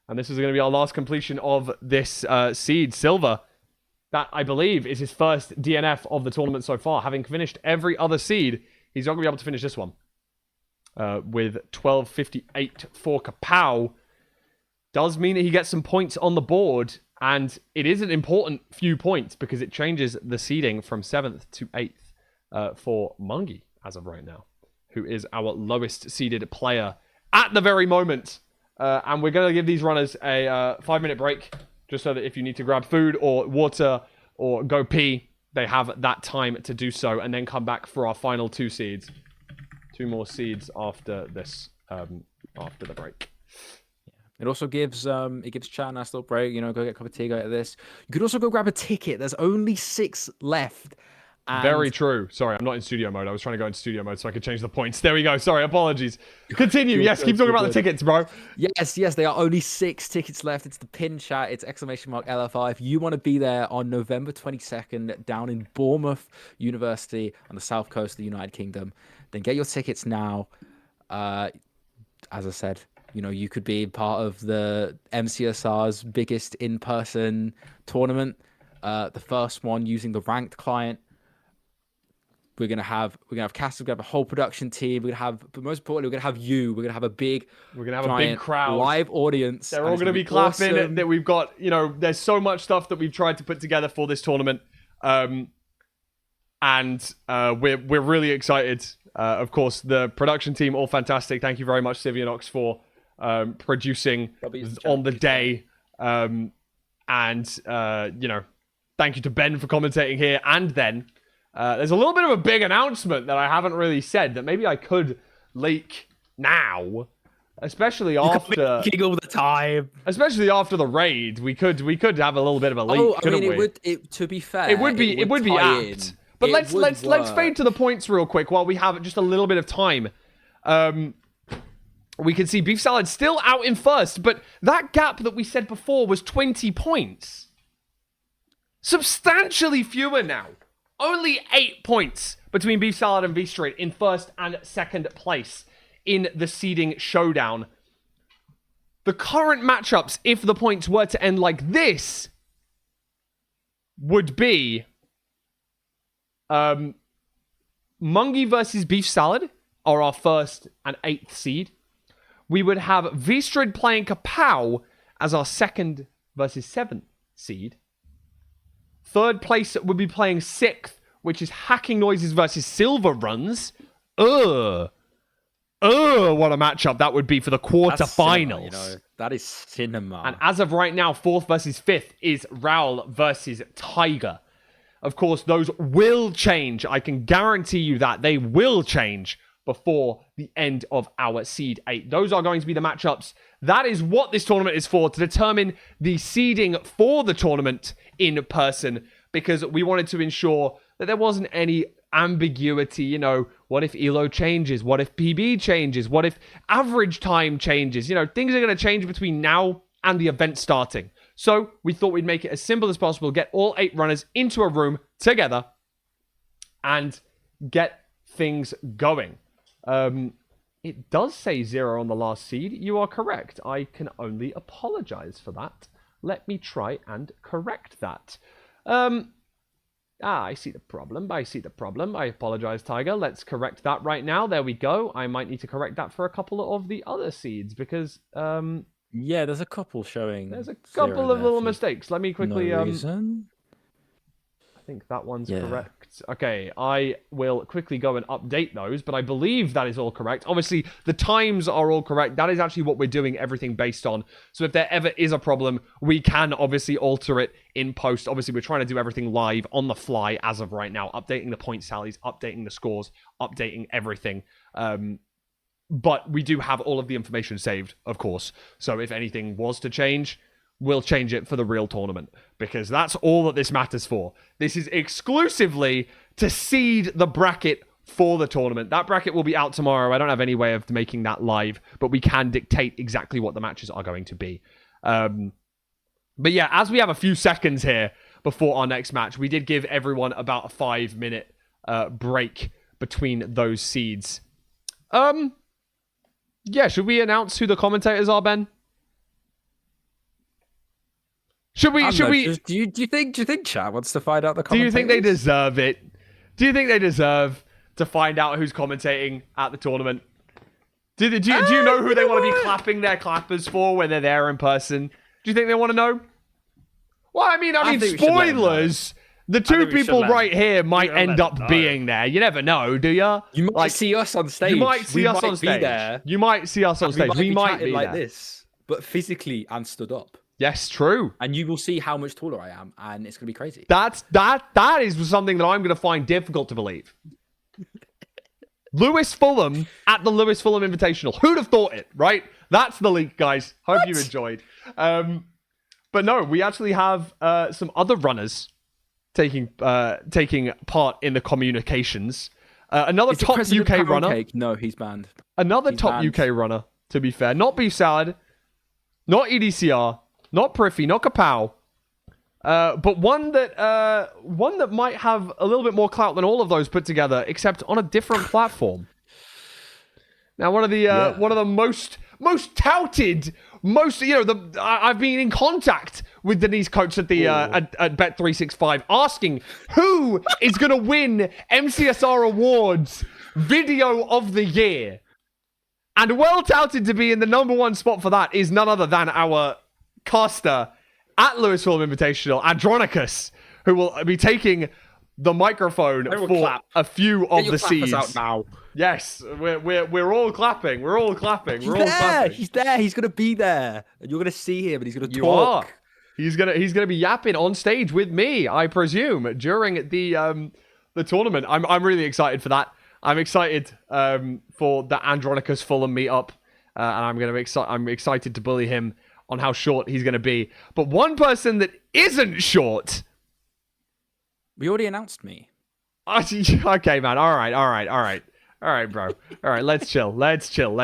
And this is going to be our last completion of this seed, Silver. That, I believe, is his first DNF of the tournament so far. Having finished every other seed, he's not going to be able to finish this one. With 12.58 for Kapow. Does mean that he gets some points on the board. And it is an important few points because it changes the seeding from 7th to 8th for Mungi as of right now, who is our lowest seeded player at the very moment. And we're going to give these runners a 5-minute break, just so that if you need to grab food or water or go pee, they have that time to do so, and then come back for our final 2 seeds. 2 more seeds after this, after the break. It also gives Chat a nice little break. You know, go get a cup of tea, go get this. You could also go grab a ticket. There's only 6 left. And... Very true. Sorry, I'm not in studio mode. I was trying to go into studio mode so I could change the points. There we go. Sorry, apologies. Continue. Yes, keep talking about the tickets, bro. Yes, there are only 6 tickets left. It's the pin chat. It's !LFI. If you want to be there on November 22nd down in Bournemouth University on the south coast of the United Kingdom, then get your tickets now. As I said, you know, you could be part of the MCSR's biggest in-person tournament. The first one using the ranked client. We're gonna have cast. We're gonna have a whole production team. But most importantly, we're gonna have you. We're gonna have a big crowd, live audience. They're all gonna be clapping. Awesome. That we've got. You know, there's so much stuff that we've tried to put together for this tournament, and we're really excited. Of course, the production team all fantastic. Thank you very much, Sivianox, for producing on the day, and you know, thank you to Ben for commentating here, and then. There's a little bit of a big announcement that I haven't really said that maybe I could leak now, especially after all the time. Especially after the raid, we could have a little bit of a leak. Couldn't we? To be fair, it would be apt. But let's fade to the points real quick while we have just a little bit of time. We can see Beef Salad still out in first, but that gap that we said before was 20 points. Substantially fewer now. Only 8 points between Beef Salad and V-Straight in first and second place in the seeding showdown. The current matchups, if the points were to end like this, would be Mungi versus Beef Salad are our first and 8th seed. We would have V-Straight playing Kapow as our 2nd versus 7th seed. Third place would be playing 6th, which is Hacking Noises versus Silver Runs. What a matchup that would be for the quarterfinals. You know, that is cinema. And as of right now, 4th versus 5th is Raul versus Tiger. Of course, those will change. I can guarantee you that they will change before the end of our Seed 8. Those are going to be the matchups. That is what this tournament is for, to determine the seeding for the tournament in person, because we wanted to ensure that there wasn't any ambiguity. You know, what if ELO changes? What if PB changes? What if average time changes? You know, things are going to change between now and the event starting. So we thought we'd make it as simple as possible, get all 8 runners into a room together and get things going. It does say 0 on the last seed. You are correct. I can only apologize for that. Let me try and correct that. I see the problem. I apologize, Tiger. Let's correct that right now. There we go. I might need to correct that for a couple of the other seeds because... yeah, there's a couple showing. There's a couple of little mistakes. Let me quickly... No reason. I think that one's correct. Okay, I will quickly go and update those, but I believe that is all correct. Obviously, the times are all correct. That is actually what we're doing everything based on. So if there ever is a problem, we can obviously alter it in post. Obviously, we're trying to do everything live on the fly as of right now, updating the point tallies, updating the scores, updating everything. But we do have all of the information saved, of course. So if anything was to change... we'll change it for the real tournament, because that's all that this matters for. This is exclusively to seed the bracket for the tournament. That bracket will be out tomorrow. I don't have any way of making that live, but we can dictate exactly what the matches are going to be. But yeah, as we have a few seconds here before our next match, we did give everyone about a 5-minute break between those seeds. Yeah, should we announce who the commentators are, Ben? Should we? Do you think chat wants to find out the Do commentators? you think they deserve it? Do you think they deserve to find out who's commentating at the tournament? Do you know who they want to be clapping their clappers for when they're there in person? Do you think they want to know? Well, I mean, spoilers. The two people right here might end up being there. You never know, do you? You might see us on stage. You might see us on stage. You might see us on stage. We might be like there. this, but physically and stood up. Yes, true. And you will see how much taller I am, and it's gonna be crazy. That is something that I'm gonna find difficult to believe. Lewis Fulham at the Lewis Fulham Invitational. Who'd have thought it, right? That's the leak, guys. Hope you enjoyed. But no, we actually have some other runners taking part in the communications. Another top UK runner. Cake? No, he's banned. He's top UK runner, to be fair. Not Beef Salad, not EDCR, not Priffy, not Kapow. But one that might have a little bit more clout than all of those put together, except on a different platform. Now, one of the most touted, I've been in contact with Denise Coates at the at Bet365 asking who is going to win MCSR Awards Video of the Year. And well touted to be in the #1 spot for that is none other than our caster at Lewis Fulham Invitational, Andronicus, who will be taking the microphone for a few of the seeds. Out now. Yes, we're all clapping. We're all clapping. He's there. He's gonna be there. And you're gonna see him, and he's gonna talk. You are. He's gonna be yapping on stage with me, I presume, during the tournament. I'm really excited for that. I'm excited for the Andronicus Fulham meetup, and I'm excited to bully him on how short he's gonna be. But one person that isn't short. We already announced me. Okay, man. All right, bro. All right, let's chill. Let's chill.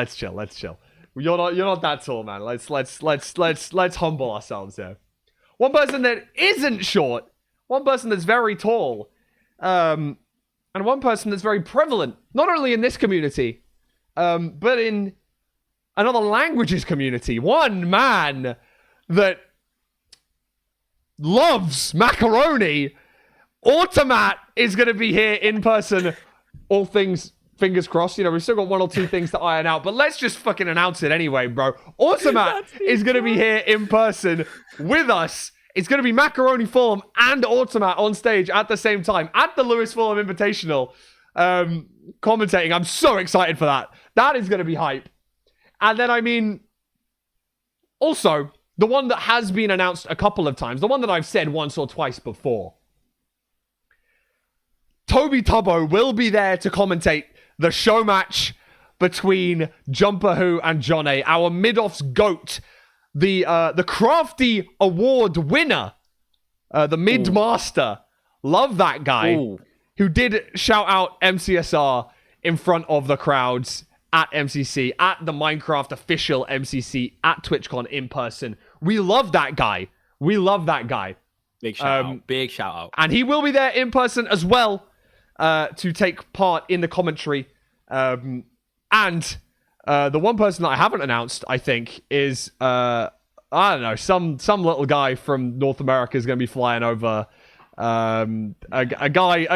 You're not that tall, man. Let's humble ourselves here. One person that isn't short, one person that's very tall, and one person that's very prevalent, not only in this community, but in another languages community. One man that loves macaroni. Automat is going to be here in person. All things, fingers crossed. We've still got one or two things to iron out, but let's just fucking announce it anyway, bro. Automat is going to be here in person with us. It's going to be Macaroni Fulham and Automat on stage at the same time at the Lewis Fulham Invitational, commentating. I'm so excited for that. That is going to be hype. And then, also, the one that has been announced a couple of times, the one that I've said once or twice before, Toby Tubbo will be there to commentate the show match between Jumper Who and John A, our mid-offs GOAT, the Crafty Award winner, the mid-master. Love that guy. Who did shout out MCSR in front of the crowds at MCC, at the Minecraft official MCC, at TwitchCon in person. We love that guy. Big shout out. Big shout out. And he will be there in person as well. To take part in the commentary. And the one person that I haven't announced, I think, is, I don't know, some little guy from North America is going to be flying over. A guy,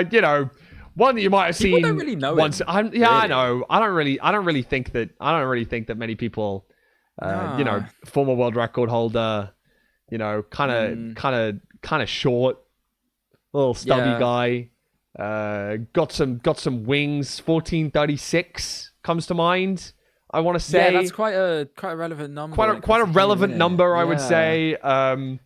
one that you might have seen. People don't really know once. Him, really. I know. I don't really think that many people, former world record holder, kind of short, little stubby guy. Got some wings. 1436 comes to mind. I want to say that's quite a relevant number. Quite a relevant number, I would say. I've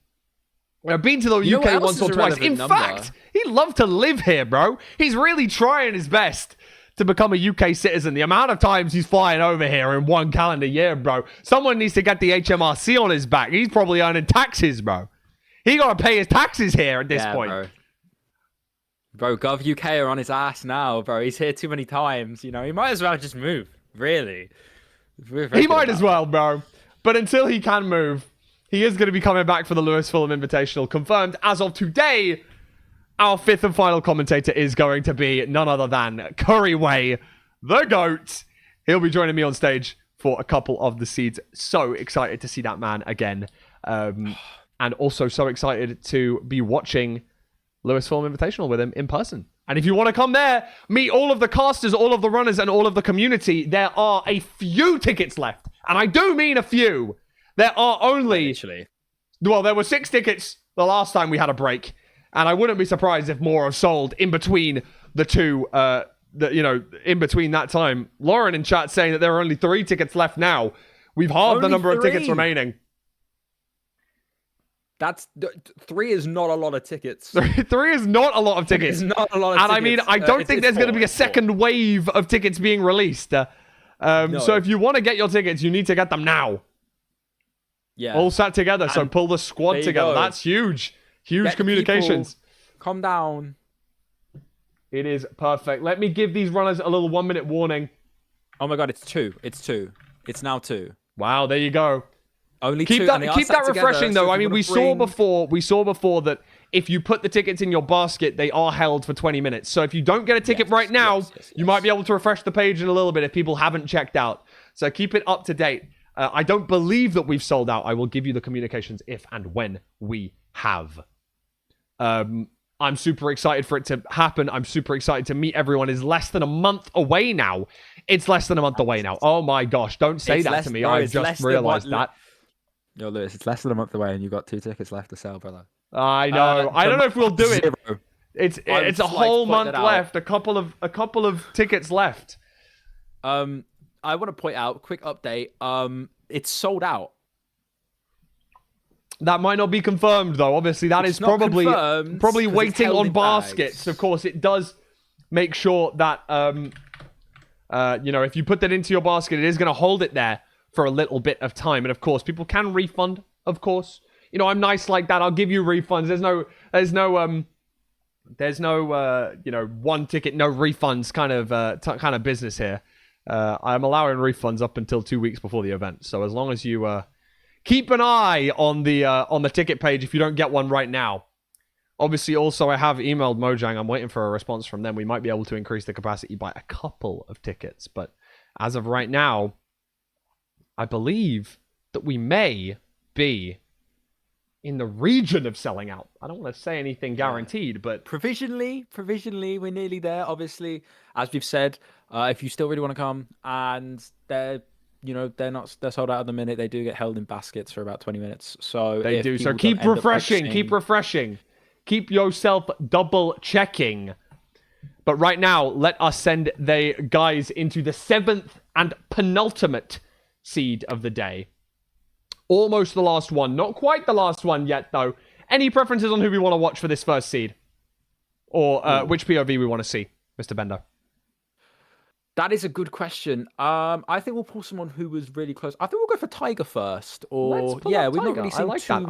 been to the UK once or twice. In fact, he'd love to live here, bro. He's really trying his best to become a UK citizen. The amount of times he's flying over here in one calendar year, bro. Someone needs to get the HMRC on his back. He's probably earning taxes, bro. He got to pay his taxes here at this point. Bro, Gov UK are on his ass now, bro. He's here too many times. He might as well just move. Really. He might as well, bro. But until he can move, He is going to be coming back for the Lewis Fulham Invitational. Confirmed as of today, our fifth and final commentator is going to be none other than Curryway, the GOAT. He'll be joining me on stage for a couple of the seeds. So excited to see that man again. And also so excited to be watching Lewis Fulham Invitational with him in person. And if you want to come there, meet all of the casters, all of the runners, and all of the community, there are a few tickets left. And I do mean a few. There are only... Actually. Well, there were 6 tickets the last time we had a break. And I wouldn't be surprised if more have sold in between the two, in between that time. Lauren in chat saying that there are only 3 tickets left now. We've halved the number of tickets remaining. That's 3 is not a lot of tickets. 3 is not a lot of tickets. It's not a lot of tickets. And I mean, I don't think there's going to be a second wave of tickets being released. No. So if you want to get your tickets, you need to get them now. Yeah. All sat together, so pull the squad together. That's huge. Huge communications. People, calm down. It is perfect. Let me give these runners a little 1-minute warning. Oh my god, it's 2. It's 2. It's now 2. Wow, there you go. Only keep 2. Keep that refreshing though. So I mean, we saw before that if you put the tickets in your basket, they are held for 20 minutes. So if you don't get a ticket right now, you might be able to refresh the page in a little bit if people haven't checked out. So keep it up to date. I don't believe that we've sold out. I will give you the communications if and when we have. I'm super excited for it to happen. I'm super excited to meet everyone. It's less than a month away now. It's less than a month away now. Oh my gosh, don't say that to me. I just realized that. Yo, Lewis, it's less than a month away and you've got 2 tickets left to sell, brother. I know. I don't know if we'll do it. It's a whole month left. A couple of tickets left. I want to point out, quick update. It's sold out. That might not be confirmed though. Obviously, that is probably waiting on baskets. Bags. Of course, it does make sure that if you put that into your basket, it is going to hold it there for a little bit of time. And of course, people can refund. Of course, I'm nice like that. I'll give you refunds. There's no one ticket, no refunds kind of business here. I'm allowing refunds up until 2 weeks before the event. So as long as you keep an eye on the ticket page if you don't get one right now. Obviously, also I have emailed Mojang. I'm waiting for a response from them. We might be able to increase the capacity by a couple of tickets, but as of right now, I believe that we may be in the region of selling out. I don't want to say anything guaranteed, but provisionally, we're nearly there. Obviously, as we've said, if you still really want to come, and they're sold out at the minute, they do get held in baskets for about 20 minutes. So they do. So keep refreshing, keep yourself double checking. But right now, let us send the guys into the 7th and penultimate seed of the day. Almost the last one. Not quite the last one yet, though. Any preferences on who we want to watch for this first seed? Or which POV we want to see, Mr. Bender? That is a good question. I think we'll pull someone who was really close. I think we'll go for Tiger first. Or we've not really seen I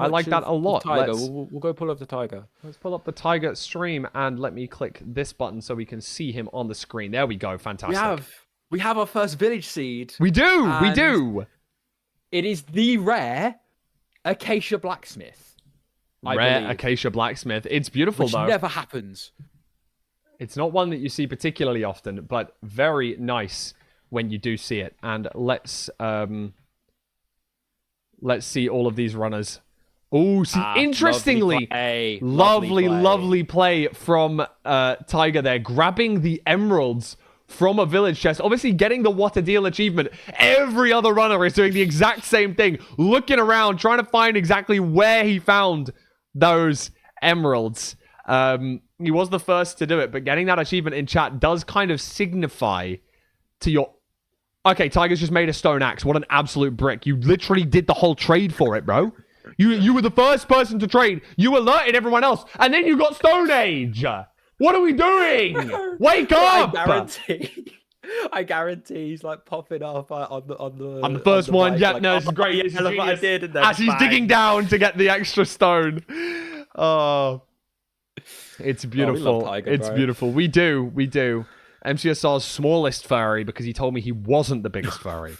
like that a lot. Tiger. We'll go pull up the Tiger. Let's pull up the Tiger stream and let me click this button so we can see him on the screen. There we go. Fantastic. We have our first village seed. We do. It is the rare Acacia Blacksmith. Rare Acacia Blacksmith. It's beautiful, though. Which never happens. It's not one that you see particularly often, but very nice when you do see it. And let's see all of these runners. Oh, see, interestingly, lovely play from Tiger there, grabbing the emeralds from a village chest. Obviously, getting the What a Deal achievement. Every other runner is doing the exact same thing, looking around, trying to find exactly where he found those emeralds. He was the first to do it, but getting that achievement in chat does kind of signify to your... Okay, Tiger's just made a stone axe. What an absolute brick. You literally did the whole trade for it, bro. You were the first person to trade. You alerted everyone else, and then you got Stone Age. What are we doing? Wake up! I guarantee he's like popping up on the first one. mic, Yeah, like, no, it's great. It's look what I did, and then as he's digging down to get the extra stone. Oh, it's beautiful. Tiger, it's beautiful. We do. MCSR's smallest furry because he told me he wasn't the biggest furry.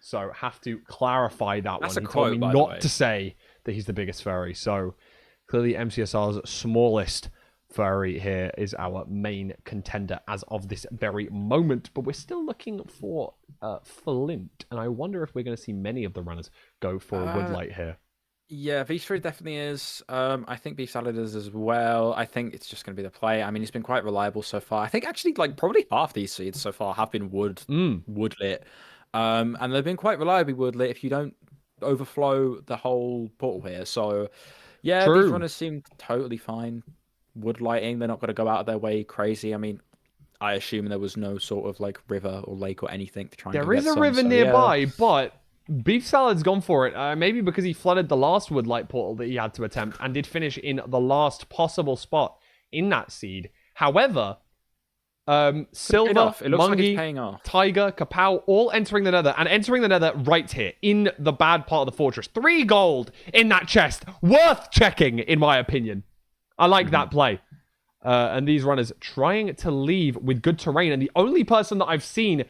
So have to clarify that That's one. a He told quote, me by the not way. to say that he's the biggest furry. So clearly MCSR's smallest furry here is our main contender as of this very moment. But we're still looking for Flint. And I wonder if we're going to see many of the runners go for a Woodlight here. Yeah, V3 definitely is. I think Beef Salad is as well. I think it's just going to be the play. I mean, he's been quite reliable so far. I think actually, like, probably half these seeds so far have been woodlit. And they've been quite reliably woodlit if you don't overflow the whole portal here. So, yeah, these True. runners seem totally fine. Wood lighting, they're not going to go out of their way crazy. I mean, I assume there was no sort of like river or lake or anything to try and There go is get a some, river so, nearby, yeah. but Beef Salad's gone for it. Maybe because he flooded the last Woodlight portal that he had to attempt and did finish in the last possible spot in that seed. However, Silver, It looks like it's Mungie, paying off. Tiger, Kapow, all entering the nether, and entering the nether right here in the bad part of the fortress. 3 gold in that chest. Worth checking, in my opinion. I like that play. And these runners trying to leave with good terrain. And the only person that I've seen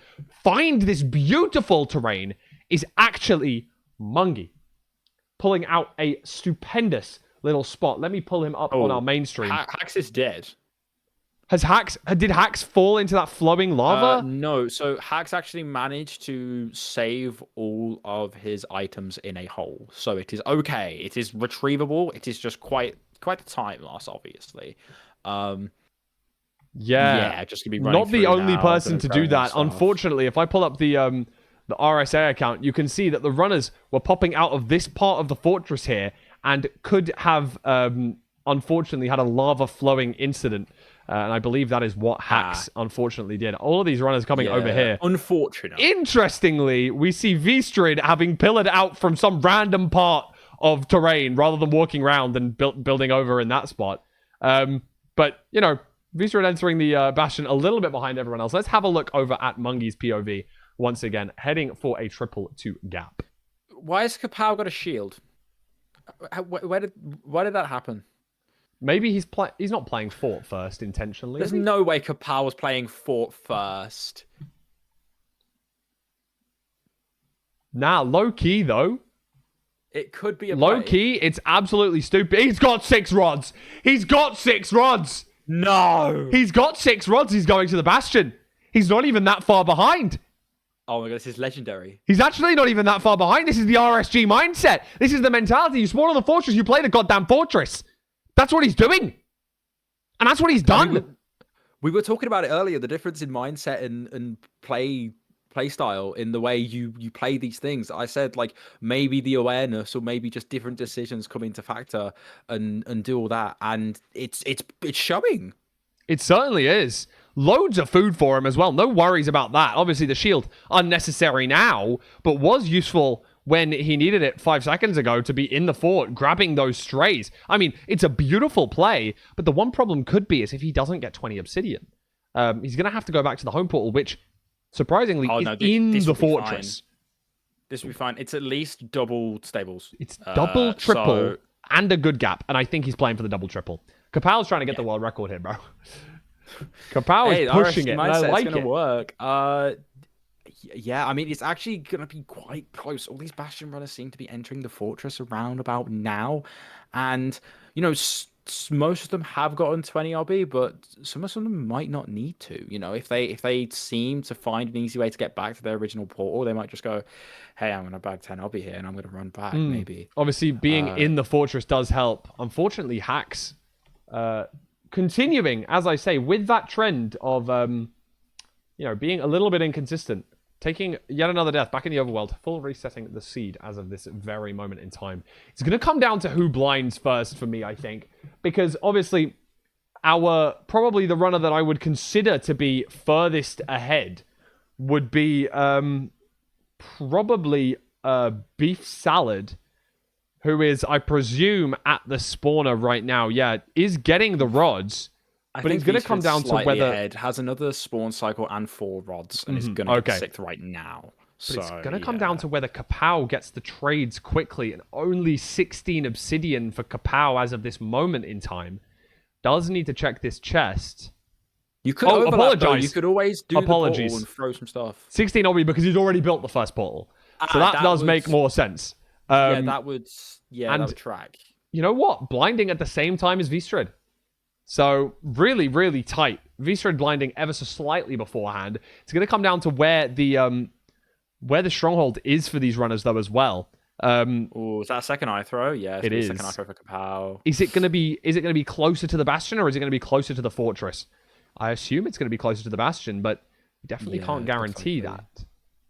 find this beautiful terrain is actually Mungie. Pulling out a stupendous little spot. Let me pull him up on our main stream. Hax is dead. Did Hax fall into that flowing lava? No, so Hax actually managed to save all of his items in a hole. So it is okay. It is retrievable. It is just quite a time loss, obviously. Yeah, just gonna be running not the through only now, person gonna to go do and that. stuff. Unfortunately, if I pull up the RSA account, you can see that the runners were popping out of this part of the fortress here and could have unfortunately had a lava flowing incident. And I believe that is what Hax unfortunately did. All of these runners coming over here. Unfortunate. Interestingly, we see V-Strid having pillared out from some random part of terrain rather than walking around and building over in that spot. But, you know, V-Strid entering the Bastion a little bit behind everyone else. Let's have a look over at Mungie's POV once again, heading for a triple to gap. Why has Kapow got a shield? Why did that happen? Maybe he's not playing Fort first intentionally. There's no way Kapow was playing Fort first. Nah, low key though. It could be a low play. key. It's absolutely stupid. He's got 6 rods. He's got 6 rods. No. He's got 6 rods. He's going to the Bastion. He's not even that far behind. Oh my god, this is legendary. He's actually not even that far behind. This is the RSG mindset. This is the mentality. You spawn on the fortress, you play the goddamn fortress. That's what he's doing. And that's what he's done. We were talking about it earlier, the difference in mindset and play style in the way you play these things. I said, like, maybe the awareness or maybe just different decisions come into factor and do all that. And it's showing. It certainly is. Loads of food for him as well. No worries about that. Obviously, the shield, unnecessary now, but was useful when he needed it 5 seconds ago to be in the fort, grabbing those strays. I mean, it's a beautiful play, but the one problem could be is if he doesn't get 20 obsidian. He's going to have to go back to the home portal, which, surprisingly, is in the fortress. This will be fine. It's at least double stables. It's double, triple, and a good gap, and I think he's playing for the double, triple. Kapow's trying to get the world record here, bro. Kapow is pushing it, and I like it. It's going to work. Yeah, I mean, it's actually going to be quite close. All these Bastion runners seem to be entering the fortress around about now. And, you know, most of them have gotten 20 RB, but some of them might not need to. You know, if they seem to find an easy way to get back to their original portal, they might just go, hey, I'm going to bag 10 RB here, and I'm going to run back, maybe. Obviously, being in the fortress does help. Unfortunately, Hax, continuing, as I say, with that trend of, you know, being a little bit inconsistent. Taking yet another death back in the overworld, full resetting the seed as of this very moment in time. It's going to come down to who blinds first for me, I think. Because obviously, probably the runner that I would consider to be furthest ahead would be probably Beef Salad, who is, I presume, at the spawner right now. Yeah, is getting the rods. But it's going to come down to whether ahead, has another spawn cycle and 4 rods and is going to get 6th right now. But it's going to come down to whether Kapow gets the trades quickly, and only 16 obsidian for Kapow as of this moment in time. Does need to check this chest. You could overlap, though. You could always do the portal and throw some stuff. 16 obby because he's already built the first portal. So that does would, make more sense. that would track. You know what? Blinding at the same time as Vstrid. So really, really tight. Vstrid blinding ever so slightly beforehand. It's going to come down to where the stronghold is for these runners though as well. Oh, is that a second eye throw? Yeah, it is. Second eye throw for Kapow. Is it going to be closer to the bastion or is it going to be closer to the fortress? I assume it's going to be closer to the bastion, but we definitely can't guarantee that.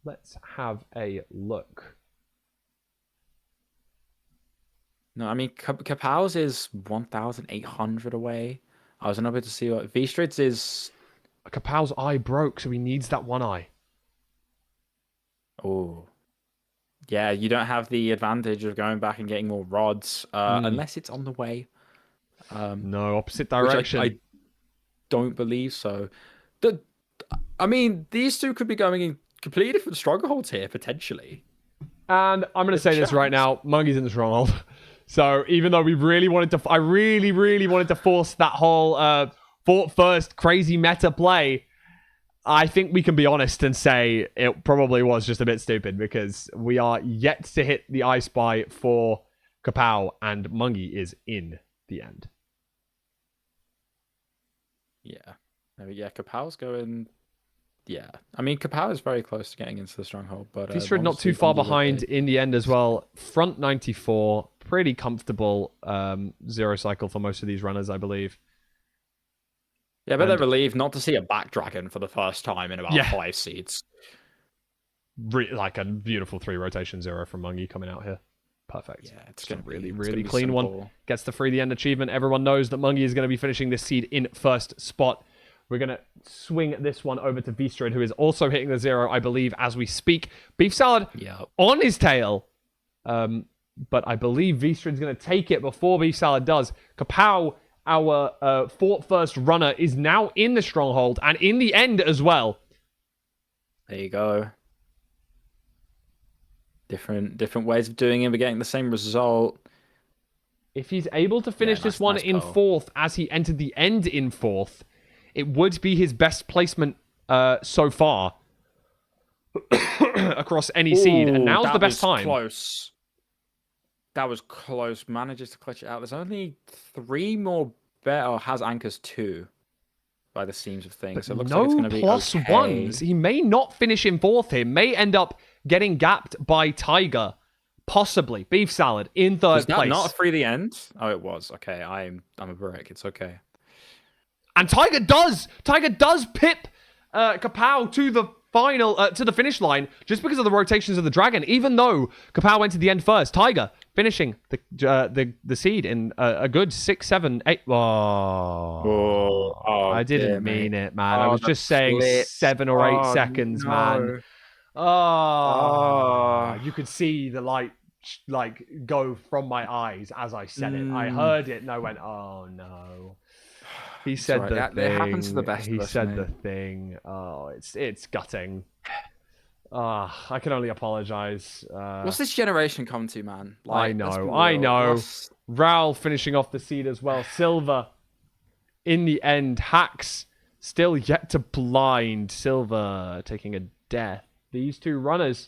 Let's have a look. No, I mean, Kapow's is 1,800 away. I was unable to see what Vstrid's is. Kapow's eye broke, so he needs that one eye. Oh. Yeah, you don't have the advantage of going back and getting more rods, unless it's on the way. No, opposite direction. I don't believe so. I mean, these two could be going in completely different strongholds here, potentially. And I'm going to say this right now. Monkey's in the stronghold. So even though we really wanted to... I really, really wanted to force that whole fort first crazy meta play. I think we can be honest and say it probably was just a bit stupid because we are yet to hit the I Spy for Kapow and Mungie is in the end. Yeah. Kapow's going... Yeah. I mean, Kapow is very close to getting into the stronghold, but... Vstrid not too far behind in the end as well. Front 94, pretty comfortable zero cycle for most of these runners, I believe. Yeah, but they're relieved not to see a back dragon for the first time in about 5 seeds. Like a beautiful 3 rotation 0 from Mungie coming out here. Perfect. Yeah, it's going to be really clean one. Gets the free the end achievement. Everyone knows that Mungie is going to be finishing this seed in first spot. We're going to swing this one over to Vstrid, who is also hitting the 0, I believe, as we speak. Beef Salad on his tail. But I believe Vstrid's going to take it before Beef Salad does. Kapow, our fort first runner, is now in the stronghold and in the end as well. There you go. Different ways of doing it, but getting the same result. If he's able to finish this one in fourth as he entered the end in fourth, it would be his best placement so far across any seed. And now's the best time. Close. That was close. Manages to clutch it out. There's only 3 more better. Has anchors 2 by the seams of things. So it looks like it's going to be plus okay. ones. He may not finish in fourth here. May end up getting gapped by Tiger. Possibly. Beef Salad in third place. Not a free the end? Oh, it was. Okay, I'm a brick. It's okay. And Tiger does pip Kapow to the final, to the finish line just because of the rotations of the dragon. Even though Kapow went to the end first, Tiger finishing the seed in a good 6, 7, 8. I didn't mean it, man. I was just saying 7 or 8 seconds, man. You could see the light go from my eyes as I said it. I heard it and I went, oh no. He said the thing. It happens to the best of us, said the thing. Oh, it's gutting. I can only apologize. What's this generation come to, man? I know. Raul finishing off the seed as well. Silver in the end. Hacks still yet to blind. Silver taking a death. These 2 runners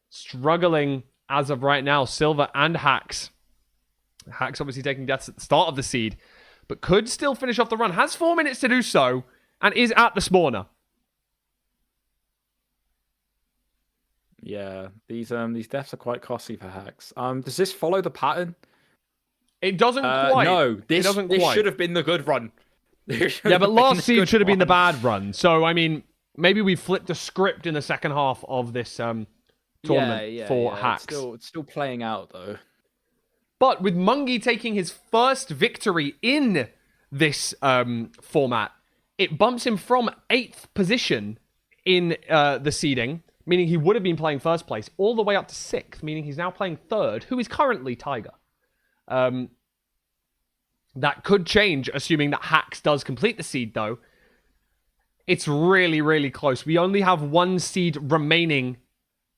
struggling as of right now. Silver and Hacks. Hacks obviously taking deaths at the start of the seed, but could still finish off the run. Has 4 minutes to do so, and is at the spawner. Yeah, these deaths are quite costly for Hacks. Does this follow the pattern? It doesn't quite. No, this should have been the good run. Yeah, but last seed should have been the bad run. So, I mean, maybe we flipped a script in the second half of this tournament for Hacks. It's still playing out, though. But with Mungie taking his first victory in this format, it bumps him from 8th position in the seeding, meaning he would have been playing first place, all the way up to 6th, meaning he's now playing 3rd, who is currently Tiger. That could change, assuming that Hacks does complete the seed, though. It's really, really close. We only have 1 seed remaining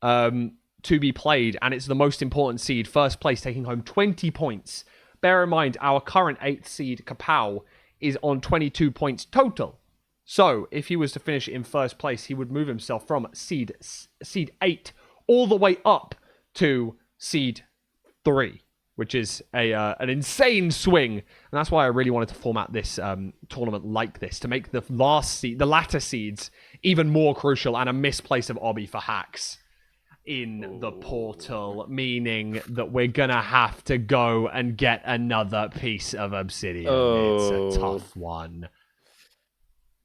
to be played, and it's the most important seed. First place taking home 20 points. Bear in mind, our current 8th seed, Kapow, is on 22 points total. So, if he was to finish in first place, he would move himself from seed 8 all the way up to seed 3, which is an insane swing. And that's why I really wanted to format this tournament like this, to make the latter seeds even more crucial, and a misplace of obby for hacks in the portal, meaning that we're gonna have to go and get another piece of obsidian. It's a tough one.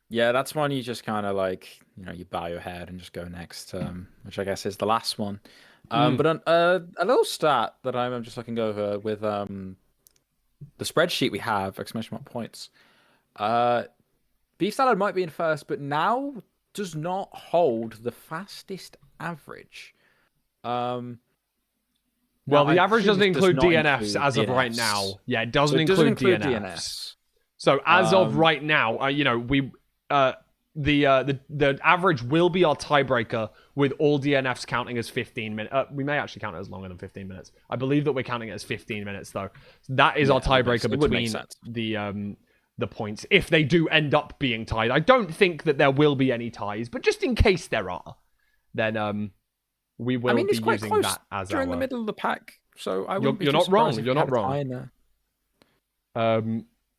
Yeah, that's one you just kind of like, you bow your head and just go next, which I guess is the last one. But a little stat that I'm just looking over with the spreadsheet we have, exclamation mark points. Beef Salad might be in first, but now does not hold the fastest average. Well, the average doesn't include DNFs as of right now. Yeah, it doesn't include DNFs. So as of right now, the average will be our tiebreaker, with all DNFs counting as 15 minutes. We may actually count it as longer than 15 minutes. I believe that we're counting it as 15 minutes, though. So that is our tiebreaker between the points. If they do end up being tied, I don't think that there will be any ties, but just in case there are, then we will be using that as during the middle of the pack. So you're not wrong. You're not wrong.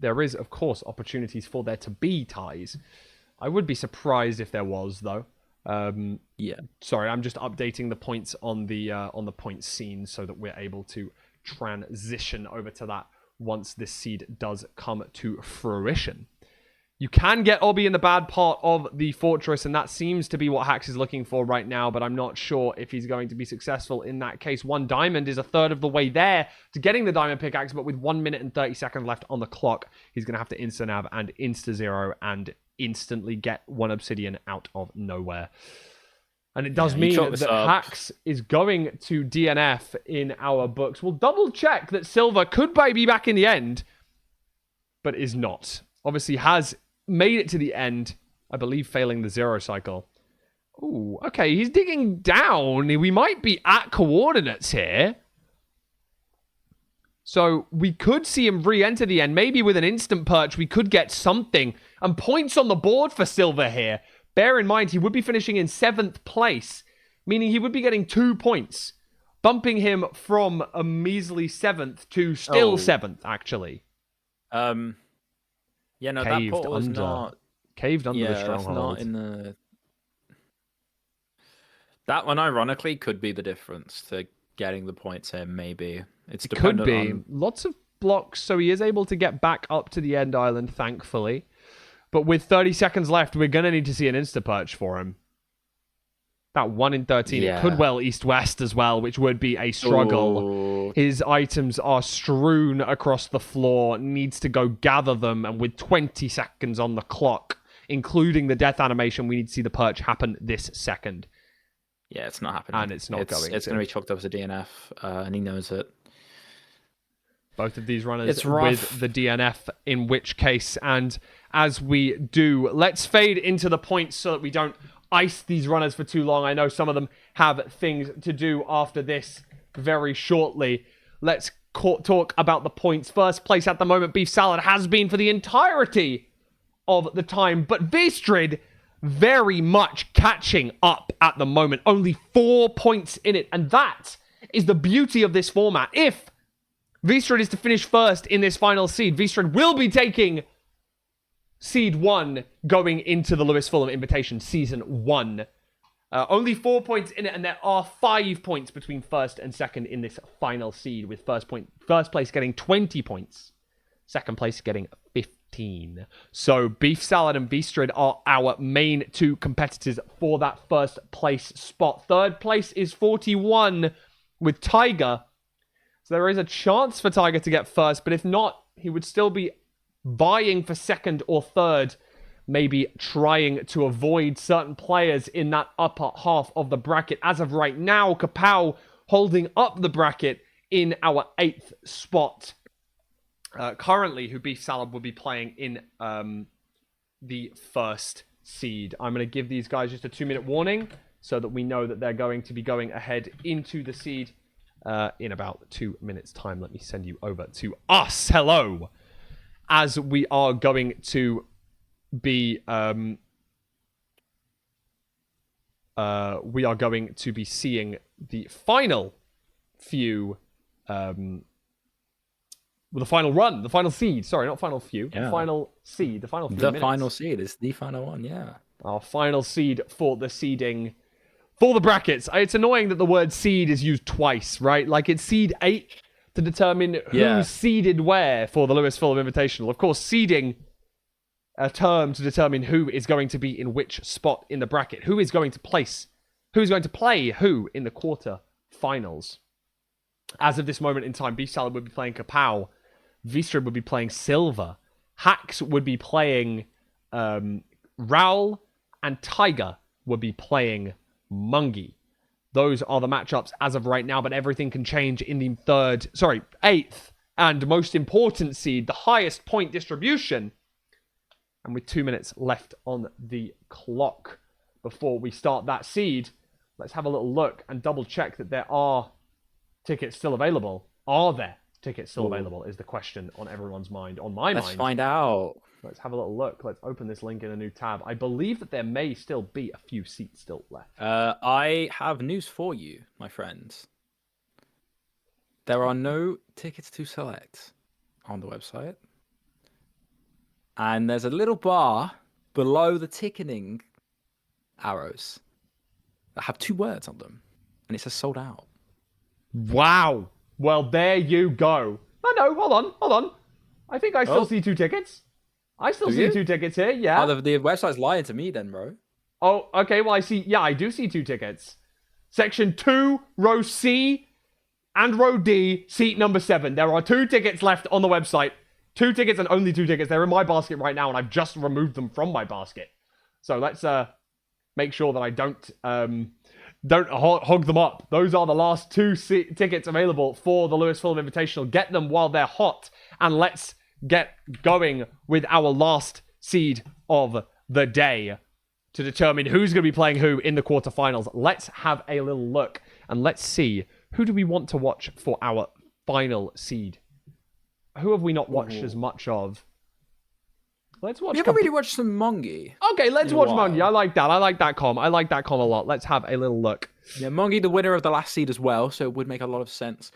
There is, of course, opportunities for there to be ties. I would be surprised if there was, though. Sorry, I'm just updating the points on the point scene so that we're able to transition over to that once this seed does come to fruition. You can get obby in the bad part of the fortress, and that seems to be what Hax is looking for right now, but I'm not sure if he's going to be successful in that case. 1 diamond is a third of the way there to getting the diamond pickaxe, but with 1 minute and 30 seconds left on the clock, he's going to have to insta-nav and insta-zero and instantly get 1 obsidian out of nowhere. And it does mean that Hax is going to DNF in our books. We'll double check that Silver could be back in the end, but is not. Obviously has made it to the end, I believe, failing the 0 cycle. Ooh, okay, he's digging down. We might be at coordinates here. So we could see him re-enter the end. Maybe with an instant perch, we could get something. And points on the board for Silver here. Bear in mind, he would be finishing in 7th place, meaning he would be getting 2 points, bumping him from a measly 7th to still 7th, actually. Yeah, no, that portal was not... Caved under the stronghold. That's not in the... That one, ironically, could be the difference to getting the points here, maybe. It could be. Lots of blocks, so he is able to get back up to the end island, thankfully. But with 30 seconds left, we're going to need to see an insta-perch for him. That 1 in 13. Yeah. It could well east-west as well, which would be a struggle. Ooh. His items are strewn across the floor. Needs to go gather them. And with 20 seconds on the clock, including the death animation, we need to see the perch happen this second. Yeah, it's not happening. And it's not going to. It's going to be chalked up as a DNF, and he knows it. Both of these runners with the DNF, in which case, and as we do, let's fade into the points so that we don't ice these runners for too long. I know some of them have things to do after this very shortly. Let's talk about the points. First place at the moment, Beef Salad, has been for the entirety of the time, but Vistrid very much catching up at the moment. Only 4 points in it, and that is the beauty of this format. If Vistrid is to finish first in this final seed, Vistrid will be taking Seed 1 going into the Lewis Fulham Invitation Season 1. Only 4 points in it, and there are 5 points between first and second in this final seed, with first place getting 20 points, second place getting 15. So Beef Salad and Vistrid are our main 2 competitors for that first place spot. Third place is 41 with Tiger. So there is a chance for Tiger to get first, but if not, he would still be vying for second or third, maybe trying to avoid certain players in that upper half of the bracket. As of right now, Kapow holding up the bracket in our 8th spot. Currently, who Beef Salad will be playing in the first seed. I'm going to give these guys just a 2-minute warning so that we know that they're going to be going ahead into the seed in about 2 minutes' time. Let me send you over to us. Hello. As we are going to be seeing the final few, the final run, the final seed. Sorry, not final few. Yeah. The final seed. The final few The minutes. final seed is the final one. Yeah. Our final seed for the seeding for the brackets. It's annoying that the word seed is used twice, right? Like it's seed 8 to determine who's seeded where for the Lewis Fulham Invitational. Of course, seeding a term to determine who is going to be in which spot in the bracket, who is going to play who in the quarter finals. As of this moment in time, Beef Salad would be playing Kapow, Vistra would be playing Silver, Hacks would be playing Raul, and Tiger would be playing Mungie. Those are the matchups as of right now, but everything can change in the 8th and most important seed, the highest point distribution. And with 2 minutes left on the clock before we start that seed, let's have a little look and double check that there are tickets still available. Are there tickets still available is the question on everyone's mind, on my mind. Let's find out. Let's have a little look. Let's open this link in a new tab. I believe that there may still be a few seats still left. I have news for you, my friends. There are no tickets to select on the website. And there's a little bar below the ticketing arrows that have 2 words on them. And it says sold out. Wow. Well, there you go. No, hold on. I think I still see 2 tickets. I still see 2 tickets here, yeah. Oh, the website's lying to me then, bro. Oh, okay, well, I do see 2 tickets. Section 2, row C, and row D, seat number 7. There are 2 tickets left on the website. 2 tickets and only 2 tickets. They're in my basket right now, and I've just removed them from my basket. So let's make sure that I don't hog them up. Those are the last 2 tickets available for the Lewis Fulham Invitational. Get them while they're hot, and let's get going with our last seed of the day to determine who's going to be playing who in the quarterfinals. Let's have a little look, and let's see who do we want to watch for our final seed. Who have we not watched as much of? Let's watch. We haven't really watched some Mungie. Okay, let's watch Mungie. I like that. I like that com a lot. Let's have a little look. Yeah, Mungie, the winner of the last seed as well, so it would make a lot of sense.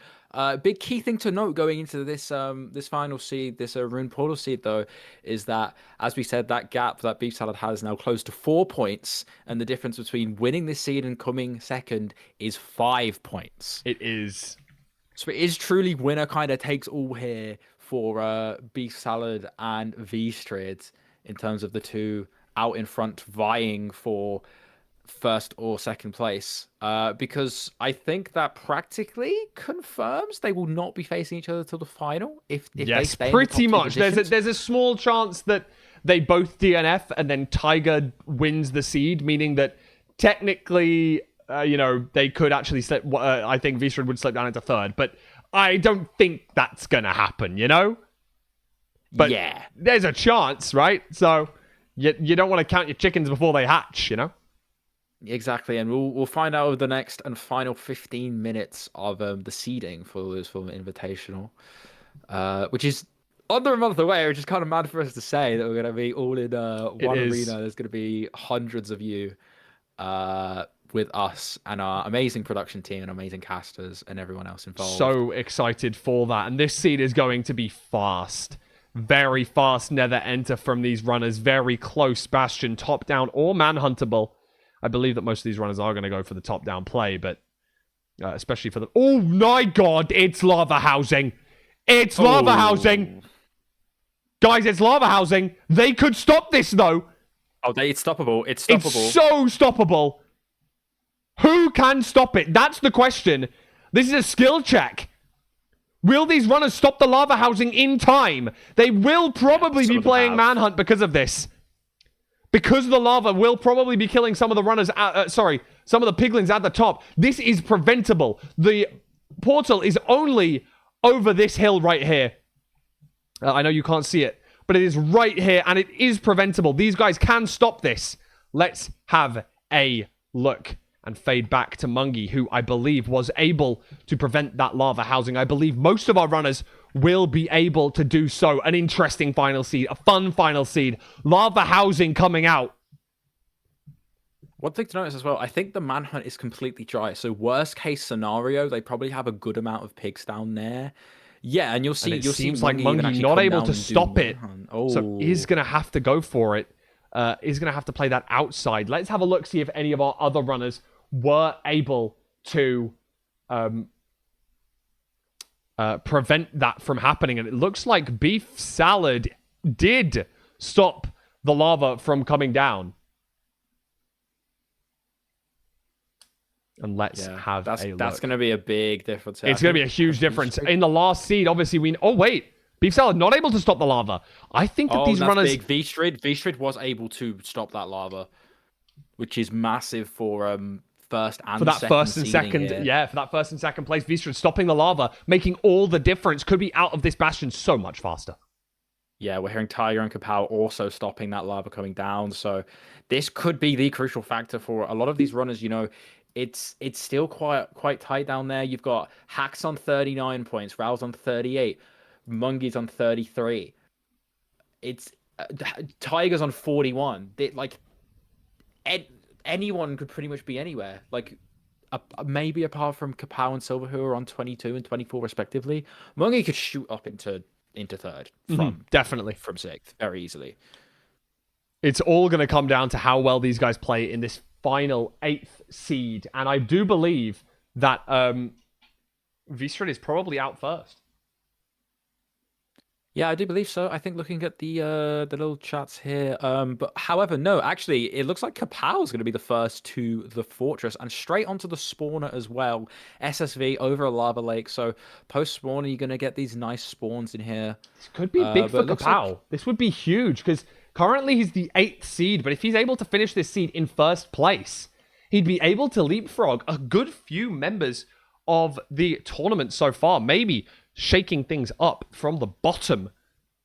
Big key thing to note going into this this final seed, this Rune Portal seed, though, is that, as we said, that gap that Beef Salad has now close to 4 points, and the difference between winning this seed and coming second is 5 points. It is. So it is truly winner kind of takes all here for Beef Salad and V-Street in terms of the 2 out in front vying for first or second place, because I think that practically confirms they will not be facing each other till the final. If they stay pretty in the top much. 2 There's a small chance that they both DNF and then Tiger wins the seed, meaning that technically, they could actually slip. I think Vistra would slip down into 3rd, but I don't think that's gonna happen. But yeah, there's a chance, right? So you don't want to count your chickens before they hatch, Exactly, and we'll find out over the next and final 15 minutes of the seeding for the Lewis Fulham Invitational, which is under a month away, which is kind of mad for us to say that we're going to be all in one arena. There's going to be hundreds of you with us and our amazing production team and amazing casters and everyone else involved. So excited for that, and this seed is going to be fast. Very fast nether enter from these runners. Very close bastion, top down or manhuntable. I believe that most of these runners are going to go for the top-down play, but especially for the... Oh, my God, it's lava housing. It's lava housing. Guys, it's lava housing. They could stop this, though. Oh, it's stoppable. It's stoppable. It's so stoppable. Who can stop it? That's the question. This is a skill check. Will these runners stop the lava housing in time? They will probably be playing Manhunt because of this. Because the lava will probably be killing some of the runners, some of the piglins at the top. This is preventable. The portal is only over this hill right here. I know you can't see it, but it is right here, and it is preventable. These guys can stop this. Let's have a look and fade back to Mungie, who I believe was able to prevent that lava housing. I believe most of our runners will be able to do so. An interesting final seed, a fun final seed. Lava housing coming out. One thing to notice as well, I think the manhunt is completely dry. So worst case scenario, they probably have a good amount of pigs down there. Yeah, and And it you'll see seems like Mungie even Mungie actually not come able down to and do stop it. manhunt. So is Oh, going to have to go for it. Is going to have to play that outside. Let's have a look, see if any of our other runners were able to prevent that from happening. And it looks like Beef Salad did stop the lava from coming down. And let's have a look. That's going to be a big difference here. It's going to be a huge difference. In the last seed, obviously, oh, wait. Beef Salad not able to stop the lava. I think that these that's runners... big. V-Strid was able to stop that lava, which is massive for first and for that second first and second, here. yeah, for that first and second place, V-Strid stopping the lava, making all the difference. Could be out of this bastion so much faster. Yeah, we're hearing Tiger and Kapow also stopping that lava coming down. So this could be the crucial factor for a lot of these runners. You know, it's still quite tight down there. You've got Hacks on 39 points, Raoul's on 38, Mungie's on 33. It's Tiger's on 41. Anyone could pretty much be anywhere. Like maybe apart from Kapow and Silver, who are on 22 and 24 respectively. Mungie could shoot up into third from definitely from sixth very easily. It's all going to come down to how well these guys play in this final 8th seed, and I do believe that V-Strid is probably out first. Yeah, I do believe so. I think looking at the little chats here, but however, no, actually, it looks like Kapow is going to be the first to the fortress and straight onto the spawner as well. SSV over a lava lake, so post spawner, you're going to get these nice spawns in here. This could be big for Kapow. This would be huge because currently he's the 8th seed, but if he's able to finish this seed in first place, he'd be able to leapfrog a good few members of the tournament so far, maybe shaking things up from the bottom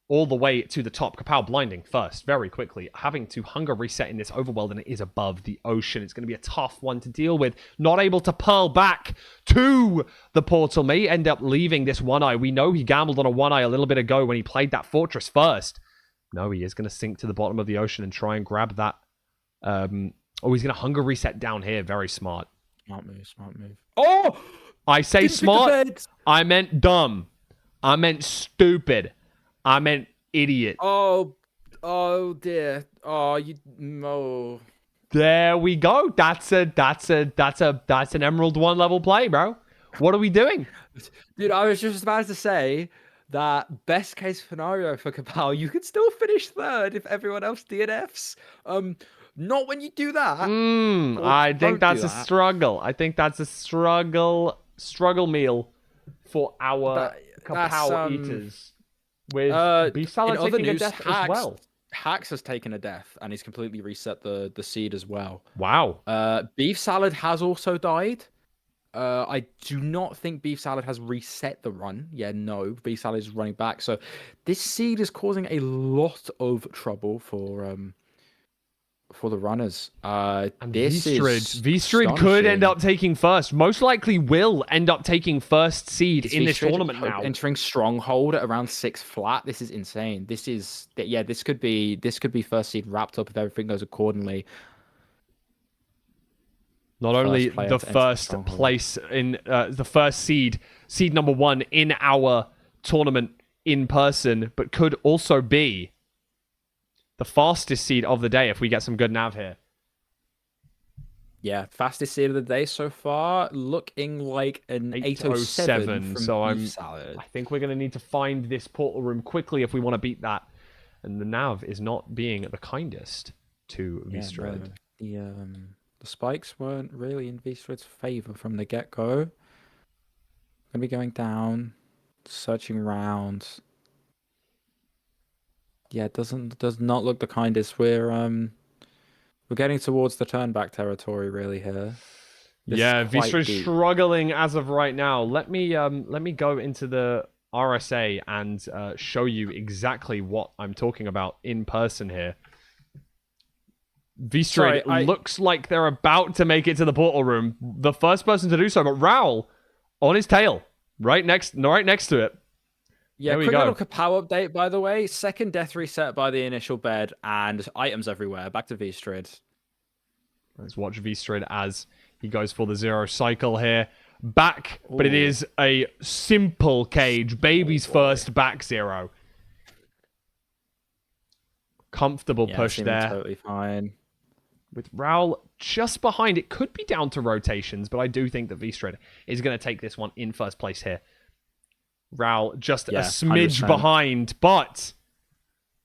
all the way to the top. Kapow blinding first, very quickly, having to hunger reset in this overworld, and it is above the ocean. It's going to be a tough one to deal with. Not able to pearl back to the portal. May end up leaving this one eye. We know he gambled on a one eye a little bit ago when he played that fortress first. No, he is going to sink to the bottom of the ocean and try and grab that. Oh, he's going to hunger reset down here. Very smart. Smart move. Oh! I say smart. I meant dumb. I meant stupid. I meant idiot. Oh dear. Oh, There we go. That's an Emerald 1 level play, bro. What are we doing? Dude, I was just about to say that best case scenario for Kapow, you could still finish third if everyone else DNFs. Not when you do that. I think that's a struggle. I think that's a struggle meal for our Kapow eaters. With Beef Salad taking a death as well. Hacks has taken a death and he's completely reset the seed as well. Wow. Beef Salad has also died. I do not think Beef Salad has reset the run. Yeah, no. Beef Salad is running back. So this seed is causing a lot of trouble for the runners. And this V-Strid could end up taking first. Most likely will end up taking first seed in this tournament now. Entering Stronghold at around 6 flat. This is insane. This could be first seed wrapped up if everything goes accordingly. Not only the first place in the first seed number 1 in our tournament in person, but could also be the fastest seed of the day if we get some good nav here. Yeah, fastest seed of the day so far, looking like an 807 so Salad. I think we're going to need to find this portal room quickly if we want to beat that. And the nav is not being the kindest to V-Strid. The spikes weren't really in V-Strid's favor from the get-go. Gonna be going down, searching around. Yeah, it does not look the kindest. We're getting towards the turn back territory really here. V-Strid struggling as of right now. Let me go into the RSA and show you exactly what I'm talking about in person here. V-Strid looks like they're about to make it to the portal room. The first person to do so, but Raoul on his tail, right next to it. Yeah, quick little Kapow update, by the way. Second death reset by the initial bed, and items everywhere. Back to V-Strid. Let's watch V-Strid as he goes for the 0 cycle here. Back, but it is a simple cage. Baby's first back 0. Comfortable push there. Totally fine. With Raul just behind. It could be down to rotations, but I do think that V-Strid is going to take this one in first place here. Raul just a smidge 100%. behind, but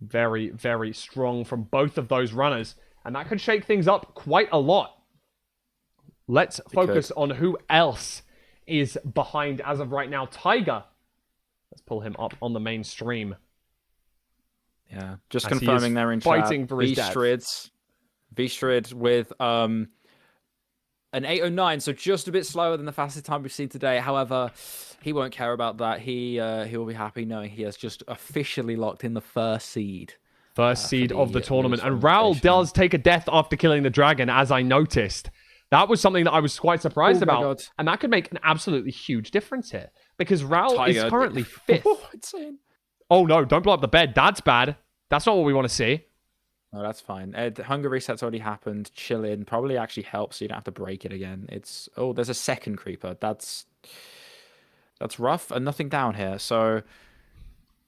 very, very strong from both of those runners. And that could shake things up quite a lot. Let's focus on who else is behind as of right now. Tiger. Let's pull him up on the main stream. Yeah, just confirming they're in fighting for his death. V-Strid with an 8:09, so just a bit slower than the fastest time we've seen today. However, he won't care about that. He will be happy knowing he has just officially locked in the first seed. First seed of the tournament. And Raul does take a death after killing the dragon, as I noticed. That was something that I was quite surprised about. God. And that could make an absolutely huge difference here. Because Raul is currently 5th. Insane. Oh no, don't blow up the bed. That's bad. That's not what we want to see. No, that's fine. The hunger reset's already happened. Chill in. Probably actually helps so you don't have to break it again. It's... Oh, there's a second creeper. That's rough and nothing down here. So...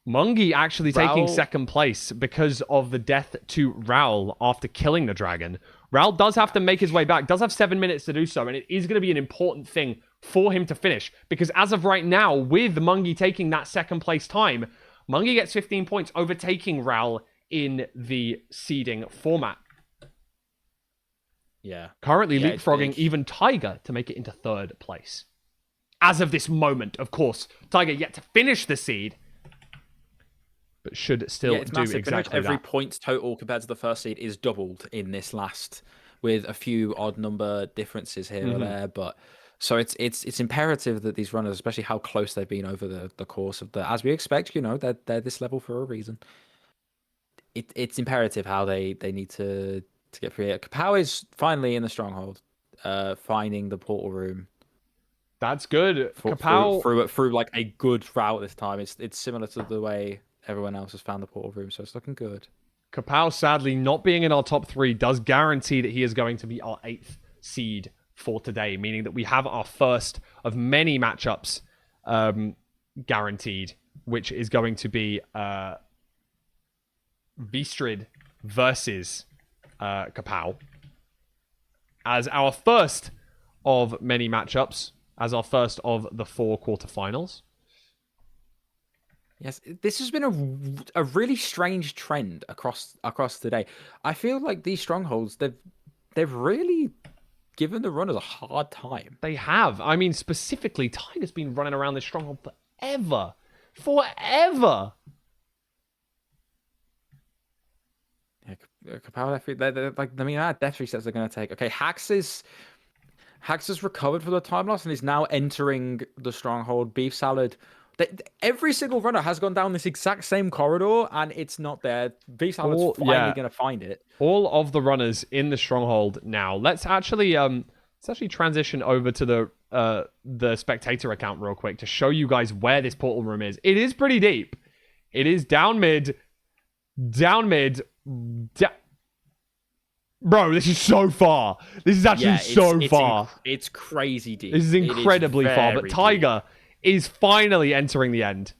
Mungi actually taking second place because of the death to Raul after killing the dragon. Raul does have to make his way back, does have 7 minutes to do so, and it is going to be an important thing for him to finish. Because as of right now, with Mungi taking that second place time, Mungi gets 15 points, overtaking Raul in the seeding format. Yeah. Currently leapfrogging even Tiger to make it into 3rd place. As of this moment, of course. Tiger yet to finish the seed, but should still do exactly every that. points total compared to the first seed is doubled in this last, with a few odd number differences here or there. But so it's imperative that these runners, especially how close they've been over the course of as we expect, they're this level for a reason. It's imperative how they need to get through it. Kapow is finally in the stronghold, finding the portal room. That's good. Kapow through like a good route this time. It's similar to the way everyone else has found the portal room, so it's looking good. Kapow, sadly, not being in our top 3 does guarantee that he is going to be our 8th seed for today, meaning that we have our first of many matchups guaranteed, which is going to be V-Strid versus Kapow as our first of many matchups, as our first of the 4 quarterfinals. Yes, this has been a really strange trend across today. I feel like these strongholds, they've really given the runners a hard time. They have. I mean, specifically, Tiger's been running around this stronghold forever. Forever! Yeah, Kapow, they're like, I mean, that death resets they're going to take. Okay, Hax has recovered from the time loss and is now entering the stronghold. Beef Salad... Every single runner has gone down this exact same corridor, and it's not there. Beef Salad's finally going to find it. All of the runners in the stronghold now. Let's actually transition over to the spectator account real quick to show you guys where this portal room is. It is pretty deep. It is down mid. Bro, this is so far. This is actually far. It's crazy deep. This is incredibly far. But Tiger is finally entering the end.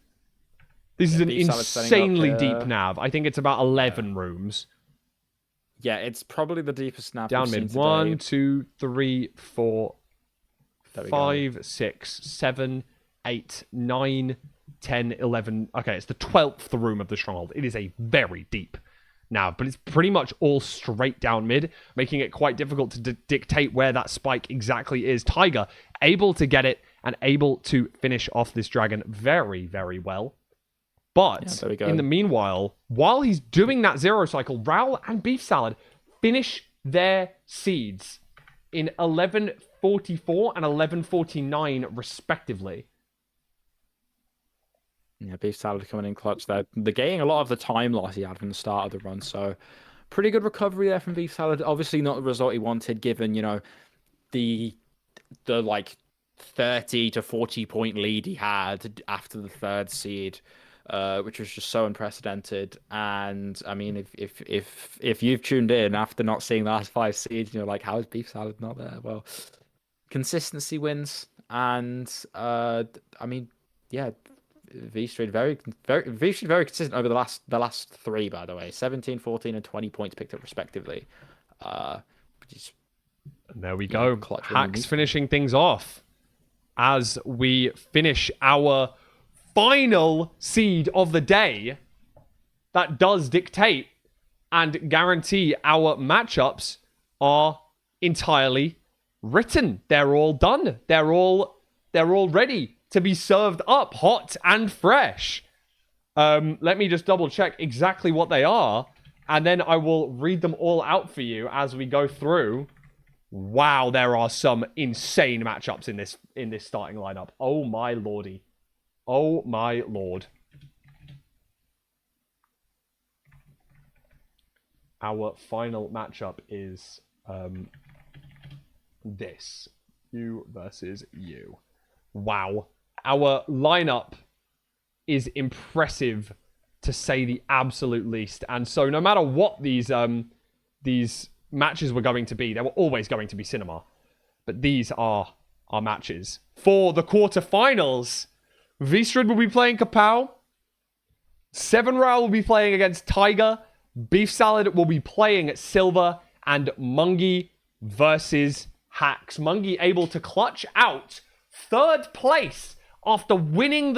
This is an insanely deep nav. I think it's about 11 rooms. Yeah, it's probably the deepest nav. Down mid. 1, 2, 3, 4, 5, 6, 7, 8, 9, 10, 11. Okay, it's the 12th room of the stronghold. It is a very deep nav, but it's pretty much all straight down mid, making it quite difficult to dictate where that spike exactly is. Tiger able to get it and able to finish off this dragon very, very well. But in the meanwhile, while he's doing that 0 cycle, Raul and Beef Salad finish their seeds in 11:44 and 11:49 respectively. Yeah, Beef Salad coming in clutch there. They're getting a lot of the time loss he had from the start of the run, so pretty good recovery there from Beef Salad. Obviously not the result he wanted, given, the like 30 to 40 point lead he had after the 3rd seed. which was just so unprecedented. And I mean, if you've tuned in after not seeing the last 5 seeds, you're like, how is beef salad not there? Well, consistency wins, and I mean, yeah, V Street very consistent over the last three, by the way, 17, 14, and 20 points picked up respectively. Which is, and there we go. clutch Hacks finishing things off as we finish our final seed of the day. That does dictate and guarantee our matchups are entirely written. They're all done. They're all ready to be served up hot and fresh. Let me just double check exactly what they are, and then I will read them all out for you as we go through. Wow, there are some insane matchups in this starting lineup. Oh my lordy. Oh my lord. Our final matchup is this. You versus you. Wow. Our lineup is impressive, to say the absolute least. And so no matter what these matches were going to be, they were always going to be cinema. But these are our matches. For the quarterfinals, Vistrid will be playing Kapow. Seven Row will be playing against Tiger. Beef Salad will be playing Silver. And Mungie versus Hacks. Mungie able to clutch out third place after winning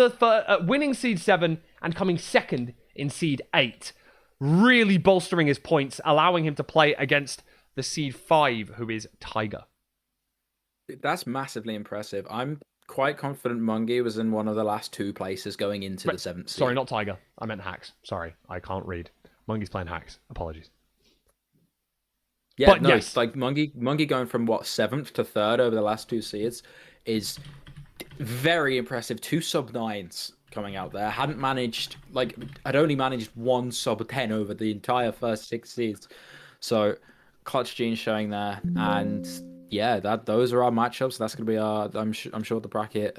winning Seed 7 and coming second in Seed 8. Really bolstering his points, allowing him to play against the Seed 5, who is Tiger. That's massively impressive. I'm quite confident Mungie was in one of the last two places going into the 7th seed. Sorry, not Tiger. I meant Hacks. Sorry, I can't read. Mungie's playing Hacks. Apologies. Yeah, but no, yes. Like Mungie going from 7th to 3rd over the last two seeds is very impressive. 2 sub-9s coming out there. I'd only managed 1 sub-10 over the entire first 6 seeds. So clutch genes showing there, and yeah, those are our matchups. That's gonna be I'm sure the bracket.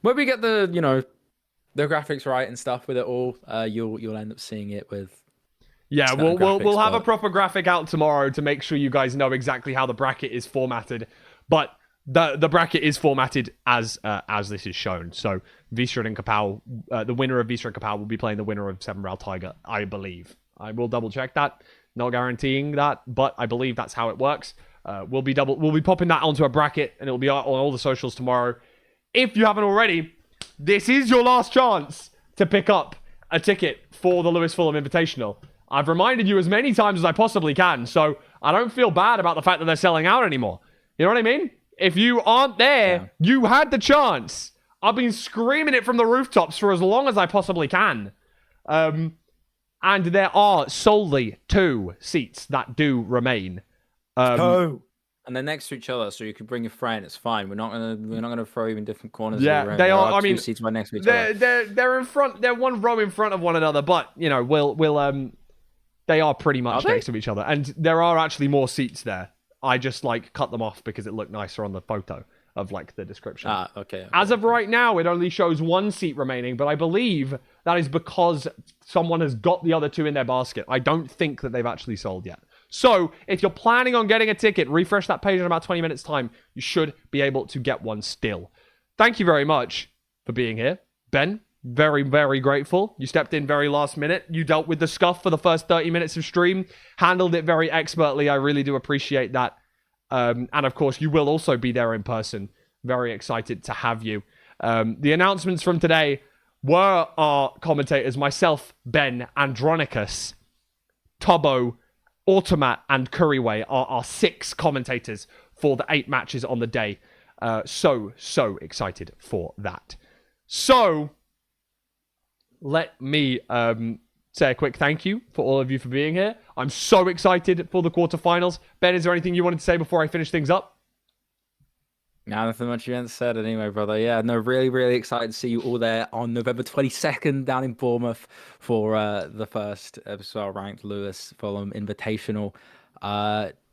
When we get the the graphics right and stuff with it all, you'll end up seeing it with. Yeah, we'll have a proper graphic out tomorrow to make sure you guys know exactly how the bracket is formatted. But the bracket is formatted as this is shown. So Vistrid and Kapow, the winner of Vistrid and Kapow will be playing the winner of 7 Round Tiger, I believe. I will double check that. Not guaranteeing that, but I believe that's how it works. We'll be popping that onto a bracket, and it'll be on all the socials tomorrow. If you haven't already, this is your last chance to pick up a ticket for the Lewis Fulham Invitational. I've reminded you as many times as I possibly can, so I don't feel bad about the fact that they're selling out anymore. You know what I mean? If you aren't there, you had the chance. I've been screaming it from the rooftops for as long as I possibly can. And there are solely 2 seats that do remain. 2. And they're next to each other, so you can bring a friend. It's fine. We're not gonna throw you in different corners. Yeah, they are. I mean, 2 seats right next to each other. They're in front. They're one row in front of one another, but they are pretty much next to each other. And there are actually more seats there. I just cut them off because it looked nicer on the photo of the description. Okay. As of right now, it only shows 1 seat remaining, but I believe that is because someone has got the other 2 in their basket. I don't think that they've actually sold yet. So, if you're planning on getting a ticket, refresh that page in about 20 minutes' time. You should be able to get one still. Thank you very much for being here. Ben, very, very grateful. You stepped in very last minute. You dealt with the scuff for the first 30 minutes of stream. Handled it very expertly. I really do appreciate that. And of course, you will also be there in person. Very excited to have you. The announcements from today were our commentators, myself, Ben, Andronicus, Tubbo, Automat, and Curryway are our 6 commentators for the 8 matches on the day. So excited for that. So, let me say a quick thank you for all of you for being here. I'm so excited for the quarterfinals. Ben, is there anything you wanted to say before I finish things up? No, nothing much you haven't said anyway, brother. Yeah, no, really, really excited to see you all there on November 22nd down in Bournemouth for the first episode ranked Lewis Fulham Invitational.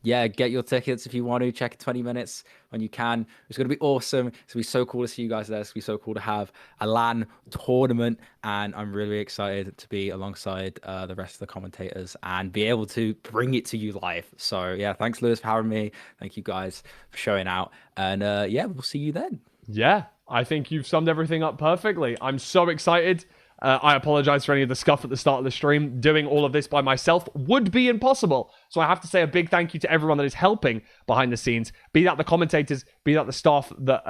Yeah, get your tickets if you want to. Check in 20 minutes when you can. It's going to be awesome. It's going to be so cool to see you guys there. It's going to be so cool to have a LAN tournament. And I'm really excited to be alongside the rest of the commentators and be able to bring it to you live. So, yeah, thanks, Lewis, for having me. Thank you guys for showing out. And yeah, we'll see you then. Yeah, I think you've summed everything up perfectly. I'm so excited. I apologize for any of the scuff at the start of the stream. Doing all of this by myself would be impossible. So I have to say a big thank you to everyone that is helping behind the scenes. Be that the commentators, be that the staff that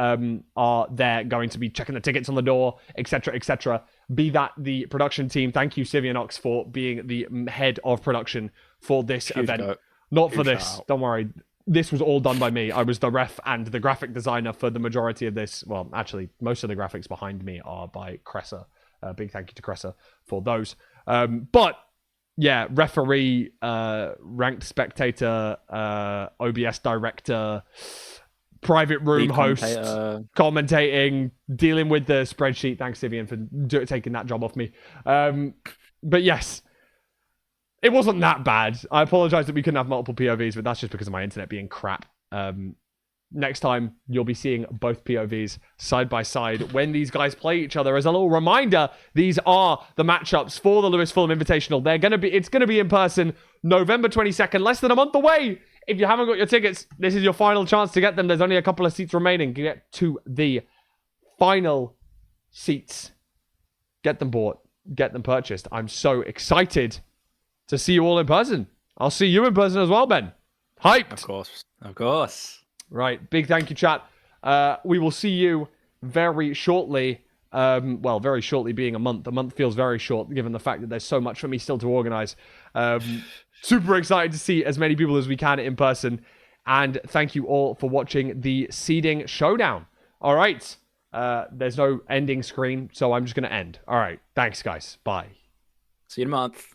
are there going to be checking the tickets on the door, etc., etc. Be that the production team. Thank you, Sivianox, for being the head of production for this event. Goat. Not for this. Don't worry. This was all done by me. I was the ref and the graphic designer for the majority of this. Well, actually, most of the graphics behind me are by Cressa. Big thank you to Cressa for those. But yeah, referee, ranked spectator, OBS director, private room host, commentating, dealing with the spreadsheet. Thanks, Sivian, for taking that job off me. But yes, it wasn't that bad. I apologize that we couldn't have multiple POVs, but that's just because of my internet being crap. Next time, you'll be seeing both POVs side by side when these guys play each other. As a little reminder, these are the matchups for the Lewis Fulham Invitational. It's gonna be in person, November 22nd, less than a month away. If you haven't got your tickets, this is your final chance to get them. There's only a couple of seats remaining. Get to the final seats. Get them bought. Get them purchased. I'm so excited to see you all in person. I'll see you in person as well, Ben. Hyped. Of course. Of course. Right. Big thank you, chat. We will see you very shortly. Well, very shortly being a month. A month feels very short given the fact that there's so much for me still to organize. Super excited to see as many people as we can in person. And thank you all for watching the Seeding Showdown. All right. There's no ending screen, so I'm just going to end. All right. Thanks, guys. Bye. See you in a month.